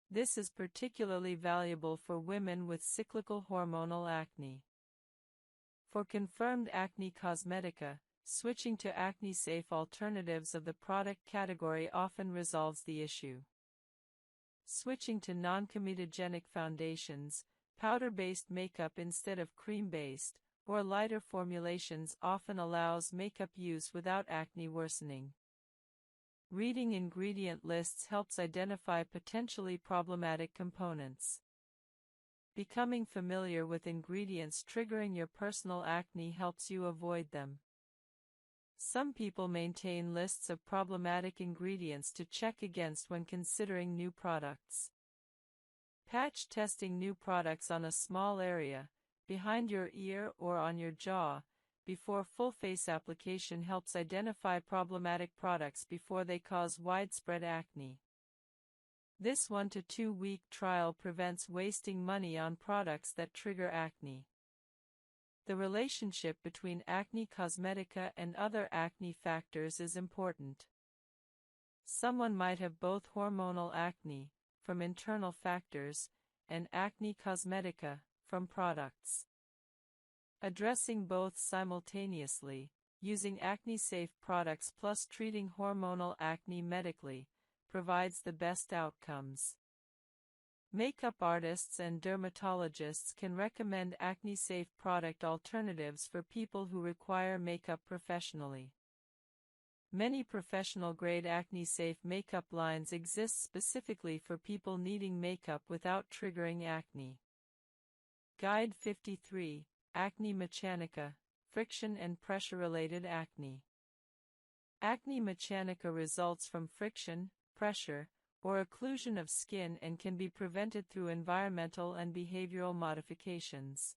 This is particularly valuable for women with cyclical hormonal acne. For confirmed acne cosmetica, switching to acne-safe alternatives of the product category often resolves the issue. Switching to non-comedogenic foundations, powder-based makeup instead of cream-based, or lighter formulations often allows makeup use without acne worsening. Reading ingredient lists helps identify potentially problematic components. Becoming familiar with ingredients triggering your personal acne helps you avoid them. Some people maintain lists of problematic ingredients to check against when considering new products. Patch testing new products on a small area, behind your ear or on your jaw, before full face application helps identify problematic products before they cause widespread acne. This 1 to 2 week trial prevents wasting money on products that trigger acne. The relationship between acne cosmetica and other acne factors is important. Someone might have both hormonal acne, from internal factors, and acne cosmetica, from products. Addressing both simultaneously, using acne-safe products plus treating hormonal acne medically, provides the best outcomes. Makeup artists and dermatologists can recommend acne-safe product alternatives for people who require makeup professionally. Many professional-grade acne-safe makeup lines exist specifically for people needing makeup without triggering acne. Guide 53, Acne Mechanica, Friction and Pressure-Related Acne. Acne mechanica results from friction, pressure, or occlusion of skin and can be prevented through environmental and behavioral modifications.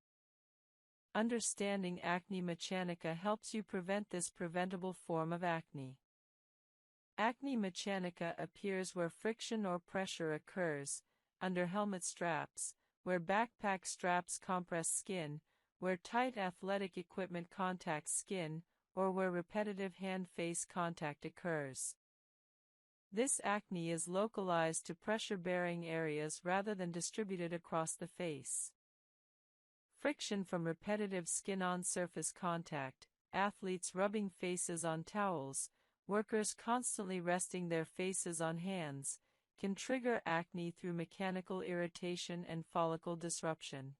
Understanding acne mechanica helps you prevent this preventable form of acne. Acne mechanica appears where friction or pressure occurs, under helmet straps, where backpack straps compress skin, where tight athletic equipment contacts skin, or where repetitive hand-face contact occurs. This acne is localized to pressure-bearing areas rather than distributed across the face. Friction from repetitive skin-on-surface contact, athletes rubbing faces on towels, workers constantly resting their faces on hands, can trigger acne through mechanical irritation and follicle disruption.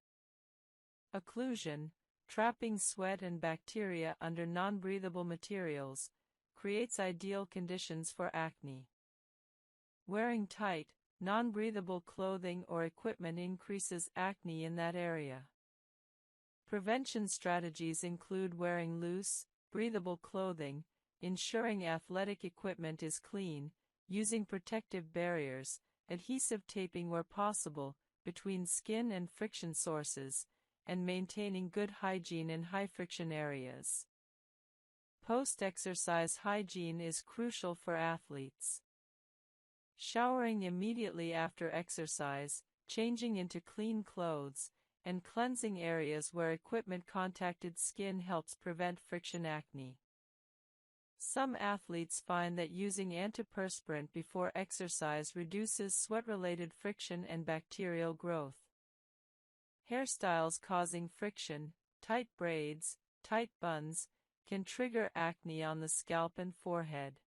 Occlusion, trapping sweat and bacteria under non-breathable materials, creates ideal conditions for acne. Wearing tight, non-breathable clothing or equipment increases acne in that area. Prevention strategies include wearing loose, breathable clothing, ensuring athletic equipment is clean, using protective barriers, adhesive taping where possible, between skin and friction sources, and maintaining good hygiene in high-friction areas. Post-exercise hygiene is crucial for athletes. Showering immediately after exercise, changing into clean clothes, and cleansing areas where equipment contacted skin helps prevent friction acne. Some athletes find that using antiperspirant before exercise reduces sweat-related friction and bacterial growth. Hairstyles causing friction, tight braids, tight buns, can trigger acne on the scalp and forehead.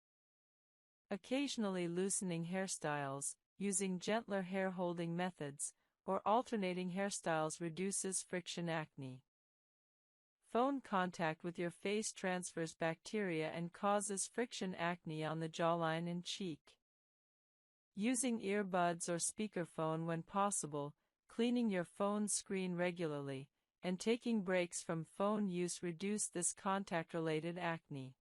Occasionally loosening hairstyles, using gentler hair-holding methods, or alternating hairstyles reduces friction acne. Phone contact with your face transfers bacteria and causes friction acne on the jawline and cheek. Using earbuds or speakerphone when possible, cleaning your phone screen regularly, and taking breaks from phone use reduce this contact-related acne.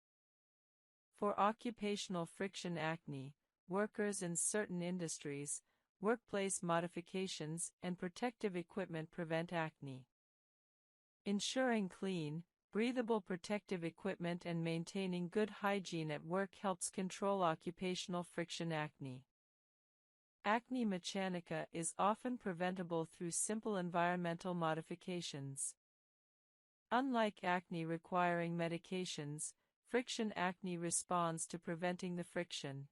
For occupational friction acne, workers in certain industries, workplace modifications and protective equipment prevent acne. Ensuring clean, breathable protective equipment and maintaining good hygiene at work helps control occupational friction acne. Acne mechanica is often preventable through simple environmental modifications. Unlike acne requiring medications, friction acne responds to preventing the friction.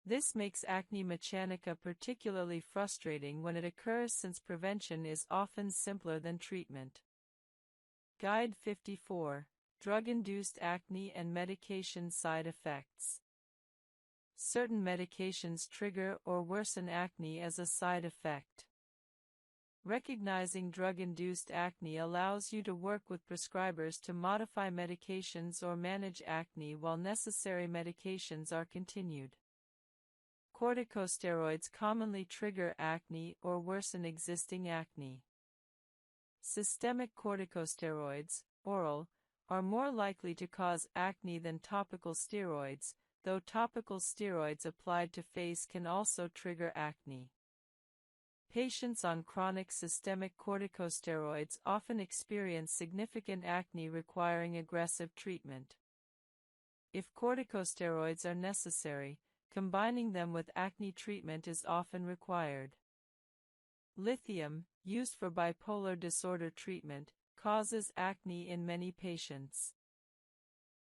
This makes acne mechanica particularly frustrating when it occurs since prevention is often simpler than treatment. Guide 54: Drug-induced acne and medication side effects. Certain medications trigger or worsen acne as a side effect. Recognizing drug-induced acne allows you to work with prescribers to modify medications or manage acne while necessary medications are continued. Corticosteroids commonly trigger acne or worsen existing acne. Systemic corticosteroids, oral, are more likely to cause acne than topical steroids, though topical steroids applied to face can also trigger acne. Patients on chronic systemic corticosteroids often experience significant acne requiring aggressive treatment. If corticosteroids are necessary, combining them with acne treatment is often required. Lithium, used for bipolar disorder treatment, causes acne in many patients.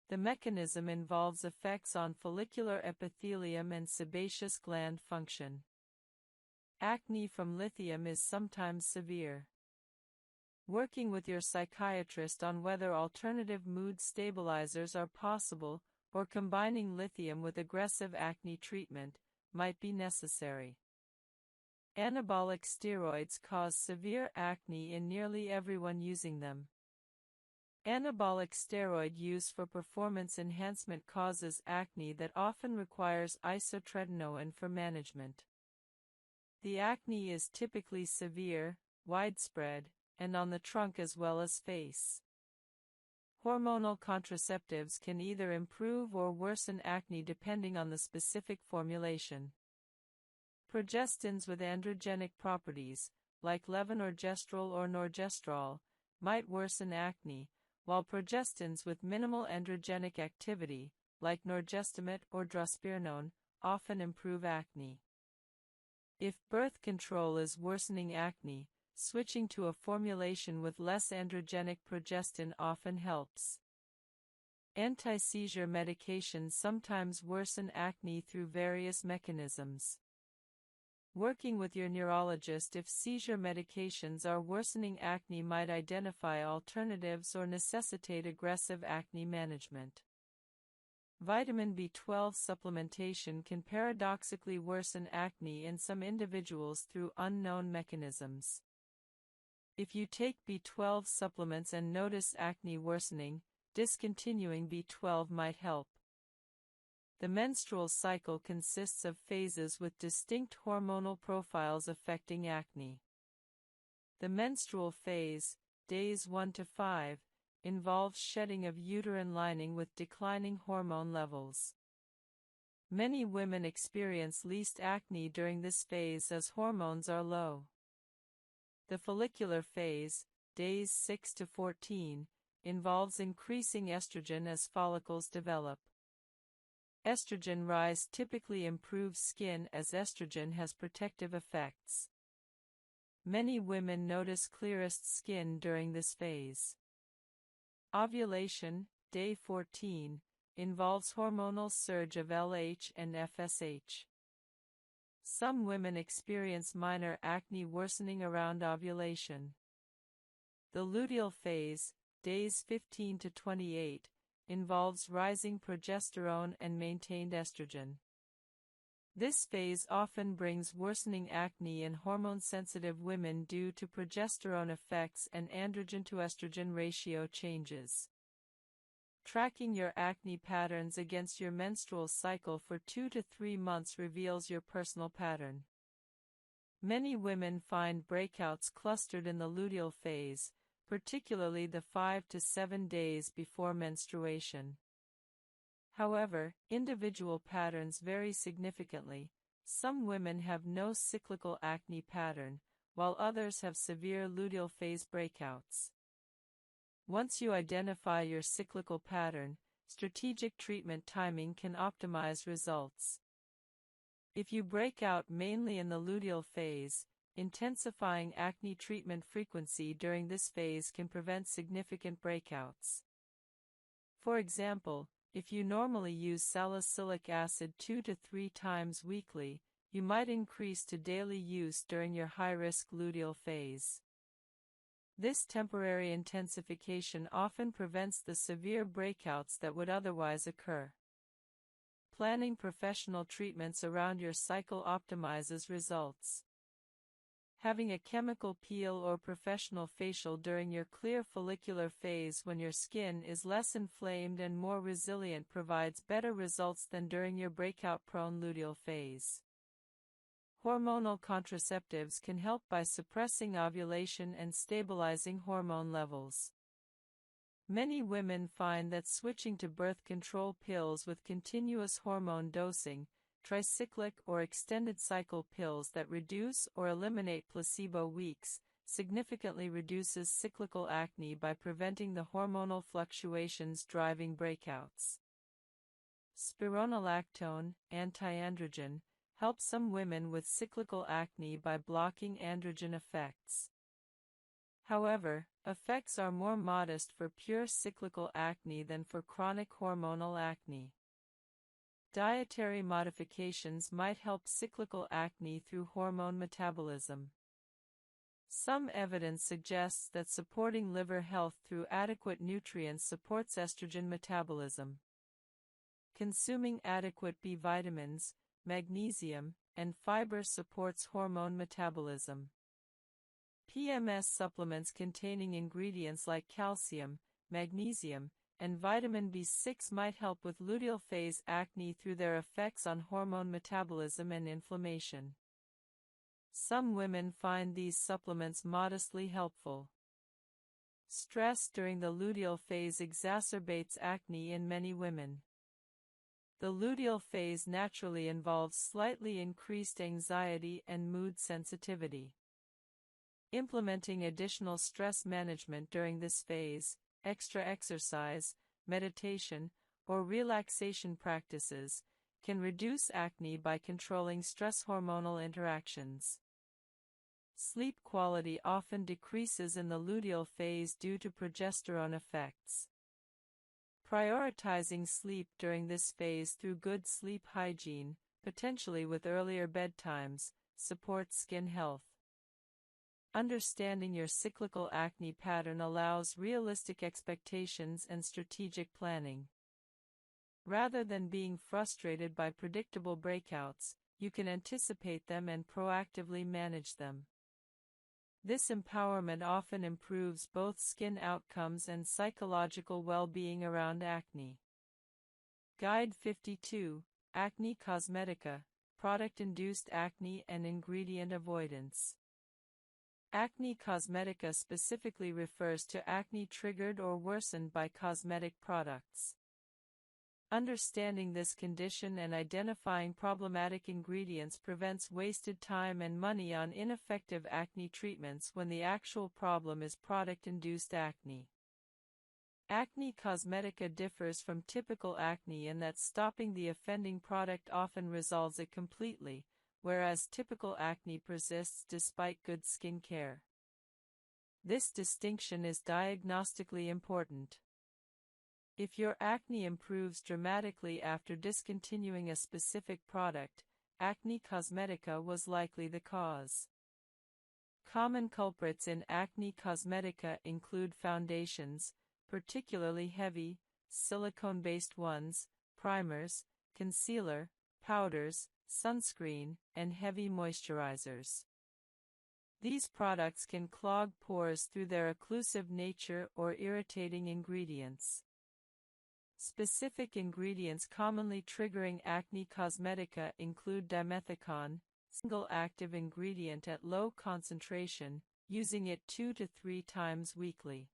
The mechanism involves effects on follicular epithelium and sebaceous gland function. Acne from lithium is sometimes severe. Working with your psychiatrist on whether alternative mood stabilizers are possible, or combining lithium with aggressive acne treatment, might be necessary. Anabolic steroids cause severe acne in nearly everyone using them. Anabolic steroid use for performance enhancement causes acne that often requires isotretinoin for management. The acne is typically severe, widespread, and on the trunk as well as face. Hormonal contraceptives can either improve or worsen acne depending on the specific formulation. Progestins with androgenic properties, like levonorgestrel or norgestrol, might worsen acne, while progestins with minimal androgenic activity, like norgestimate or drospirenone, often improve acne. If birth control is worsening acne, switching to a formulation with less androgenic progestin often helps. Anti-seizure medications sometimes worsen acne through various mechanisms. Working with your neurologist if seizure medications are worsening acne might identify alternatives or necessitate aggressive acne management. Vitamin B12 supplementation can paradoxically worsen acne in some individuals through unknown mechanisms. If you take B12 supplements and notice acne worsening, discontinuing B12 might help. The menstrual cycle consists of phases with distinct hormonal profiles affecting acne. The menstrual phase, days 1 to 5, involves shedding of uterine lining with declining hormone levels. Many women experience least acne during this phase as hormones are low. The follicular phase, days 6 to 14, involves increasing estrogen as follicles develop. Estrogen rise typically improves skin as estrogen has protective effects. Many women notice clearest skin during this phase. Ovulation, day 14, involves hormonal surge of LH and FSH. Some women experience minor acne worsening around ovulation. The luteal phase, days 15 to 28, involves rising progesterone and maintained estrogen. This phase often brings worsening acne in hormone-sensitive women due to progesterone effects and androgen to estrogen ratio changes. Tracking your acne patterns against your menstrual cycle for 2 to 3 months reveals your personal pattern. Many women find breakouts clustered in the luteal phase, particularly the 5 to 7 days before menstruation. However, individual patterns vary significantly. Some women have no cyclical acne pattern, while others have severe luteal phase breakouts. Once you identify your cyclical pattern, strategic treatment timing can optimize results. If you break out mainly in the luteal phase, intensifying acne treatment frequency during this phase can prevent significant breakouts. For example, if you normally use salicylic acid 2 to 3 times weekly, you might increase to daily use during your high-risk luteal phase. This temporary intensification often prevents the severe breakouts that would otherwise occur. Planning professional treatments around your cycle optimizes results. Having a chemical peel or professional facial during your clear follicular phase when your skin is less inflamed and more resilient provides better results than during your breakout-prone luteal phase. Hormonal contraceptives can help by suppressing ovulation and stabilizing hormone levels. Many women find that switching to birth control pills with continuous hormone dosing, tricyclic or extended cycle pills that reduce or eliminate placebo weeks, significantly reduces cyclical acne by preventing the hormonal fluctuations driving breakouts. Spironolactone, antiandrogen, helps some women with cyclical acne by blocking androgen effects. However, effects are more modest for pure cyclical acne than for chronic hormonal acne. Dietary modifications might help cyclical acne through hormone metabolism. Some evidence suggests that supporting liver health through adequate nutrients supports estrogen metabolism. Consuming adequate B vitamins, magnesium, and fiber supports hormone metabolism. PMS supplements containing ingredients like calcium, magnesium, and vitamin B6 might help with luteal phase acne through their effects on hormone metabolism and inflammation. Some women find these supplements modestly helpful. Stress during the luteal phase exacerbates acne in many women. The luteal phase naturally involves slightly increased anxiety and mood sensitivity. Implementing additional stress management during this phase, extra exercise, meditation, or relaxation practices, can reduce acne by controlling stress hormonal interactions. Sleep quality often decreases in the luteal phase due to progesterone effects. Prioritizing sleep during this phase through good sleep hygiene, potentially with earlier bedtimes, supports skin health. Understanding your cyclical acne pattern allows realistic expectations and strategic planning. Rather than being frustrated by predictable breakouts, you can anticipate them and proactively manage them. This empowerment often improves both skin outcomes and psychological well-being around acne. Guide 52, Acne Cosmetica, Product-Induced Acne and Ingredient Avoidance. Acne cosmetica specifically refers to acne triggered or worsened by cosmetic products. Understanding this condition and identifying problematic ingredients prevents wasted time and money on ineffective acne treatments when the actual problem is product-induced acne. Acne cosmetica differs from typical acne in that stopping the offending product often resolves it completely, whereas typical acne persists despite good skin care. This distinction is diagnostically important. If your acne improves dramatically after discontinuing a specific product, acne cosmetica was likely the cause. Common culprits in acne cosmetica include foundations, particularly heavy, silicone-based ones, primers, concealer, powders, sunscreen, and heavy moisturizers. These products can clog pores through their occlusive nature or irritating ingredients. Specific ingredients commonly triggering acne cosmetica include dimethicone, single-active ingredient at low concentration, using it 2 to 3 times weekly.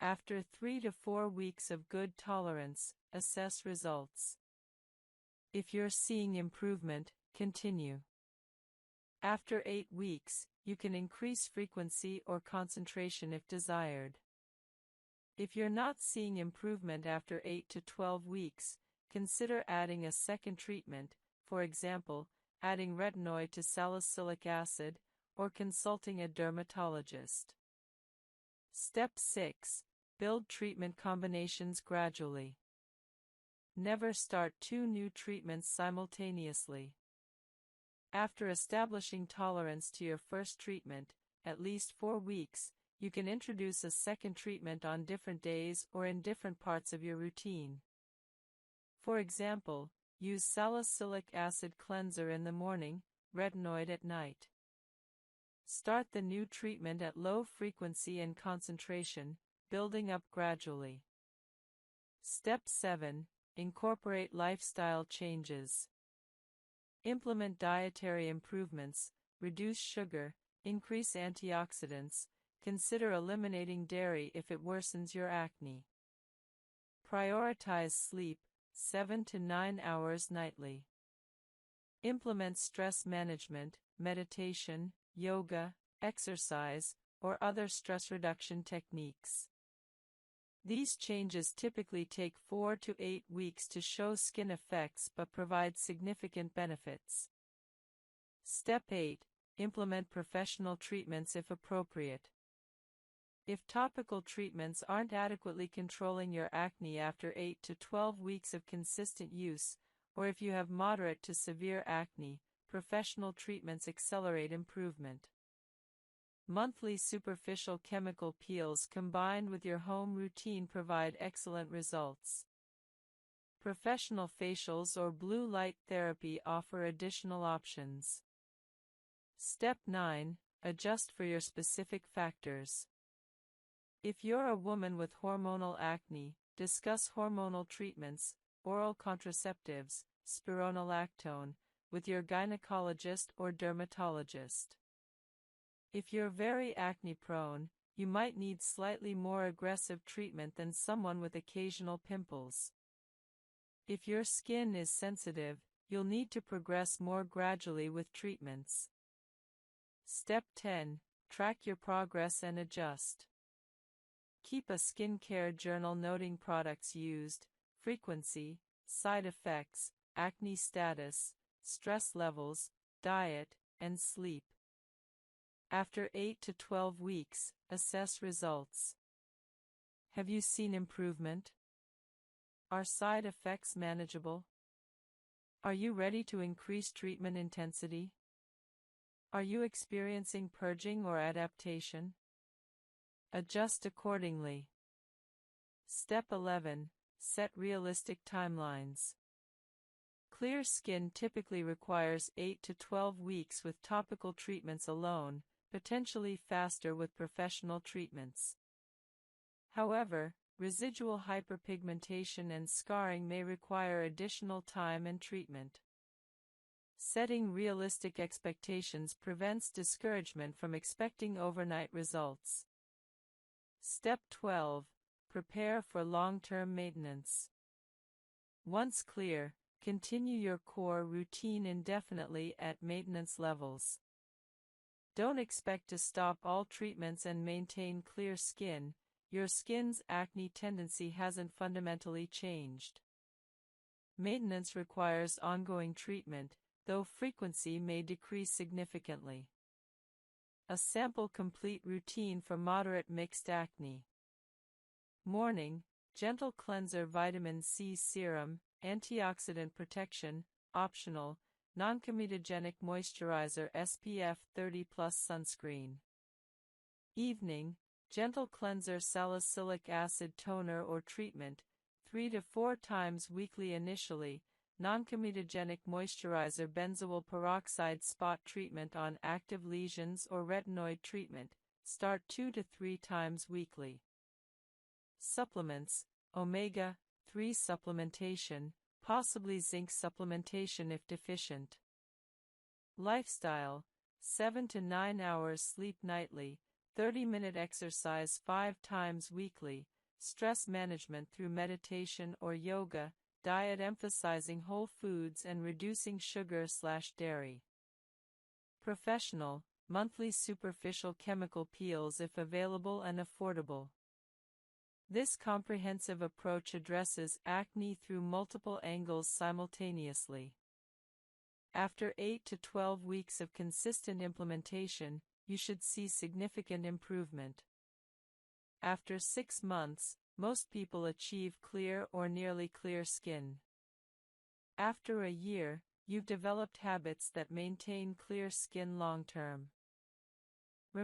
After 3 to 4 weeks of good tolerance, assess results. If you're seeing improvement, continue. After 8 weeks, you can increase frequency or concentration if desired. If you're not seeing improvement after 8 to 12 weeks, consider adding a second treatment, for example, adding retinoid to salicylic acid, or consulting a dermatologist. Step 6. Build treatment combinations gradually. Never start 2 new treatments simultaneously. After establishing tolerance to your first treatment, at least 4 weeks, you can introduce a second treatment on different days or in different parts of your routine. For example, use salicylic acid cleanser in the morning, retinoid at night. Start the new treatment at low frequency and concentration, building up gradually. Step 7. Incorporate lifestyle changes. Implement dietary improvements, reduce sugar, increase antioxidants, consider eliminating dairy if it worsens your acne. Prioritize sleep, 7 to 9 hours nightly. Implement stress management, meditation, yoga, exercise, or other stress reduction techniques. These changes typically take 4 to 8 weeks to show skin effects but provide significant benefits. Step 8. Implement professional treatments if appropriate. If topical treatments aren't adequately controlling your acne after 8 to 12 weeks of consistent use, or if you have moderate to severe acne, professional treatments accelerate improvement. Monthly superficial chemical peels combined with your home routine provide excellent results. Professional facials or blue light therapy offer additional options. Step 9. Adjust for your specific factors. If you're a woman with hormonal acne, discuss hormonal treatments, oral contraceptives, spironolactone, with your gynecologist or dermatologist. If you're very acne-prone, you might need slightly more aggressive treatment than someone with occasional pimples. If your skin is sensitive, you'll need to progress more gradually with treatments. Step 10. Track your progress and adjust. Keep a skincare journal noting products used, frequency, side effects, acne status, stress levels, diet, and sleep. After 8 to 12 weeks, assess results. Have you seen improvement? Are side effects manageable? Are you ready to increase treatment intensity? Are you experiencing purging or adaptation? Adjust accordingly. Step 11. Set realistic timelines. Clear skin typically requires 8 to 12 weeks with topical treatments alone, potentially faster with professional treatments. However, residual hyperpigmentation and scarring may require additional time and treatment. Setting realistic expectations prevents discouragement from expecting overnight results. Step 12. Prepare for long-term maintenance. Once clear, continue your core routine indefinitely at maintenance levels. Don't expect to stop all treatments and maintain clear skin. Your skin's acne tendency hasn't fundamentally changed. Maintenance requires ongoing treatment, though frequency may decrease significantly. A sample complete routine for moderate mixed acne. Morning, gentle cleanser vitamin C serum, antioxidant protection, optional, non-comedogenic moisturizer SPF 30+ sunscreen. Evening, gentle cleanser salicylic acid toner or treatment, 3 to 4 times weekly initially, non-comedogenic moisturizer benzoyl peroxide spot treatment on active lesions or retinoid treatment, start 2 to 3 times weekly. Supplements, omega-3 supplementation, possibly zinc supplementation if deficient. Lifestyle, 7 to 9 hours sleep nightly, 30-minute exercise 5 times weekly, stress management through meditation or yoga, diet emphasizing whole foods and reducing sugar/dairy. Professional, monthly superficial chemical peels if available and affordable. This comprehensive approach addresses acne through multiple angles simultaneously. After 8 to 12 weeks of consistent implementation, you should see significant improvement. After 6 months, most people achieve clear or nearly clear skin. After a year, you've developed habits that maintain clear skin long-term.